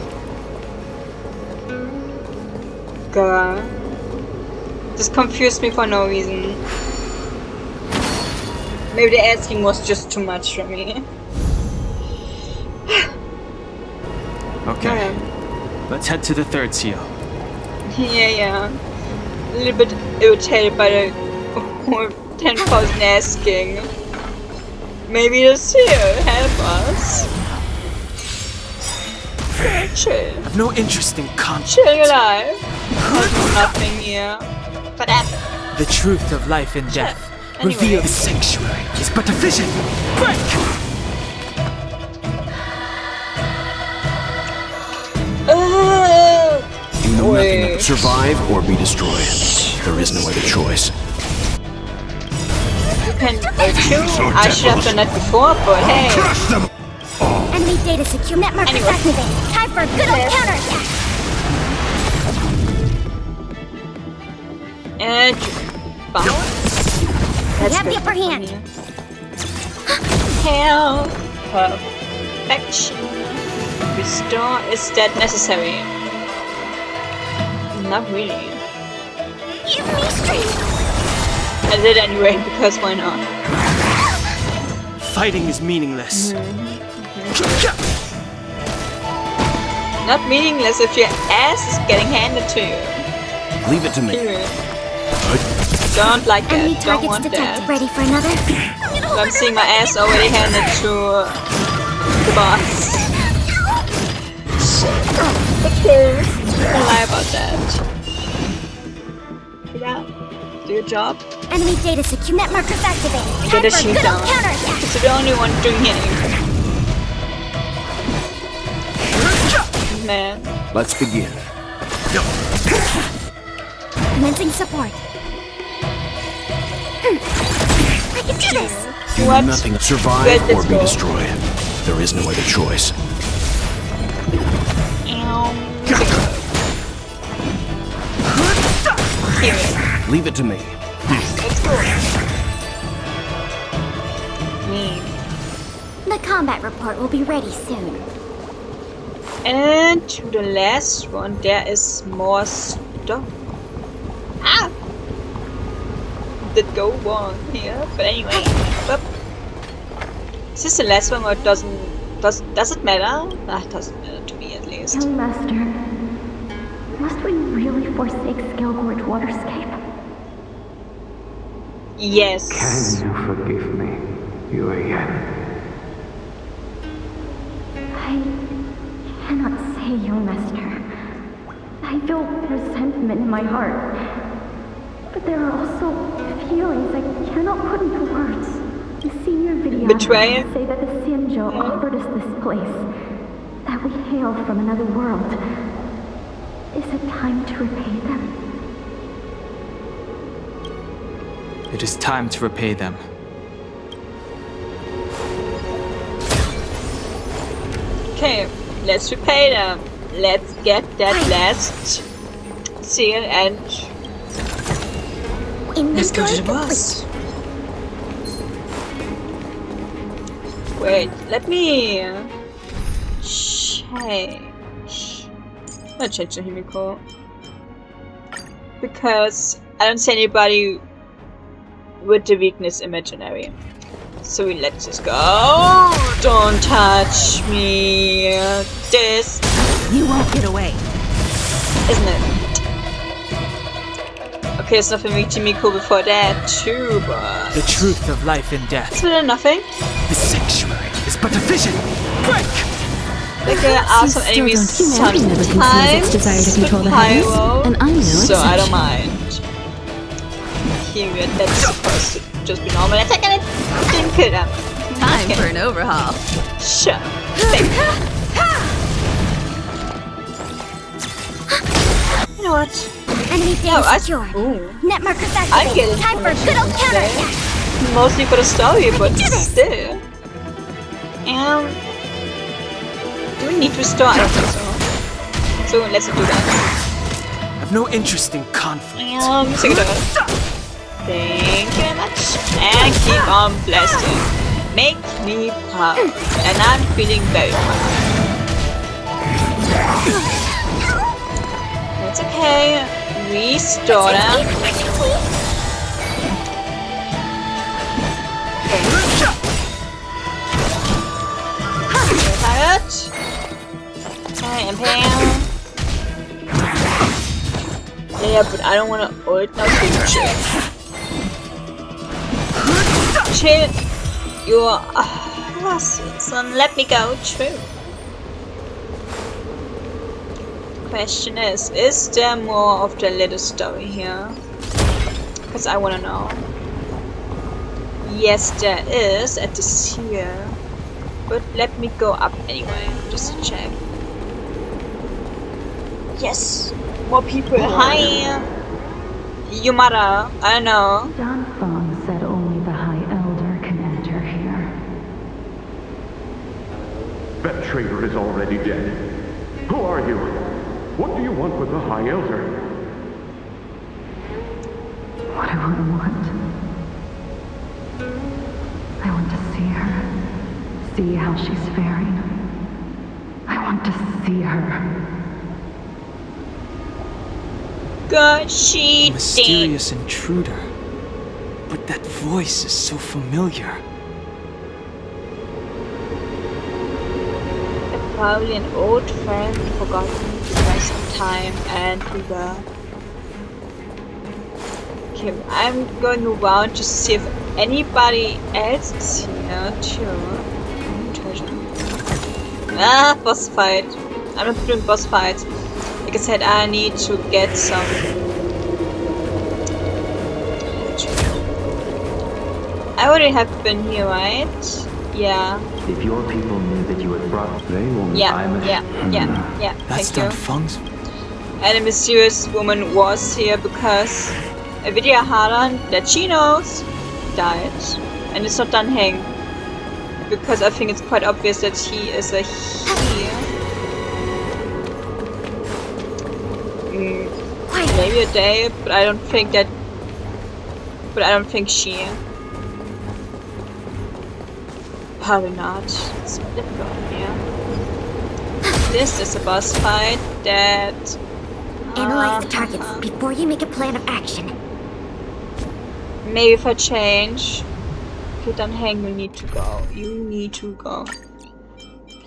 God. This confused me for no reason. Maybe the asking was just too much for me. Okay, let's head to the 3rd seal. Yeah. A little bit irritated by the 10,000 asking. Maybe the seal help us. Chill. I've no interest in conflict. Chill your life. There's nothing here. Whatever. The truth of life and death. Anyway. Reveal the sanctuary is but a vision. Break! You know nothing but survive or be destroyed. There is no other choice. You can too. I should have done that before, but hey. Enemy data secure. Network is activated. Time for a good old counterattack. And bounce. We have the upper hand. Hell. Perfection. restore? Is that necessary? Not really. Give me strength. I did anyway, because why not? Fighting is meaningless. Not meaningless if your ass is getting handed to you. Leave it to me. Don't like that. Enemy Don't targets want detected. that. Ready for another? I'm seeing my ass already handed to the boss. Okay. Don't lie about that. Yeah. Do your job. Enemy data secure. Net markers activated. Get a shoot down. Counterattack. Because you're the only one doing anything. Man. Let's begin. Commencing support. I can do this. What? Nothing. Survive or be destroyed. There is no other choice. Leave it to me. Let's go. The combat report will be ready soon. And to the last one, there is more stuff. Ah! Did go wrong here, but anyway. Up. Is this the last one, or does it matter? Ah, it doesn't matter to me at least. Young Master, must we really forsake Skelgorge Waterscape? Yes. Can you forgive me, Yuan? I cannot say, Young Master. I feel resentment in my heart. But there are also feelings I cannot put into words. The senior videographers say that the Xianzhou offered us this place, that we hail from another world. Is it time to repay them? It is time to repay them. Okay, let's repay them. Let's get that last seal and let's go to the boss. Wait, let me change. I'm gonna change the Himiko because I don't see anybody with the weakness imaginary. So let's just go. Don't touch me. This. You won't get away. Isn't it? Okay, it's nothing with Himiko before that too, but the truth of life and death. It's really nothing. The sanctuary is but a vision. Break! Like there are some enemies sometimes with pyro, and I know so I don't mind. Period. That's supposed to just be normal attack and it didn't kill them. Time for an overhaul. Sure. You know what? Enemy data secure. Net markers activated. Time for a good old counterattack. Mostly for the story, but still. Do we need to restore? I don't think so. So let's do that. I have no interest in conflict. Thank you very much. And keep on blasting. Make me proud. And I'm feeling very proud. It's okay. Restore them. Tired. Okay, and Pam. Yeah, but I don't want to ult now. Chill. You are son, let me go. True. Question is there more of the little story here? Because I want to know. Yes, there is at this here. But let me go up anyway, just to check. Yes! More people. Hi! You mother, I know. Don Fong said only the High Elder can enter here. That traitor is already dead. Who are you? What do you want with the High Elder? What do I want? I want to see her. See how she's faring. I want want to see her. God, she A mysterious intruder. But that voice is so familiar. Probably an old friend forgotten by some time, and we were. Okay, I'm going around to see if anybody else is here too. Treasure. Ah, boss fight. I'm not doing boss fights. Like I said, I need to get some. I already have been here, right? Yeah. If your people knew that you had brought, they will. Yeah. That's Thank you. Feng's. And a mysterious woman was here because a Vidyaharan that she knows died. And it's not done Heng. Because I think it's quite obvious that he is a healer. Maybe a day, but I don't think that. But I don't think she. Probably not. It's difficult, yeah. This is a boss fight that. Analyze the targets before you make a plan of action. Maybe if I change. Okay, then Heng, you need to go. You need to go.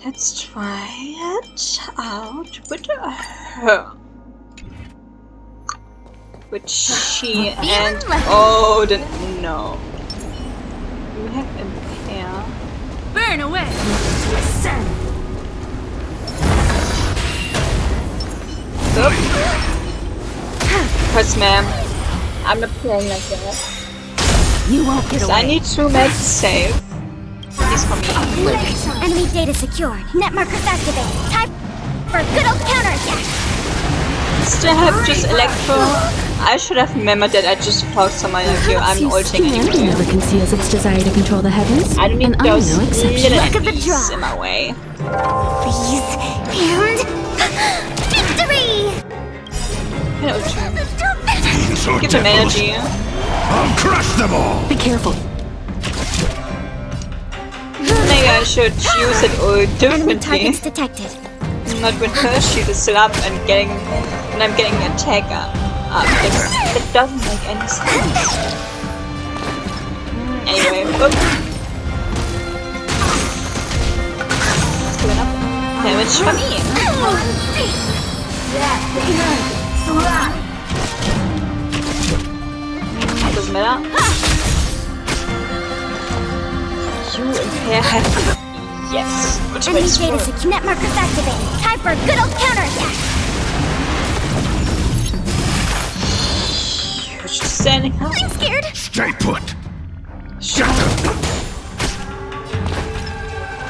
Let's try it out with her. With she and oh, then no. You have impair. Burn away. Because, ma'am, I'm not playing like that. You won't get away. I need to make a save. Please for me. Enemy data secured. Net markers activated. Time for a good old counterattack. Still have just Electro. I should have remembered that I just fought someone like you. I'm ulting Humanity anyway. never conceals its desire to control the heavens. I don't need those no exception. little enemies in my way. Please. And victory! Hello, give them energy. I'll crush them all! Be careful. Maybe I should use it all differently. Targets detected. Not when her shield is still up and I'm getting an attack up. It doesn't make any sense. Anyway, whoop. Let's do enough damage for me. Doesn't matter. You impair have. Yes. Which way is Enemy data net markers activated. Time for a good old counterattack. You're just standing up. I'm scared. Stay put. Shut up.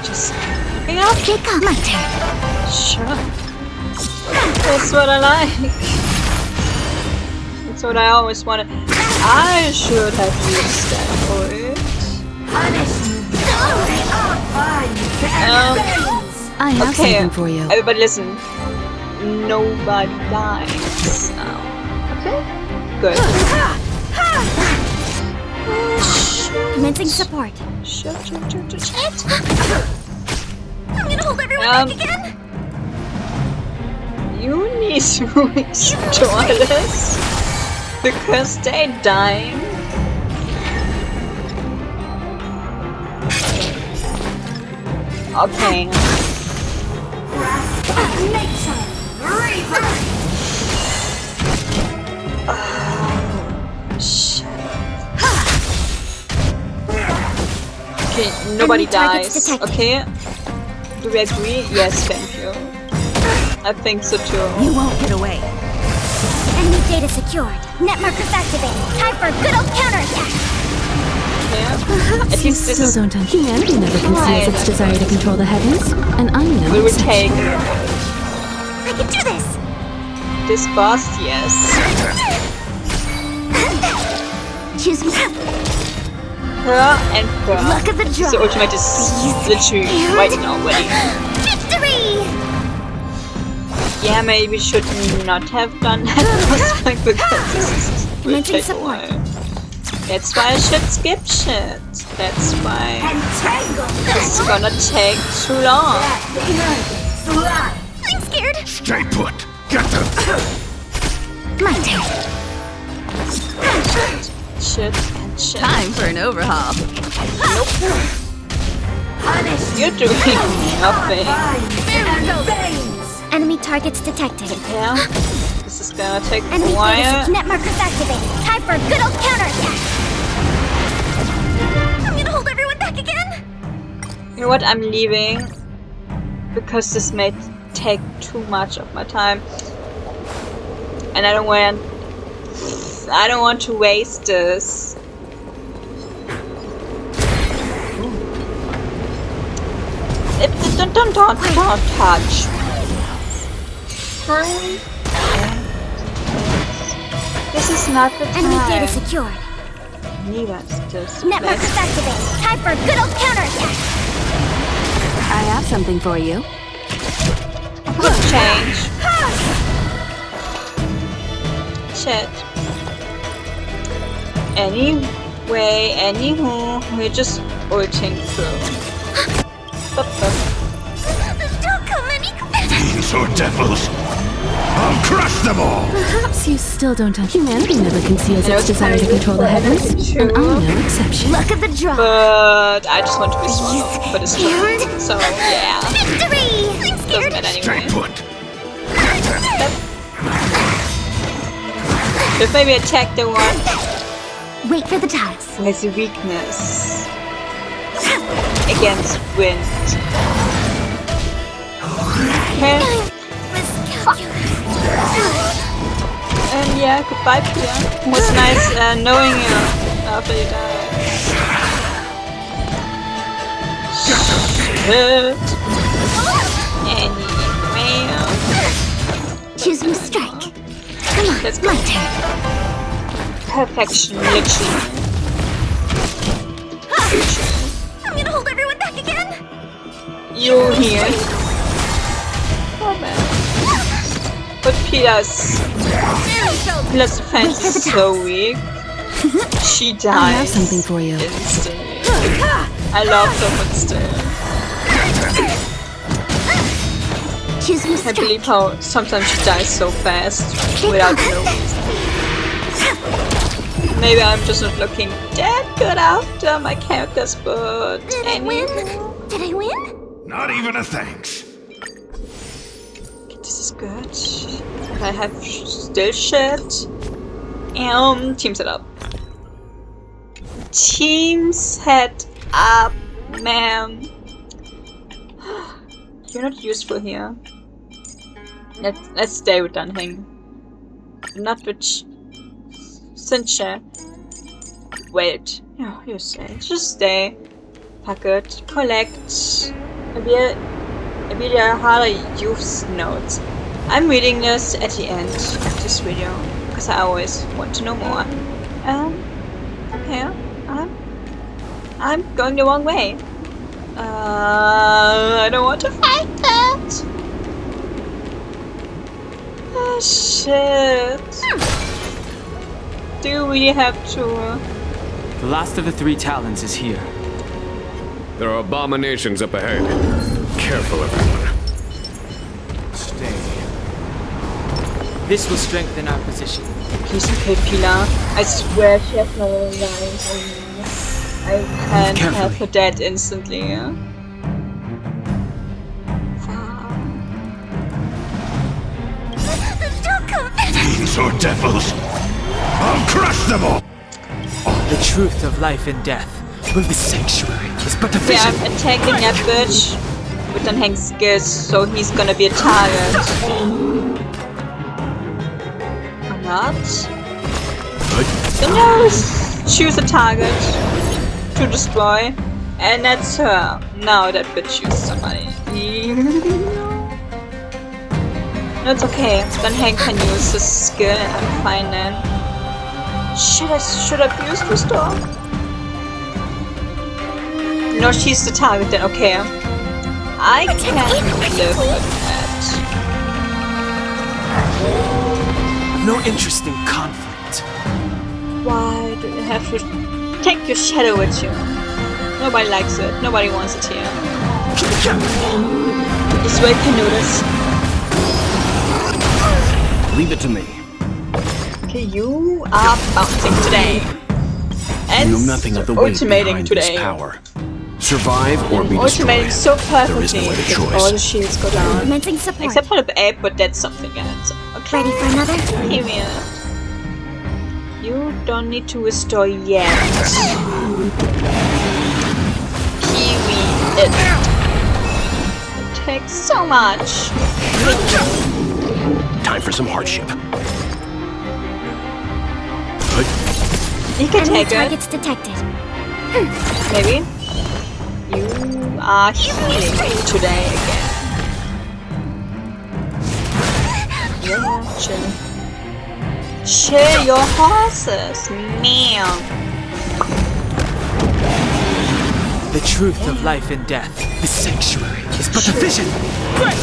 Just looking up. Pick up my turn. Sure. That's what I like. That's what I always wanted. I should have used that for it. I have something for you. Everybody listen. Nobody dies. Okay. Good. Commencing support. Shut. I'm gonna hold everyone back again. You need to restore this because they're dying. Okay. Okay, nobody dies. Okay. Do we agree? Yes, thank you. I think so too. You won't get away. Enemy data secured. Net markers activated. Time for a good old counterattack. At least this is. Humanity never conceals its desire to control the heavens, and I'm no We will exception. take I can do this. this boss, yes. Choose me. Her and her. Luck of the draw. The ultimate is literally right now already. Victory! Yeah, maybe we should not have done that boss fight because this will take a while. That's why I should skip shit. That's why it's gonna take too long. I'm scared. Stay put. Get them. My turn. Shit and shit. Time for an overhaul. Nope. You're doing nothing. Enemy targets detected. Yeah. This is gonna take a Enemy while. Pegasus net markers activated. Time for a good old counterattack. I'm gonna hold everyone back again. You know what? I'm leaving because this may take too much of my time, and I don't want to waste this. Don't touch. This is not the time. Enemy data secured. Net markers activated. Time for a good old counterattack. I have something for you. Good change. Shit. Anyway, anywho, we're just ulting through. Fiends or devils, I'll crush them all! Perhaps you still don't understand. Humanity never conceals its desire to control the heavens, and I'm no exception. Look at the draw. But I just want to be swallowed, but it's true. So yeah. Victory! I'm scared. Doesn't matter anyway. Stay put. Just maybe attack the one Wait for the tiles. who has a weakness against wind. Okay. And yeah, goodbye, Pia. It was nice knowing you after you died. Shit. Anyway. Choose me strike. Come on, Let's my turn. Perfection, literally. I'm gonna hold everyone back again. You here. Oh man. But Pila's defense is so weak. She dies. I have something for you. Instantly. I love her, but still. Choose me I can't believe how sometimes she dies so fast without no reason. Maybe I'm just not looking that good after my characters, but Did I win? Did I win? Not even a thanks. Okay, this is good. But I have still shit. Team set up. Team set up, man. You're not useful here. Let's stay with Heng. Not with Sincha. Wait. Yeah, you say. Just stay. Pack it. Collect. Emilia Hara Youth's Notes. I'm reading this at the end of this video because I always want to know more. Okay. I'm going the wrong way. I don't want to fight that. Oh shit. Do you really have to? The last of the 3 talons is here. There are abominations up ahead. Careful, everyone. Stay. This will strengthen our position. Please okay, Pilar. I swear she has no lines. I can't have her dead instantly. Yeah? Fiends or devils, I'll crush them all! The truth of life and death. Will the sanctuary is but a vision. Yeah, I'm attacking that bitch with Heng's skills, so he's gonna be a target. Or not? No, choose a target to destroy, and that's her. Now that bitch chooses somebody. No, it's okay. Then Heng can use his skill, and I'm fine then. Should I use restore? No, she's the target then, okay. I can live with that. I've no interest in conflict. Why do you have to take your shadow with you? Nobody likes it. Nobody wants it here. This way can do this. Leave it to me. Okay, you are bouncing today. And you know nothing of the weight behind today. This power. Survive or be destroyed. Ultimating so perfectly. There is no other choice. All the shields go down. Commencing support. Except for the ape, but that's something else. Okay. Ready for another? Period. You don't need to restore yet. Period. It takes so much. Time for some hardship. You can take it. Targets detected. Maybe. You are healing today again. Yeah, chill. Chill your horses, man. The truth of life and death, the sanctuary, is but a vision. Break!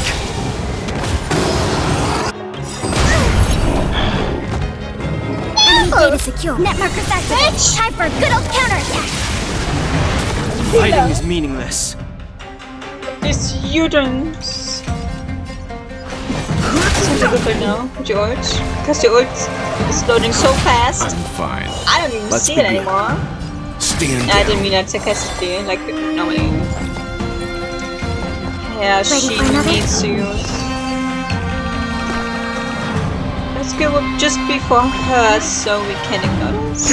Enemy data secure. Net markers activated. Time for a good old counterattack. Fighting is meaningless. It's eidolons. Sounds good right now with your ult. Because your ult is loading so fast. I'm fine. I don't even see it anymore. Stand I didn't mean that sarcastically, like normally. Yeah, she needs to use. Let's go up just before her so we can ignore this.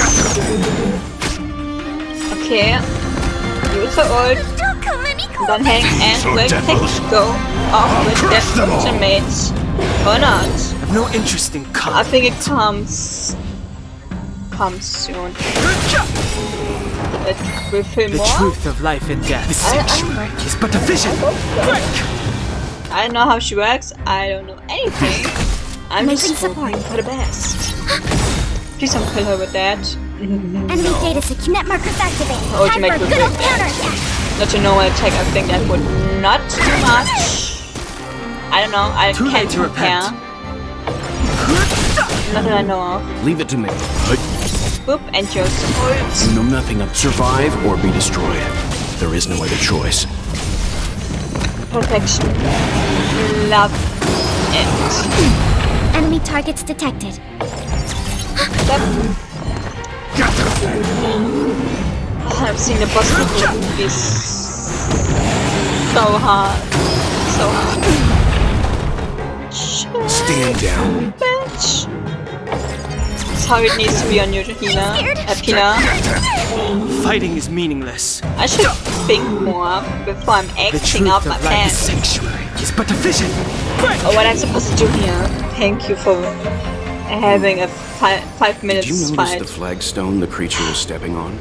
Okay. Use her ult. Then Heng and Quick go off with that ultimate. Or not. I have no interest in combat. I think it comes soon. It will feel more. The truth of life and death. The sanctuary is but a vision. I don't know how she works. I don't know anything. I'm just hoping for the best. Please don't kill her with that. Enemy data secure. Net markers activated. Time for a good old counterattack. Not to know what attack. I think that would not too much. I don't know. I can't compare. Not that I know of. Leave it to me. Boop, and just ult. You know nothing of survive or be destroyed. There is no other choice. Perfection. Love it. Enemy targets detected. I've seen the boss movies. So hard. So hard. Stand down. Bitch. That's how it needs to be on your healer. Pina. Fighting is meaningless. I should think more before I'm acting out my pants. The sanctuary is but a vision. Oh, what I'm supposed to do here. Thank you for having a 5 minutes Did you notice fight. the flagstone the creature was stepping on?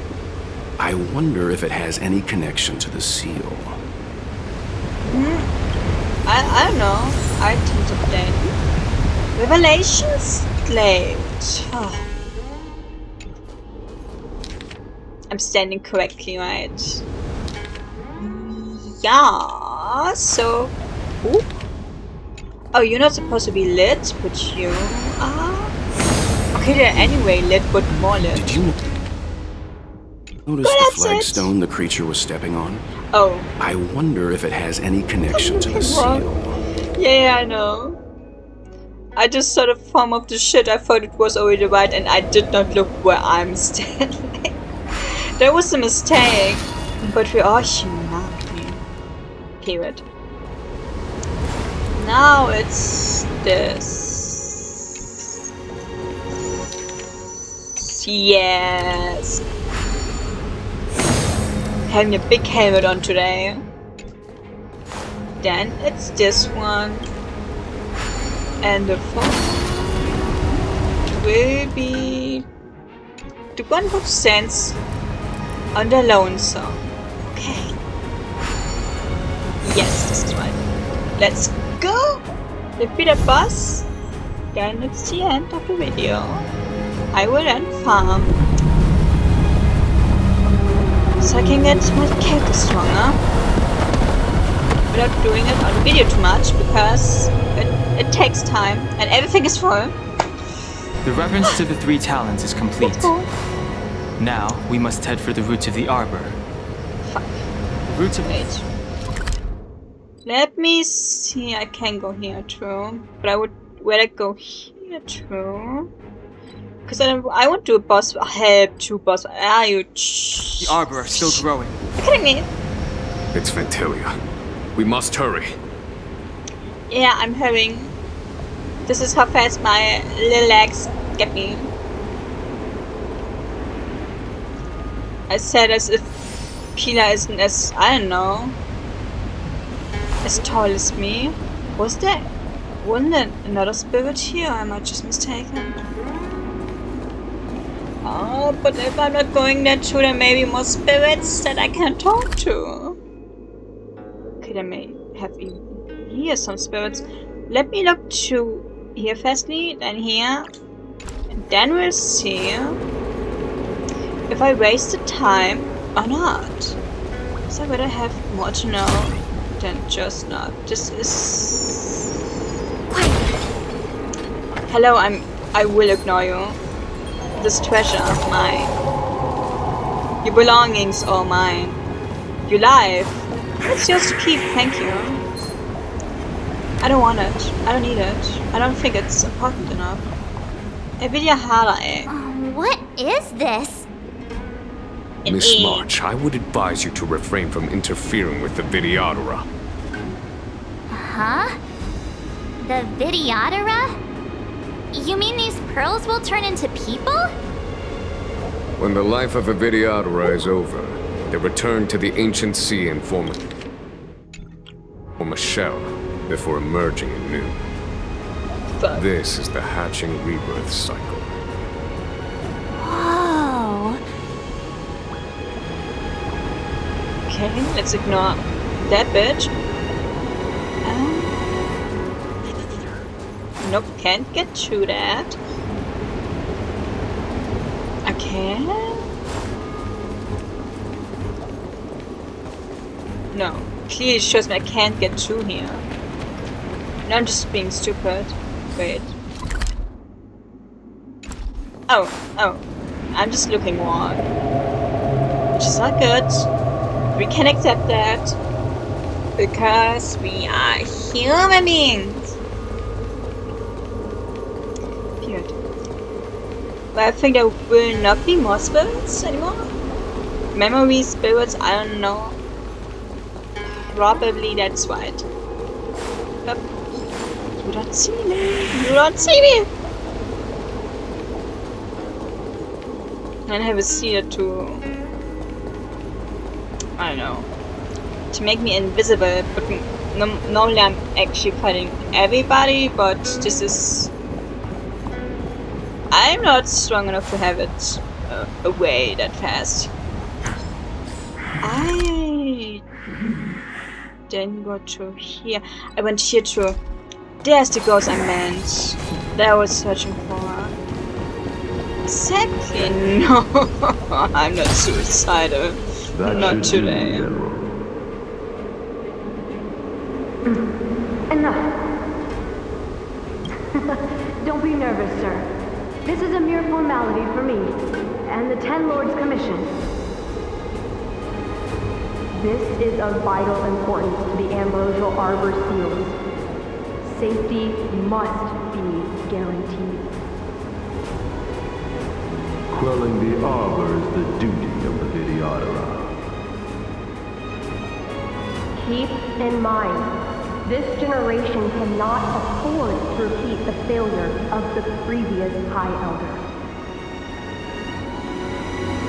I wonder if it has any connection to the seal. I don't know. I tend to play. Revelations late. Oh. I'm standing correctly, right? Yeah. So. Ooh. Oh, you're not supposed to be lit, but you are. Okay, they're anyway lit, but more lit. Did you notice the flagstone the creature was stepping on? Oh. I wonder if it has any connection to the seal. Yeah, I know. I just saw the form of the shit. I thought it was already right, and I did not look where I'm standing. That was a mistake. But we are human. Period. Now it's this. Yes. Having a big helmet on today. Then it's this one. And the fourth will be the one who stands on the lone song. Okay. Yes, this is right. Let's go! Defeat a boss. Then it's the end of the video. I will then farm. So I can get my character stronger. Without doing it on video too much, because it takes time and everything is full. The reverence to the 3 talents is complete. Now we must head for the roots of the arbor. Fuck. The roots of Wait. Let me see. I can go here too, but I would rather go here. Yeah, true. Because I want to boss help to boss. Are you? The arbor are still growing. Are you kidding me? It's Phantylia. We must hurry. Yeah, I'm hurrying. This is how fast my little legs get me. I said as if Pila isn't as, I don't know, as tall as me. Was there? Wasn't there another spirit here? Am I just mistaken? Oh, but if I'm not going there too, there may be more spirits that I can talk to. Okay, there may have even here some spirits. Let me look to here firstly, then here, and then we'll see if I wasted time or not. So I better have more to know than just not. This is... Hello, I will ignore you. This treasure of mine. Your belongings are mine. Your life. It's yours to keep, thank you. I don't want it. I don't need it. I don't think it's important enough. Eidolon, eh? What is this? Miss March, I would advise you to refrain from interfering with the Videodora. Huh? The Videodora? You mean these pearls will turn into people? When the life of a Videodora is over, they return to the ancient sea and form a shell before emerging anew. This is the hatching rebirth cycle. Whoa. Okay, let's ignore that bitch. Nope, can't get through that. Okay. No, clearly shows me I can't get through here. No, I'm just being stupid. Wait. Oh, I'm just looking wrong. Which is not good. We can accept that. Because we are human beings. Good. But I think there will not be more spirits anymore. Memory spirits, I don't know. Probably that's right. Yep. You don't see me. You don't see me. And I have a seer to, I don't know, to make me invisible. But normally I'm actually fighting everybody, but this is, I'm not strong enough to have it away that fast. I didn't go through here. I went here through. There's the ghost I meant. That I was searching for. Exactly. No, I'm not suicidal. Not today. Enough. Don't be nervous, sir. This is a mere formality for me and the Ten Lords Commission. This is of vital importance to the Ambrosial Arbor seals. Safety must be guaranteed. Quelling the Arbor is the duty of the Videodora. Keep in mind, this generation cannot afford to repeat the failure of the previous High Elder.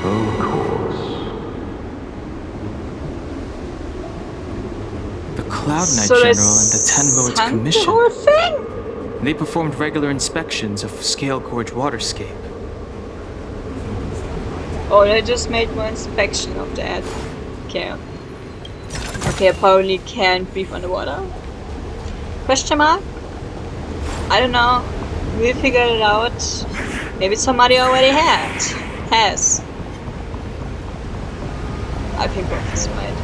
Of course. The Cloud Knight General and the Ten Lords Commission. The whole thing? They performed regular inspections of Scale Gorge waterscape. Oh, they just made one inspection of that. Okay. Okay, I probably can't breathe underwater. Question mark? I don't know. We'll figure it out. Maybe somebody already has. I think both is right.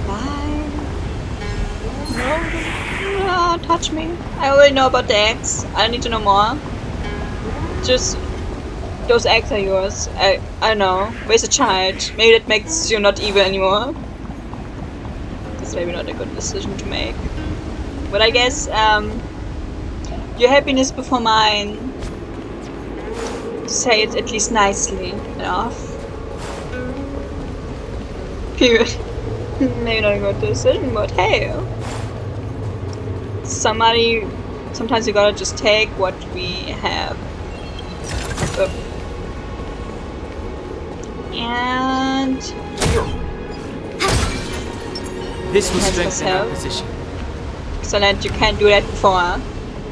Bye. No, touch me. I already know about the eggs. I don't need to know more. Just those eggs are yours. I don't know. Raise a child. Maybe that makes you not evil anymore. That's maybe not a good decision to make. But I guess Your happiness before mine. Say it at least nicely enough. Period. Maybe not a good decision, but hey. Sometimes you gotta just take what we have. And this will strengthen our position. Excellent, you can't do that before.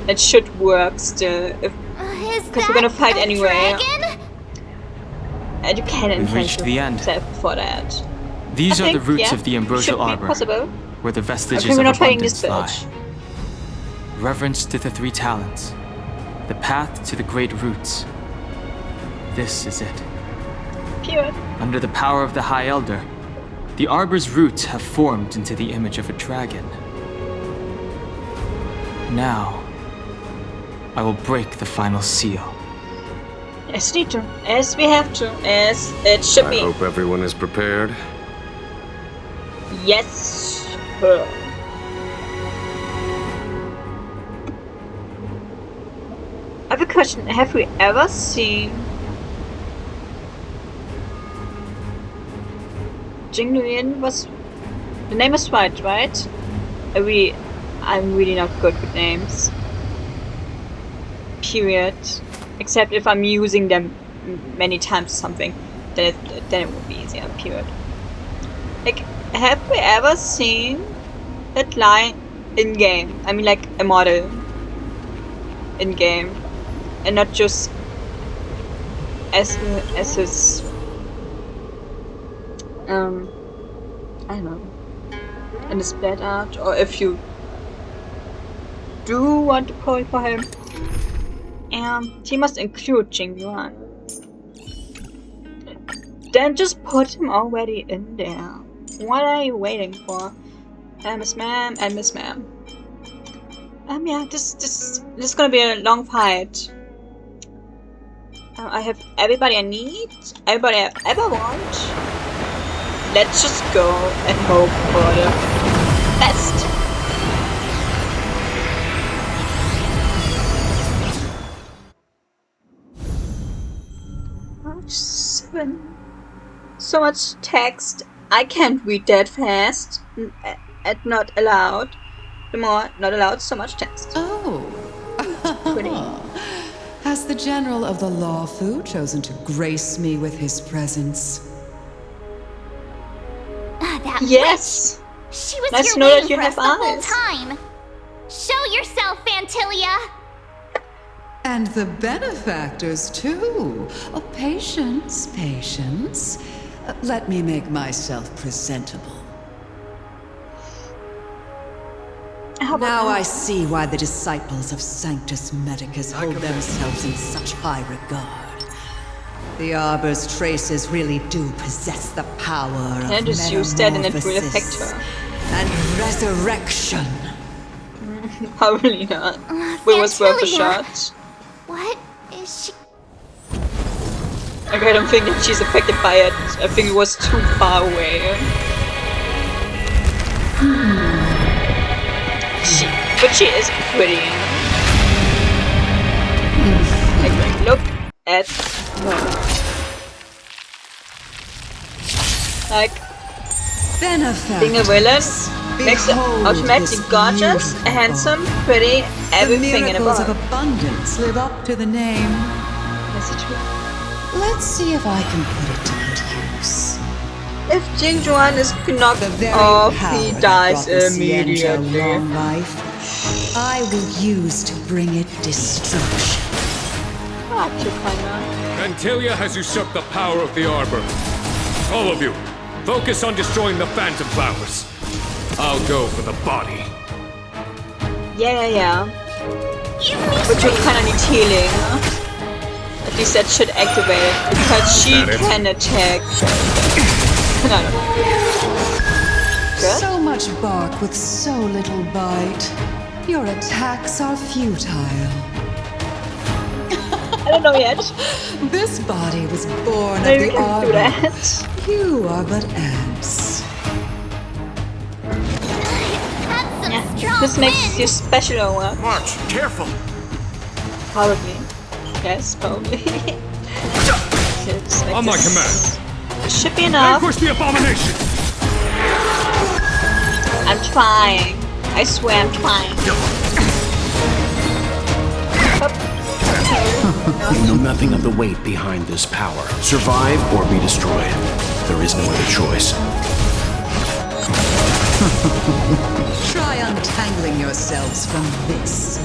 That should work still. Because we're gonna fight anyway. And you can't reached the end before that. These are the roots of the Ambrosial Arbor, where the vestiges of abundance lie. Reverence to the 3 talents. The path to the great roots. This is it. Period. Under the power of the High Elder, the Arbor's roots have formed into the image of a dragon. Now, I will break the final seal. As we need to, as we have to, as it should be. I hope everyone is prepared. Yes, sir. I have a question. Have we ever seen Tingyuns was the name is right? I'm really not good with names. Period. Except if I'm using them many times or something, then it would be easier. Period. Like, have we ever seen that line in game? I mean, like a model in game, and not just as his I don't know, in the splat art, or if you do want to call for him. He must include Tingyuns. Then just put him already in there. What are you waiting for? Miss Ma'am and Miss Ma'am. Yeah, this is gonna be a long fight. I have everybody I need, everybody I ever want. Let's just go and hope for the best. March 7. So much text. I can't read that fast. And not allowed. The more not allowed, so much text. Oh. Pretty. Has the General of the Lawfu chosen to grace me with his presence? That yes. Witch. She was nice here to know waiting that you for have us the whole eyes. time. Show yourself, Phantylia. And the benefactors, too. Oh, patience, patience. Let me make myself presentable. Now I see why the disciples of Sanctus Medicus hold themselves in such high regard. The Arbor's traces really do possess the power of metamorphosis and resurrection. Probably not. It was worth a shot. What is she? Okay, I don't think that she's affected by it. I think it was too far away. But she is pretty. Like, look at her. Like, being a villain makes her automatically gorgeous, handsome, pretty, everything in a bar. The miracles of abundance live up to the name. Is it true? Let's see if I can put it to good use. If Tingyuns is knocked off, he dies immediately. Long life, I will use to bring it destruction. Phantylia has usurped the power of the Arbor. All of you, focus on destroying the Phantom Flowers. I'll go for the body. Yeah. But you kinda need healing. At least that should activate it, because she can attack. No. Good? So much bark with so little bite. Your attacks are futile. I don't know yet. This body was born of Maybe the we can do Arbor. that. You are but ants. Yeah, this makes you special, huh? March, careful! Probably. Yes, probably. On my command. It should be enough. Vanquish the abomination. I'm trying. I swear I'm trying. You know nothing of the weight behind this power. Survive or be destroyed. There is no other choice. Try untangling yourselves from this.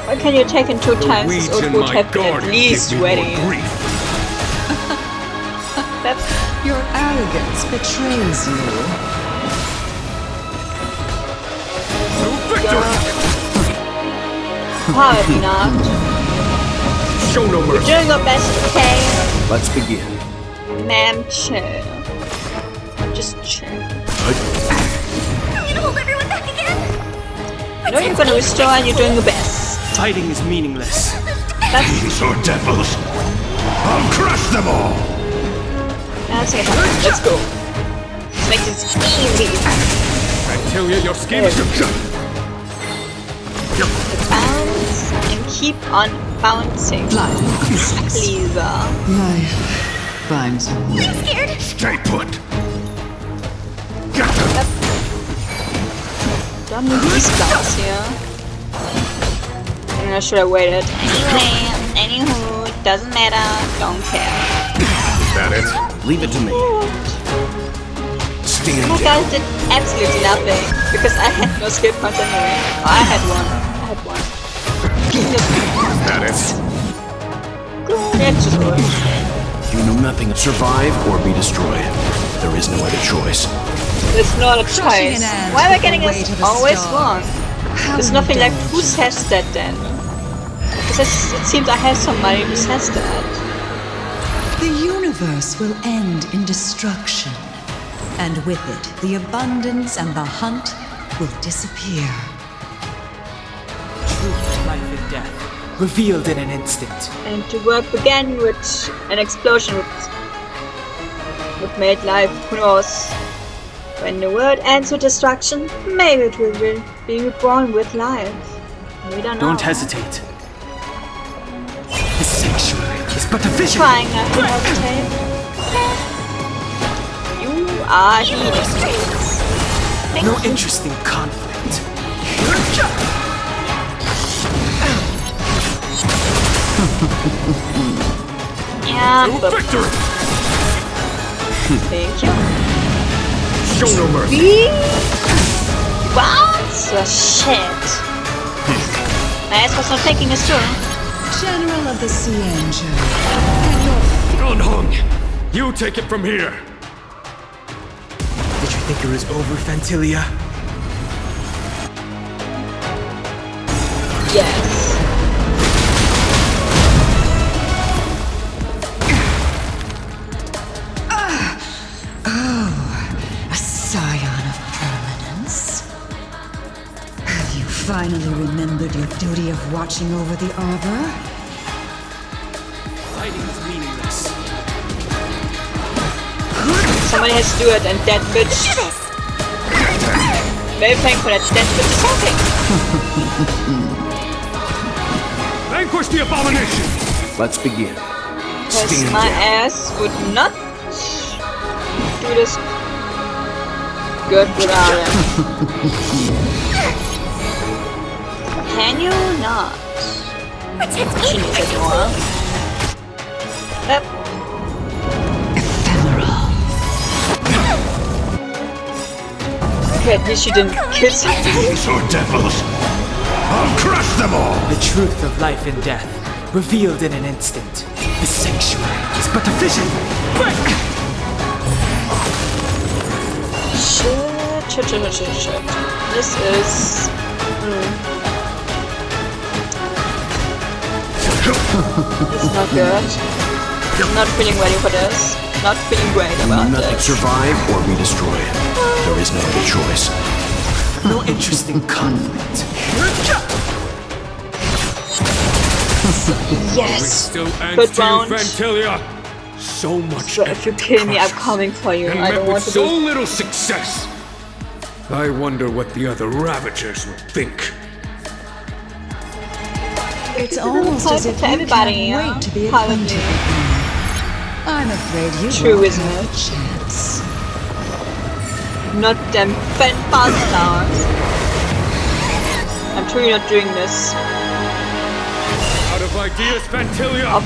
Why can you take in 2 times? This would have been at least ready. Your arrogance betrays you. Probably not. Show no mercy. You're doing your best, okay? Let's begin. Ma'am, chill. Just chill. You hold everyone back again? I know you're gonna restore and you're doing your best. Fighting is meaningless. These are devils. I'll crush them all. Let's go. Let's make this easy. Phantylia, your scheme is Bounce and keep on bouncing. Please. Life finds a way. I'm scared. Stay put. Don't need these guys here. I should have waited. Anywho, doesn't matter. Don't care. Is that it? Leave it to me. Stand My guys did absolutely nothing because I had no skill points anyway. Oh, I had one. Is that it? That's good. You know nothing. Survive or be destroyed. There is no other choice. There's not a choice. Why am I getting this always wrong? There's nothing like who says that then? Because it seems I have somebody who says that. The universe will end in destruction, and with it, the abundance and the hunt will disappear. Truth of life and death, revealed in an instant. And to work again with an explosion would make life, who knows? When the world ends with destruction, maybe it will be reborn with life. We don't know. Don't hesitate. The sanctuary is but a vision. Trying not to hesitate. You are healing streets. No interest in conflict. Yeah, but victory. Thank you. Show no mercy. What the shit? My ass was not taking this turn. General of the Cianjo, Heng, you take it from here. Did you think it was over, Phantylia? Yes. a scion of permanence. Have you finally remembered your duty of watching over the arbor? Fighting is meaningless. Somebody has to do it, and that bitch. Very thankful that that bitch is helping. Vanquish the abomination. Let's begin. Because my ass would not do this good without him. Can you not? She needs it more. Yep. Okay, at least you didn't kill something. These are devils. I'll crush them all. The truth of life and death, revealed in an instant. The sanctuary is but a vision. Shit. This is... This is not good. I'm not feeling ready for this. Not feeling great about Nothing. this. Survive or be destroyed. There is no other choice. No interest in conflict. Yes! Still ends Good to you, round. Phantylia. So much. So if you kill me, I'm coming for you. And I met don't with want to so be... little success. I wonder what the other Ravagers would think. It's almost as if you everybody, can't wait to be probably. acquainted with me. I'm afraid you True, won't isn't have it? a chance. Not them Phantylias. I'm truly not doing this. Out of ideas, Phantylia!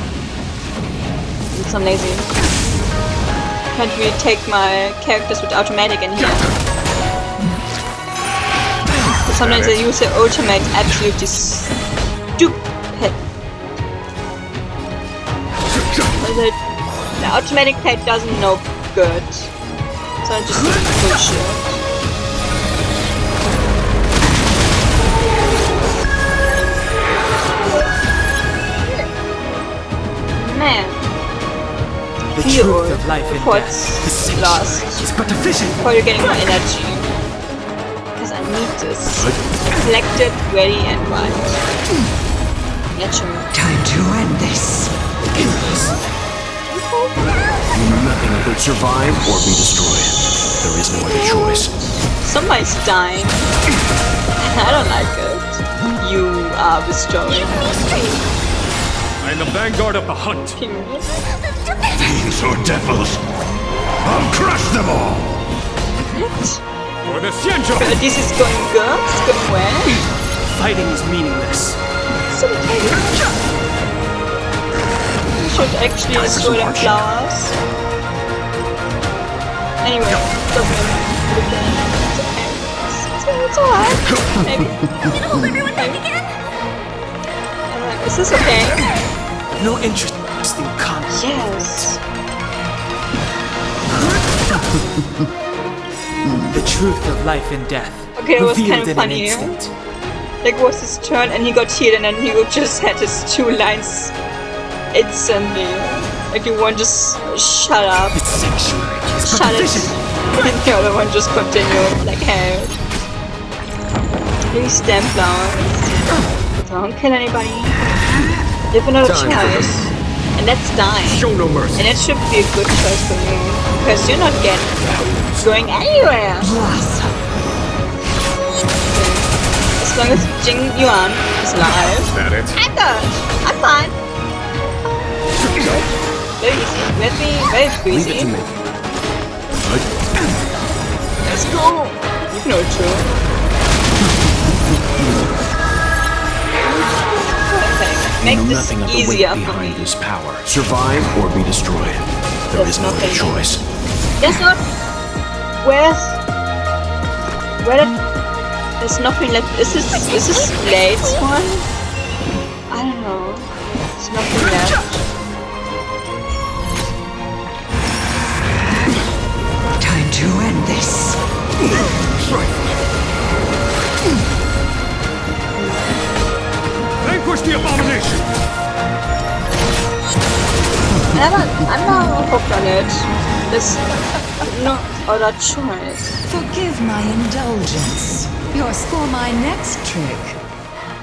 It's I'm lazy. Can't really take my characters with automatic in here. But sometimes I use the ultimate absolutely stupid. The automatic plate doesn't know good. So I just bullshit. Man. The truth of life and death. Lost. It's but a vision. Before you're getting my energy. Because I need this. Collected, ready, and right. Yeah, sure. Time to end this. Nothing could survive or be destroyed. There is no other choice. Somebody's dying. I don't like it. You are destroying. I'm the vanguard of the hunt. Fiends or devils, I'll crush them all! For the Xianzhou! This is going good? It's going well? Fighting is meaningless. So you should actually destroy them flowers. Anyway, doesn't matter. It's alright. Maybe. Hold everyone back again? Is this okay? No interest in conflict. Yes. The truth of life and death. Okay, it was kind revealed of in funny. an instant. Like, it was his turn and he got healed and then he just had his 2 lines instantly. Like, the one just shut up. It's sanctuary. Shut it. And the other one just continued. Like, hey. These damn flowers. Don't kill anybody. You have another choice. And that's dying. Show no mercy. And it should be a good choice for you. Because you're not going anywhere. As long as Tingyuns is alive. Is that it? I'm good. I'm fine. Very easy. Very Leave it easy. to me. Let's go. You know it too. Make know this nothing of the easier weight for behind me. this power. Survive or be destroyed. There is no other choice. There's not. Where there's nothing left. Is this Blade's one? I don't know. There's nothing left. Time to end this. Vanquish the abomination! I'm not hooked on it. There's no other choice. Forgive my indulgence. Yours for my next trick.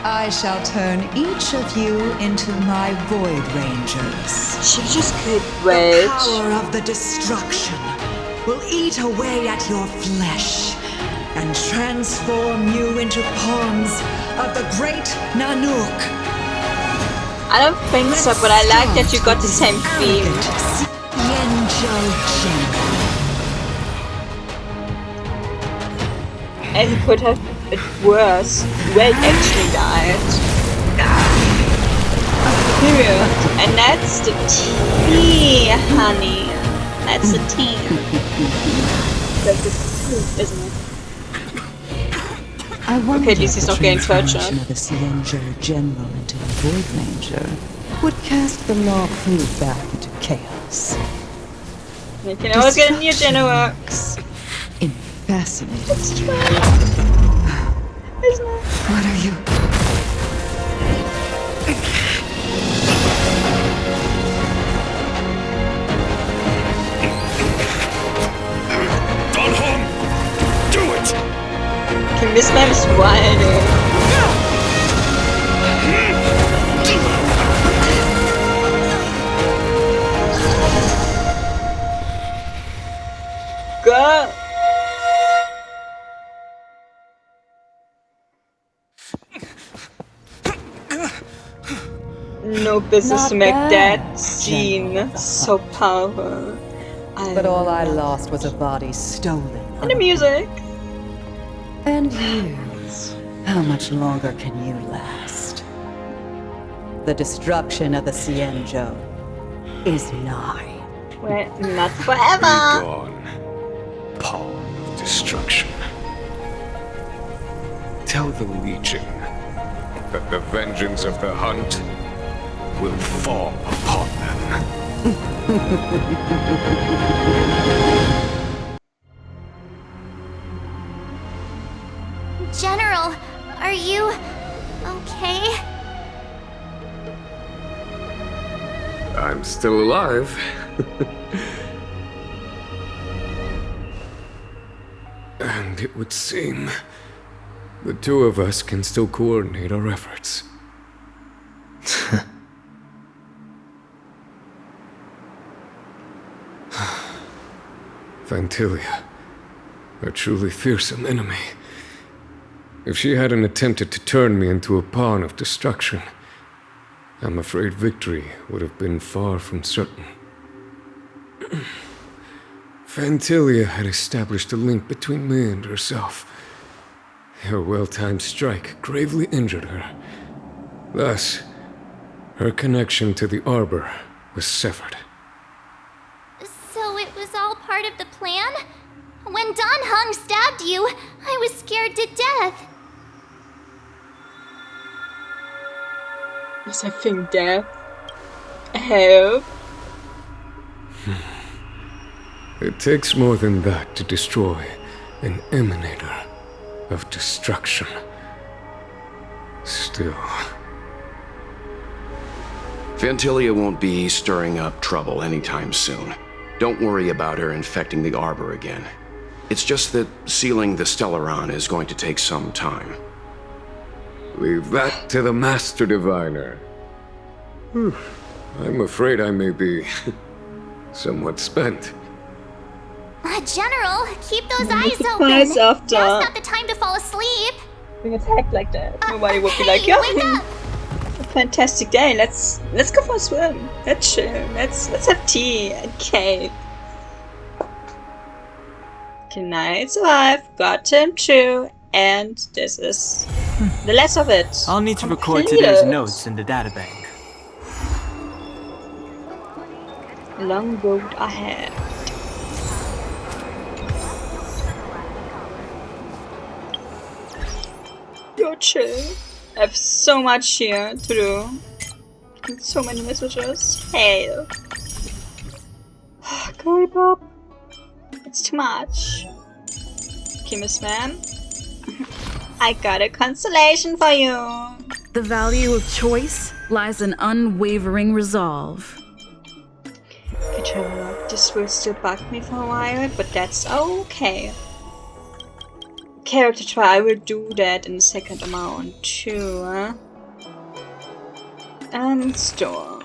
I shall turn each of you into my Void Rangers. She just could wait. The power of the destruction will eat away at your flesh and transform you into pawns of the great Nanook. I don't think so, but I like that you got the same theme. And he could have it worse. Wade actually died. Period. And that's the tea, honey. That's the tea. That's the tea, isn't it? Okay, at least he's not getting tortured. Of the Xianzhou General into a Void Ranger would cast the law proof back into chaos. You can always get a new Genoworks. Fascinating. It's true. Isn't it? What are you? Gone home! Do it! Okay, Mislay is wild. Go! no business to make that scene so powerful. But all I lost was a body stolen. And the music. And you, how much longer can you last? The destruction of the Xianzhou is nigh. Well, not forever. Be gone, pawn of destruction. Tell the Legion that the vengeance of the hunt will fall upon them. General, are you okay? I'm still alive. And it would seem the two of us can still coordinate our efforts. Phantylia, a truly fearsome enemy. If she hadn't attempted to turn me into a pawn of destruction, I'm afraid victory would have been far from certain. Phantylia had established a link between me and herself. Her well-timed strike gravely injured her. Thus, her connection to the Arbor was severed. So it was all part of the plan? When Don Heng stabbed you, I was scared to death. Is I think death help? It takes more than that to destroy an emanator of destruction. Still. Phantylia won't be stirring up trouble anytime soon. Don't worry about her infecting the Arbor again. It's just that sealing the Stellaron is going to take some time. Leave that to the Master Diviner. I'm afraid I may be somewhat spent. General, keep those eyes open. Eyes after. Now's not the time to fall asleep. Being attacked like that, nobody would be like, "Yo, a fantastic day. Let's go for a swim. Let's chill. Let's have tea and cake." Okay, night survive. Got him too, and this is the last of it. I'll need to record today's notes in the databank. Long road ahead. Yo, chill. I have so much here to do. And so many messages. Hey. Go Bob. It's too much. Okay, Miss Man. I got a consolation for you. The value of choice lies in unwavering resolve. Okay, this will still bug me for a while, but that's okay. Character try, I will do that in the second amount too, huh? And store.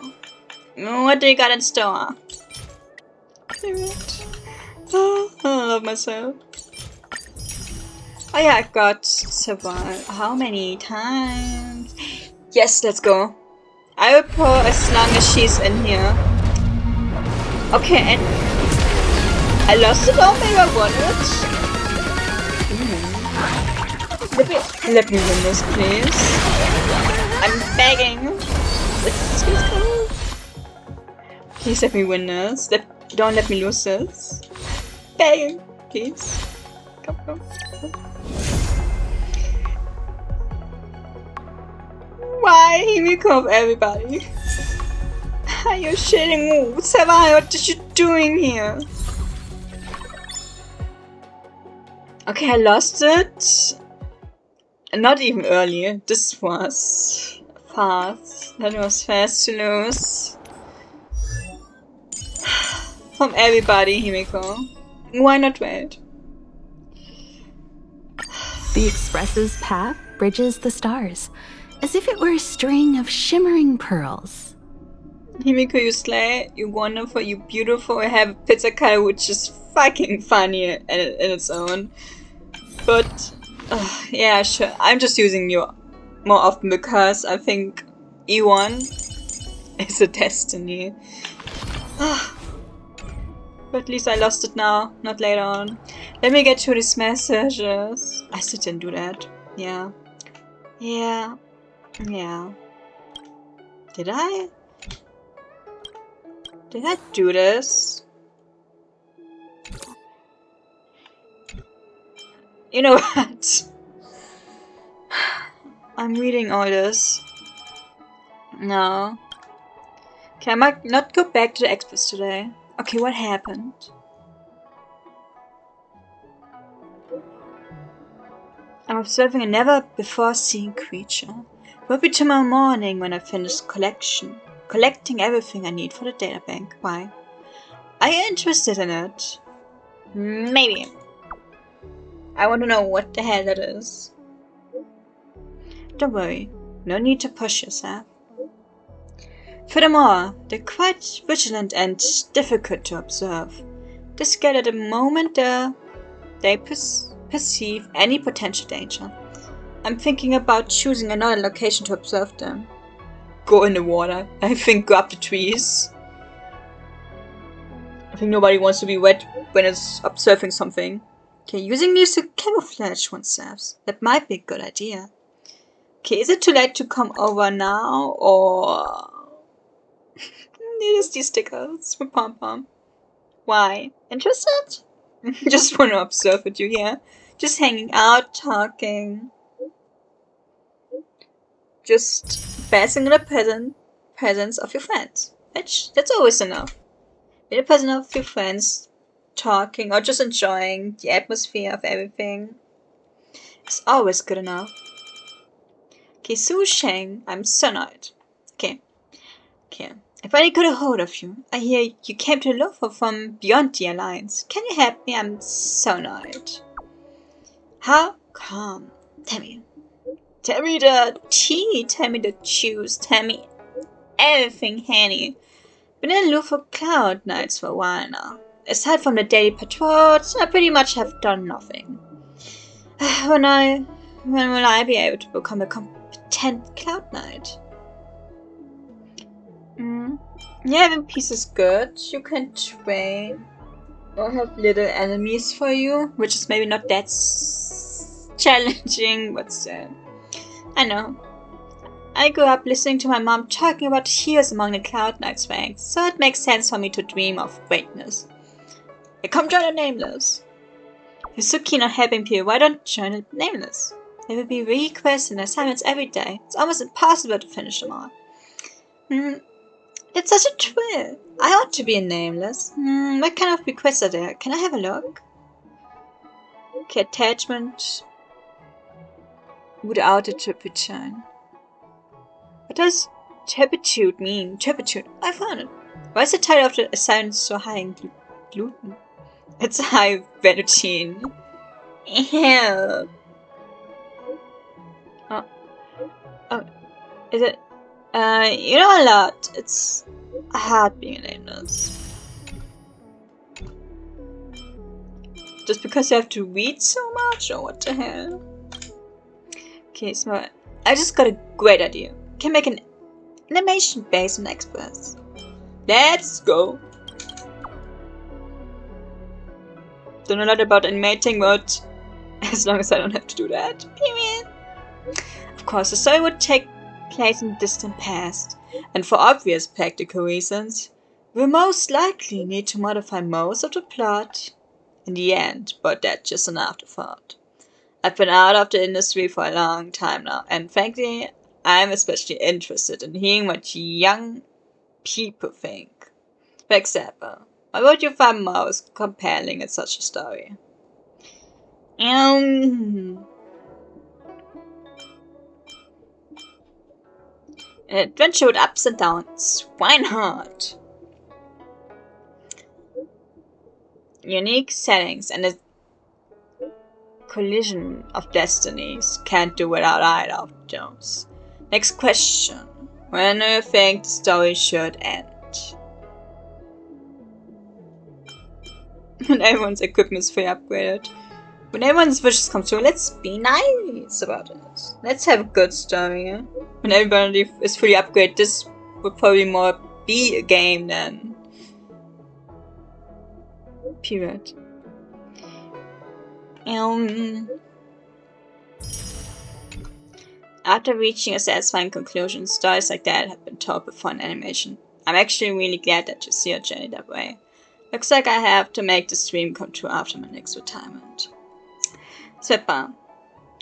What do you got in store? Oh, I love myself. Oh yeah, I got survive. How many times? Yes, let's go. I will pour as long as she's in here. Okay, and I lost it all, maybe I won it. Let me win this, please. I'm begging. Let's go. Please let me win this. Don't let me lose this. Begging, please. Come. Why Himiko of everybody? Are you shitting me? What are you doing here? Okay, I lost it. Not even early. This was fast. That was fast to lose. From everybody, Himiko. Why not wait? The Express's path bridges the stars, as if it were a string of shimmering pearls. Himiko, you slay, you wonderful, you beautiful. I have a pizza cutter which is fucking funny in its own. But yeah, sure. I'm just using you more often because I think E1 is a destiny. But at least I lost it now, not later on. Let me get through these messages. I still didn't do that. Yeah. Yeah. Yeah. Did I? Did I do this? You know what? I'm reading all this. No. Okay, I might not go back to the experts today. Okay, what happened? I'm observing a never-before-seen creature. It will be tomorrow morning when I finish collecting everything I need for the databank. Why? Are you interested in it? Maybe. I want to know what the hell that is. Don't worry, no need to push yourself. Furthermore, they're quite vigilant and difficult to observe. They scared at the moment they perceive any potential danger. I'm thinking about choosing another location to observe them. Go in the water. I think go up the trees. I think nobody wants to be wet when it's observing something. Okay, using these to camouflage oneself. That might be a good idea. Okay, is it too late to come over now, or... There's these stickers with pom-pom. Why? Interested? Just want to observe with you here. Just hanging out, talking. Just basking in the presence of your friends. Which, that's always enough. In the presence of your friends, talking, or just enjoying the atmosphere of everything. It's always good enough. Okay, Su Sheng, I'm so annoyed. Okay. I finally got a hold of you. I hear you came to Lofa from beyond the Alliance. Can you help me? I'm so annoyed. How come? Tell me. Tell me the tea. Tell me the juice. Tell me everything, Henny. Been in the loop for Cloud Knights for a while now. Aside from the daily patrols, I pretty much have done nothing. When will I be able to become a competent Cloud Knight? Yeah, having peace is good. You can train or have little enemies for you, which is maybe not that challenging, but still. I know. I grew up listening to my mom talking about heroes among the Cloud Knights ranks, so it makes sense for me to dream of greatness. Hey, come join the Nameless. If you're so keen on helping people, why don't you join the Nameless? There will be requests and assignments every day. It's almost impossible to finish them all. It's such a thrill. I ought to be a Nameless. What kind of requests are there? Can I have a look? Okay, attachment without a turpitude. What does turpitude mean? Turpitude. I found it. Why is the title of the assignment so high in gluten? It's high venutine. Ew. Oh. Is it? You know a lot. It's hard being a Nameless. Just because you have to read so much, or what the hell? Okay, smart. I just got a great idea. Can make an animation based on experts. Let's go. Don't know a lot about animating, but as long as I don't have to do that. Period. Of course, the story would take place in the distant past, and for obvious practical reasons, we'll most likely need to modify most of the plot in the end, but that's just an afterthought. I've been out of the industry for a long time now, and frankly, I'm especially interested in hearing what young people think. For example, what would you find most compelling in such a story? An adventure with ups and downs. Why not? Unique settings and a collision of destinies. Can't do without either of those. Next question. When do you think the story should end? When everyone's equipment is fully upgraded. When everyone's wishes come true, let's be nice about it. Let's have a good story. When everybody is fully upgraded, this would probably more be a game than. Period. After reaching a satisfying conclusion, stories like that have been told before in animation. I'm actually really glad that you see your journey that way. Looks like I have to make this dream come true after my next retirement. Super.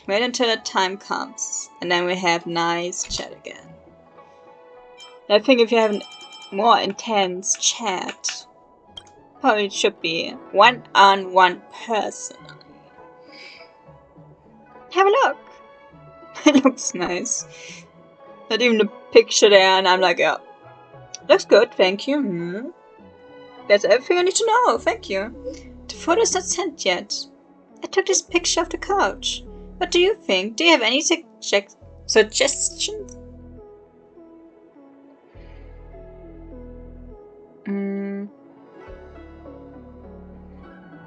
Wait until the time comes, and then we have nice chat again. I think if you have a more intense chat, probably it should be one-on-one personally. Have a look. It looks nice. Not even a picture there, and I'm like, yeah. Looks good, thank you. That's everything I need to know, thank you. The photo is not sent yet. I took this picture of the couch. What do you think? Do you have any suggestions?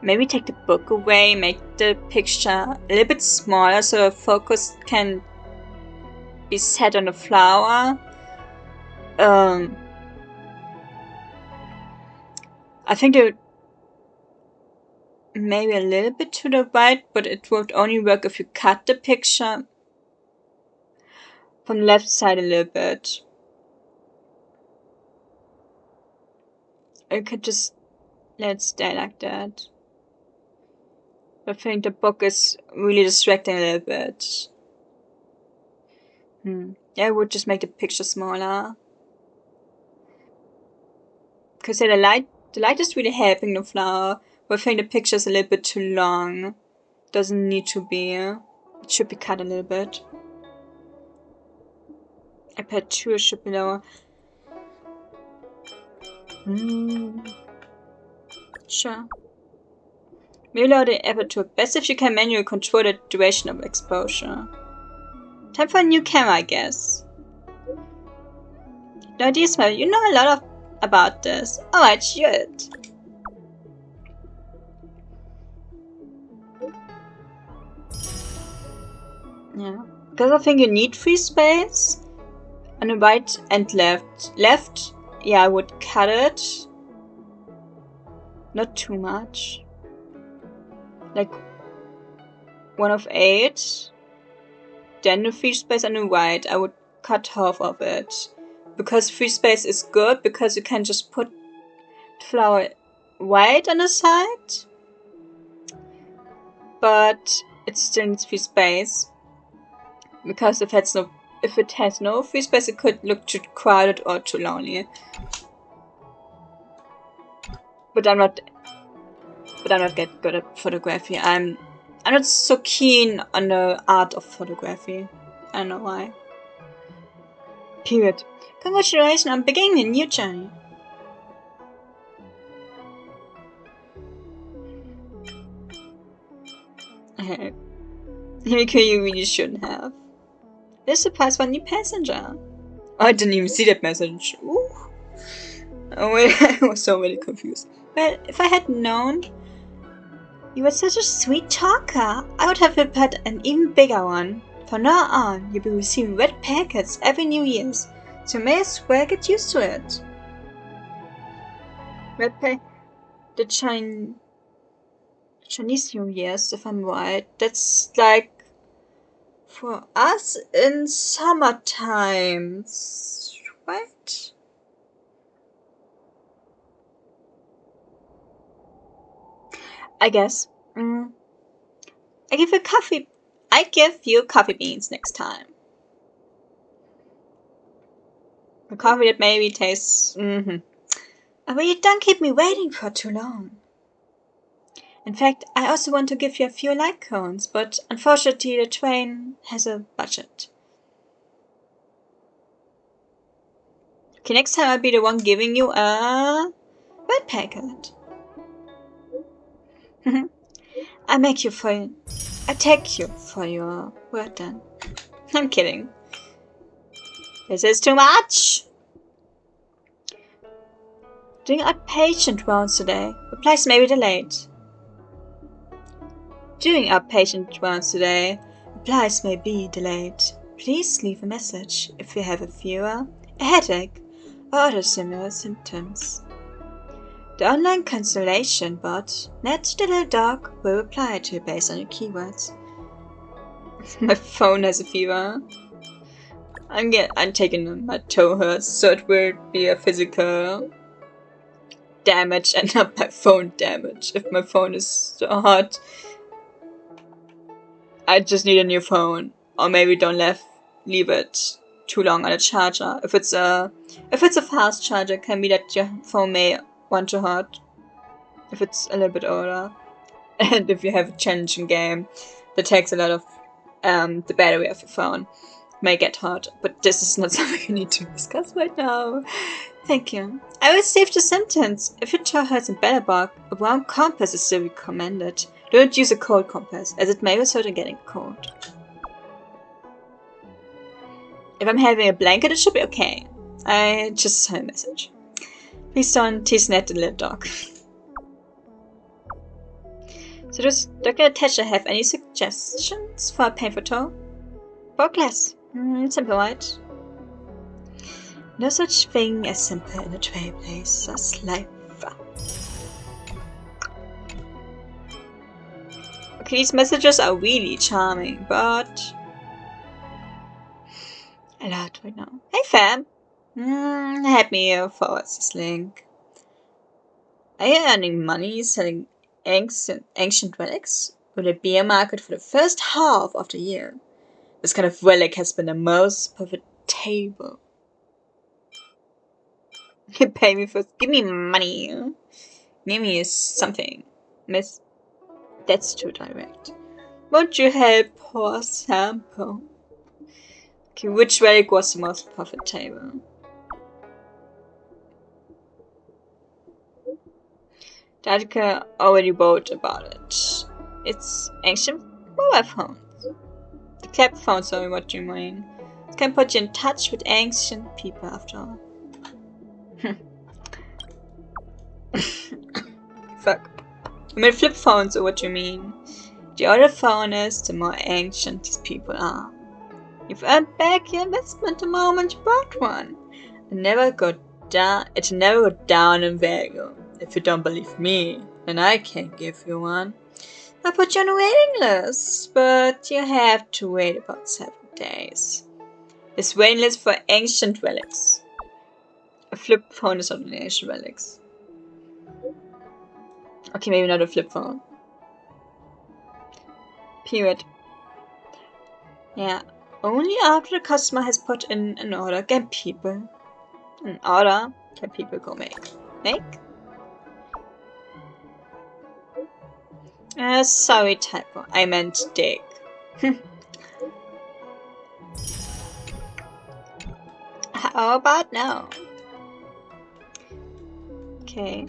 Maybe take the book away, make the picture a little bit smaller so the focus can be set on the flower. I think it maybe a little bit to the right, but it would only work if you cut the picture from the left side a little bit. I could just let it stay like that. I think the book is really distracting a little bit. Yeah, I would just make the picture smaller. Because yeah, the light is really helping the flower, but I think the picture is a little bit too long. Doesn't need to be. It should be cut a little bit. Aperture should be lower. Sure. Maybe lower the aperture. Best if you can manually control the duration of exposure. Time for a new camera, I guess. No ideas, man. You know a lot about this. Alright, shoot. Yeah. Because I think you need free space. On the right and left. Left, yeah, I would cut it. Not too much. Like 1/8. Then the free space on the right, I would cut half of it. Because free space is good, because you can just put flower white on the side. But it still needs free space. Because if it has no free space, it could look too crowded or too lonely. But I'm not get good at photography. I'm not so keen on the art of photography. I don't know why. Period. Congratulations on beginning a new journey. Maybe you really shouldn't have. This surprise for a new passenger. Oh, I didn't even see that message. Ooh. Oh wait, I was so really confused. Well, if I had known you were such a sweet talker, I would have prepared an even bigger one. From now on, you'll be receiving red packets every New Year's, so you may as well get used to it. The Chinese New Year's, if I'm right, that's like for us in summer times, right? I guess. I give you coffee beans next time. A coffee that maybe tastes. But you don't keep me waiting for too long. In fact, I also want to give you a few light cones, but unfortunately the train has a budget. Okay, next time I'll be the one giving you a red packet. I take you for your word then. I'm kidding. This is too much! Doing outpatient rounds today. Replies may be delayed. Doing outpatient rounds today. Replies may be delayed. Please leave a message if you have a fever, a headache, other similar symptoms. The online constellation bot, Ned the little dog, will reply to you based on your keywords. My phone has a fever. I'm taking my toe hurts, so it will be a physical damage and not my phone damage. If my phone is so hot, I just need a new phone, or maybe don't leave it too long on a charger. If it's a fast charger, it can be that your phone may run too hot. If it's a little bit older, and if you have a challenging game that takes a lot of the battery of your phone, may get hot. But this is not something you need to discuss right now. Thank you. I received a sentence. If your toe hurts in Bellerbog, a warm compass is still recommended. Don't use a cold compass, as it may result in getting cold. If I'm having a blanket, it should be okay. I just saw a message. Please don't tease Ned the little dog. So does Dr. Natasha have any suggestions for a painful toe? For class. Simple, right? No such thing as simple in a trailblazer's life. Okay, these messages are really charming, but a lot right now. Hey fam! Help me forward this link. Are you earning money selling ancient relics? Will there be a market for the first half of the year? This kind of relic has been the most profitable. You pay me first. Give me money. Give me something. Miss. That's too direct. Won't you help poor Sampo? Okay, which relic was the most profitable? The article already wrote about it. It's ancient mobile phones. The clap phones are what you mean. It can put you in touch with ancient people after all. Fuck. I mean flip phones are what you mean. The older phone is, the more ancient these people are. You've earned back your investment the moment you bought one. It never go down in value. If you don't believe me, then I can give you one. I'll put you on a waiting list, but you have to wait about 7 days. This waiting list for ancient relics. A flip phone is not an ancient relics. Okay, maybe not a flip phone. Period. Yeah. Only after the customer has put in an order can people go make. Sorry typo. I meant dig. How about now? Okay.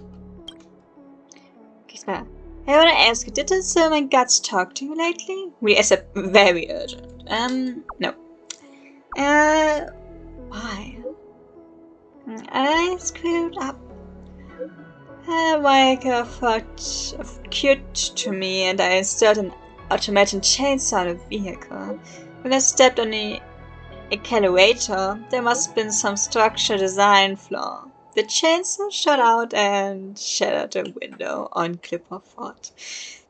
I wanna ask you, did the Silman Guts talk to you lately? We accept very urgent. No. Why? I screwed up. Michael thought of cute to me and I installed an automatic chainsaw on a vehicle. When I stepped on the accelerator, there must have been some structural design flaw. The chainsaw shot out and shattered a window on Clipper Fort.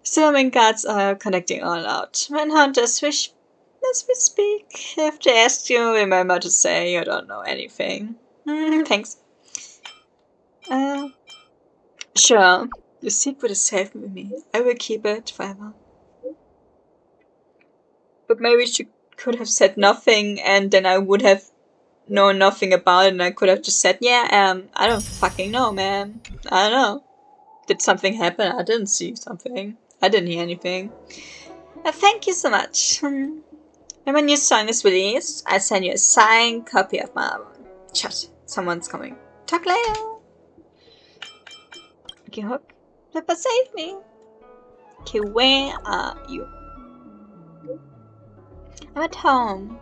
Silman Guards are connecting all out. Manhunters wish as we speak. If they ask you, remember to say you don't know anything. Thanks. Sure. Your secret is safe with me. I will keep it forever. But maybe she could have said nothing and then I would have known nothing about it and I could have just said, yeah, I don't fucking know, man. I don't know. Did something happen? I didn't see something. I didn't hear anything. Thank you so much. When my new song is released, I send you a signed copy of my album. Chat. Someone's coming. Talk later. Okay, Hook. Flipper, save me. Okay, where are you? I'm at home.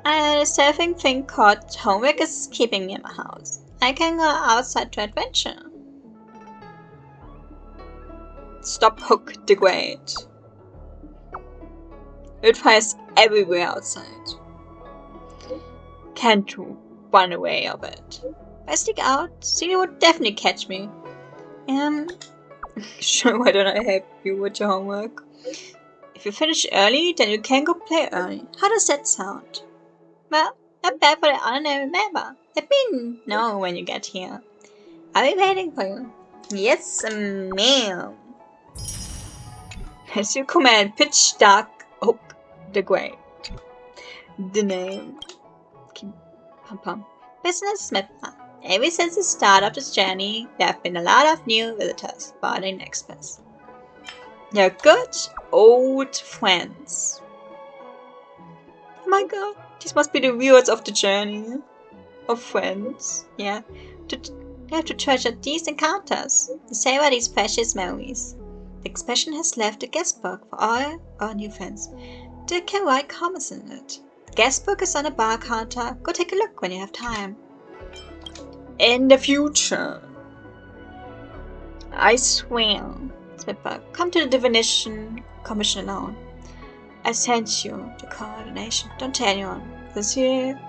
A surfing thing called homework is keeping me in my house. I can go outside to adventure. Stop, Hook, degrade. It fires everywhere outside. Can't you run away of it. If I sneak out, Celia would definitely catch me. Sure, why don't I help you with your homework? If you finish early, then you can go play early. How does that sound? Well, not bad for the honorary member. Let me know when you get here. I'll be waiting for you. Yes, ma'am. As you command, pitch dark oak the Great. The name. Business Mapper. Ever since the start of this journey, there have been a lot of new visitors, boarding express. They're good old friends. Oh my god, these must be the viewers of the journey. Of friends, yeah. They have to treasure these encounters, to savor these precious memories. The expression has left a guest book for all our new friends. They can write comments in it. The guest book is on a bar counter. Go take a look when you have time. In the future, I swear, Smipper, come to the divination commission alone. I sent you the coordination. Don't tell anyone. This here.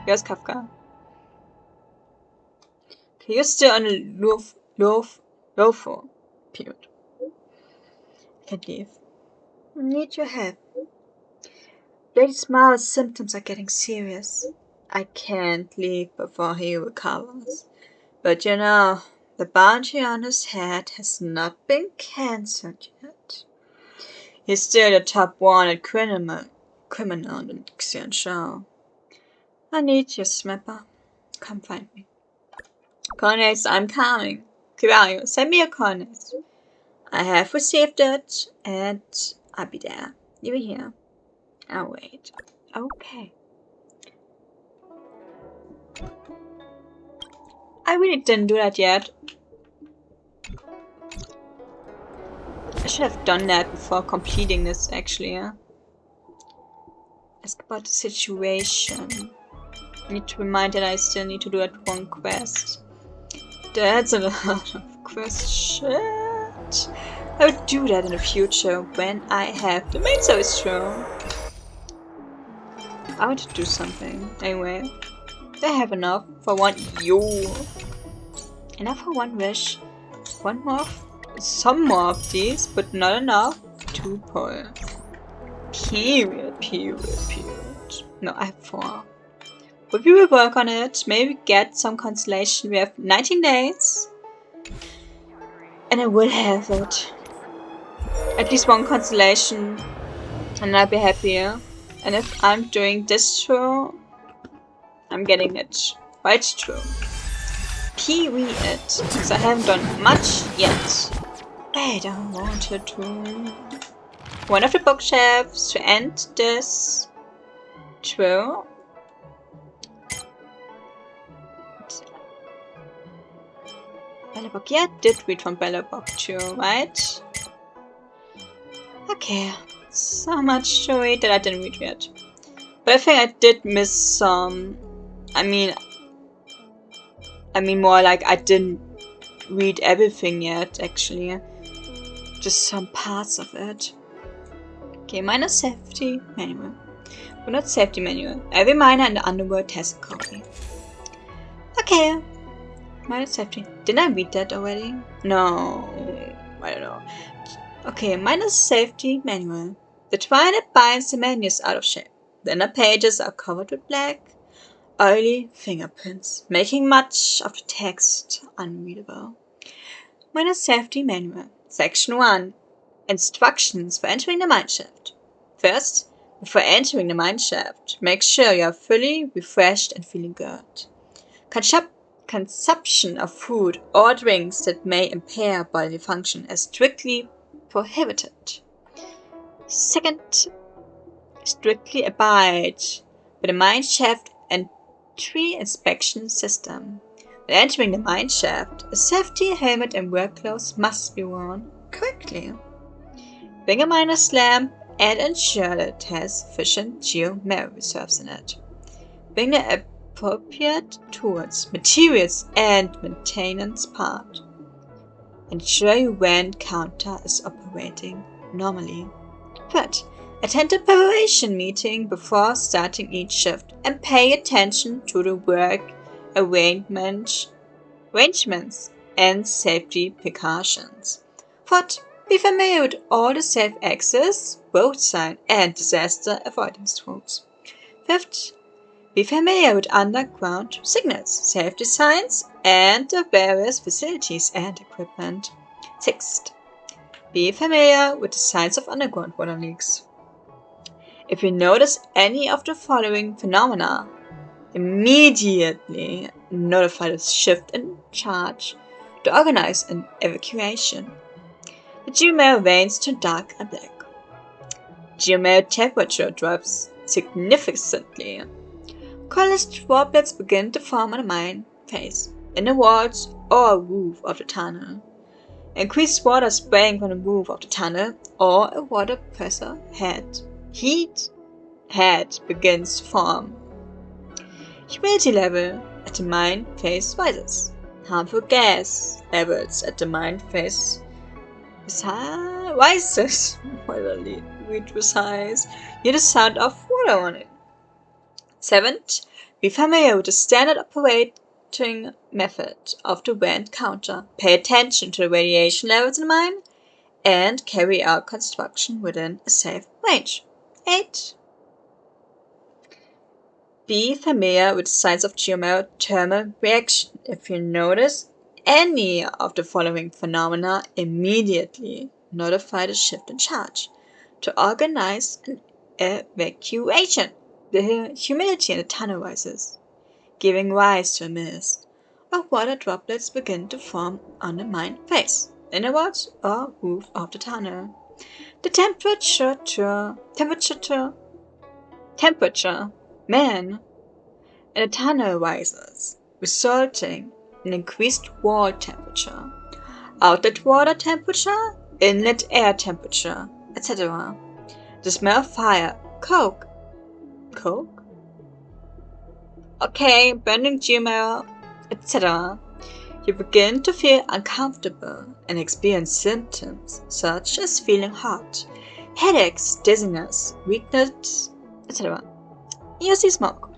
Here's Kafka. Okay, you're still on a LOFO period. Can't leave. Need your help. Lady Smile's symptoms are getting serious. I can't leave before he recovers. But you know, the bounty on his head has not been cancelled yet. He's still the top wanted criminal in the Xianzhou. I need you, Smipper. Come find me. Coordinates, I'm coming. Kivario, send me your coordinates. I have received it, and I'll be there. You be here. I'll wait. Okay. I really didn't do that yet. I should have done that before completing this, actually, yeah? Ask about the situation. I need to remind that I still need to do that one quest. That's a lot of quests. Shit. I would do that in the future when I have the main service show. I want to do something. Anyway. I have enough for one Enough for one wish. One more. Some more of these, but not enough to pull. Period. No, I have 4. But we will work on it. Maybe get some consolation. We have 19 days. And I will have it. At least one consolation. And I'll be happier. And if I'm doing this true, I'm getting it right true. Period. Because I haven't done much yet. I don't want to do one of the bookshelves to end this. True. Bellerbok, yeah, did read from Bellerbok too, right? Okay, so much to read that I didn't read yet. But I think I did miss some. I mean more like I didn't read everything yet, actually. Just some parts of it. Okay, minor safety manual. But not safety manual. Every miner in the underworld has a copy. Okay. Minor safety. Didn't I read that already? No. I don't know. Okay, minor safety manual. The twilight binds the menus out of shape. The inner pages are covered with black, oily fingerprints, making much of the text unreadable. Minor safety manual. Section 1. Instructions for entering the mineshaft. First, before entering the mineshaft, make sure you are fully refreshed and feeling good. Consumption of food or drinks that may impair bodily function is strictly prohibited. Second, strictly abide by the mineshaft entry inspection system. When entering the mineshaft, a safety helmet and work clothes must be worn correctly. Bring a miner's lamp and ensure that it has sufficient geomery reserves in it. Bring the appropriate tools, materials, and maintenance part. Ensure your WAN counter is operating normally. Third, Attend a preparation meeting before starting each shift and pay attention to the work arrangements and safety precautions. 4th, be familiar with all the safe access, road sign, and disaster avoidance rules. 5th, be familiar with underground signals, safety signs, and the various facilities and equipment. 6th, be familiar with the signs of underground water leaks. If you notice any of the following phenomena, immediately notify the shift in charge to organize an evacuation. The geomare veins turn dark and black. Geomare temperature drops significantly. Colorless droplets begin to form on the mine face, in the walls or roof of the tunnel. Increased water spraying from the roof of the tunnel or a water pressure heat head begins to form. Humidity level at the mine face rises. Harmful gas levels at the mine face rises. Read precise. Hear the sound of water on it. 7th, be familiar with the standard operating method of the vent counter. Pay attention to the radiation levels in the mine and carry out construction within a safe range. 8. Be familiar with the signs of geothermal reaction. If you notice any of the following phenomena, immediately notify the shift in charge to organize an evacuation. The humidity in the tunnel rises, giving rise to a mist, or water droplets begin to form on the mine face, in the walls or roof of the tunnel. The temperature in the tunnel rises, resulting in increased wall temperature, outlet water temperature, inlet air temperature, etc. The smell of fire, coke? Okay, burning geomare, etc. You begin to feel uncomfortable and experience symptoms such as feeling hot, headaches, dizziness, weakness, etc. You see smoke.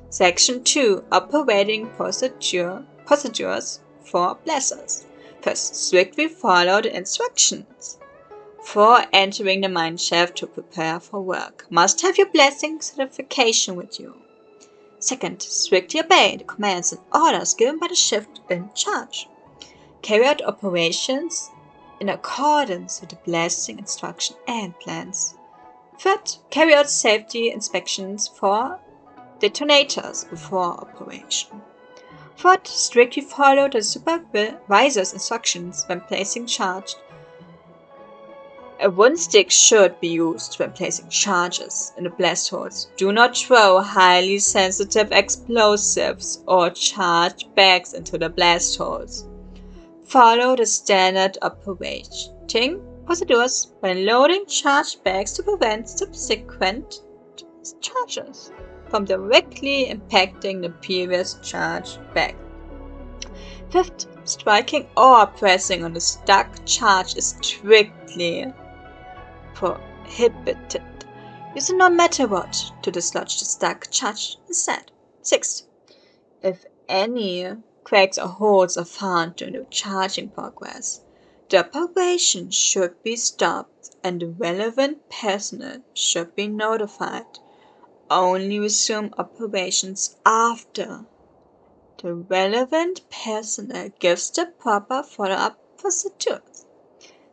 Section 2. Operating procedures for blessers. First, strictly follow the instructions. For entering the mine shaft to prepare for work, must have your blessing certification with you. Second, strictly obey the commands and orders given by the shift in charge. Carry out operations in accordance with the blessing instruction and plans. Third, carry out safety inspections for detonators before operation. Fourth, strictly follow the supervisor's instructions when placing charged. A wooden stick should be used when placing charges in the blast holes. Do not throw highly sensitive explosives or charged bags into the blast holes. Follow the standard operating procedures when loading charged bags to prevent subsequent charges from directly impacting the previous charged bag. Fifth, striking or pressing on the stuck charge is strictly prohibited. Use it no matter what to dislodge the stuck charge instead. 6. If any cracks or holes are found during the charging progress, the operation should be stopped and the relevant personnel should be notified. Only resume operations after the relevant personnel gives the proper follow-up procedures.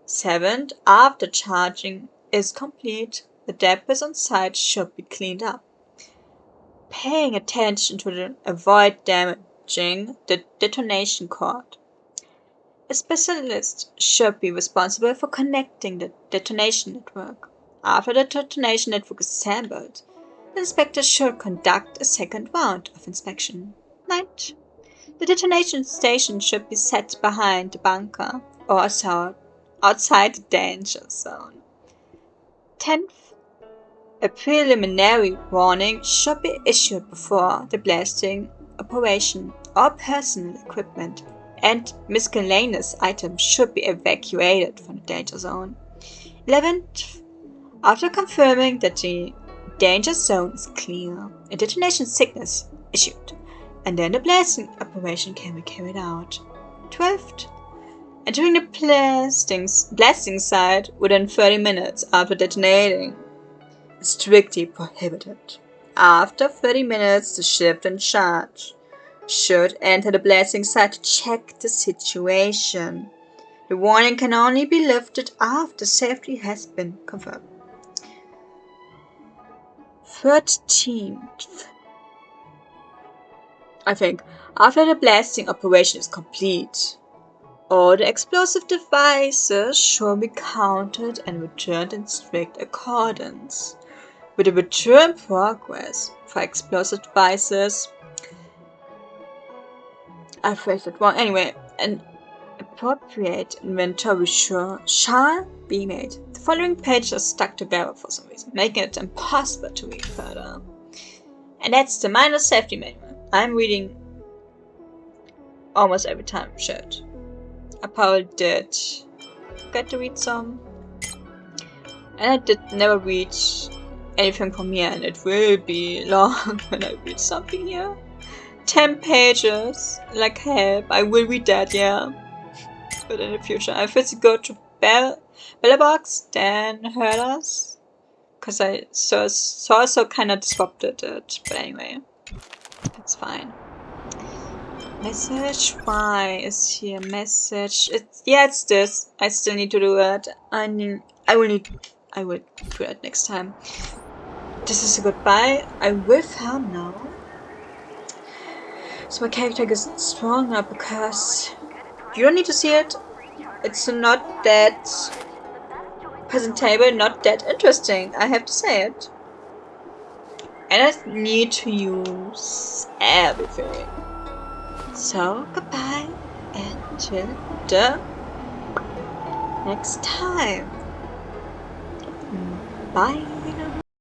7. After charging is complete, the debris on site should be cleaned up. Paying attention to avoid damaging the detonation cord. A specialist should be responsible for connecting the detonation network. After the detonation network is assembled, the inspector should conduct a second round of inspection. 9. The detonation station should be set behind the bunker or outside the danger zone. 10th. A preliminary warning should be issued before the blasting operation. All personal equipment and miscellaneous items should be evacuated from the danger zone. 11th. After confirming that the danger zone is clear, a detonation signal is issued, and then the blasting operation can be carried out. 12th. Entering the blasting site within 30 minutes after detonating is strictly prohibited. After 30 minutes, the shift in charge should enter the blasting site to check the situation. The warning can only be lifted after safety has been confirmed. 13th. I think after the blasting operation is complete, all the explosive devices should be counted and returned in strict accordance with the return progress for explosive devices. I phrased it wrong. Anyway, an appropriate inventory shall be made. The following pages are stuck together for some reason, making it impossible to read further. And that's the minor safety manual. I'm reading almost every time. Shit. I probably did get to read some. And I did never read anything from here, and it will be long when I read something here. 10 pages, like help. I will read that, yeah. But in the future, I first go to Bellabox, then Herders, because I so kind of disrupted it. But anyway, it's fine. Message, why is here message? It's this. I still need to do it. I will do it next time. This is a goodbye. I'm with her now. So my character gets stronger because you don't need to see it. It's not that presentable, not that interesting. I have to say it. And I need to use everything. So goodbye until the next time. Bye.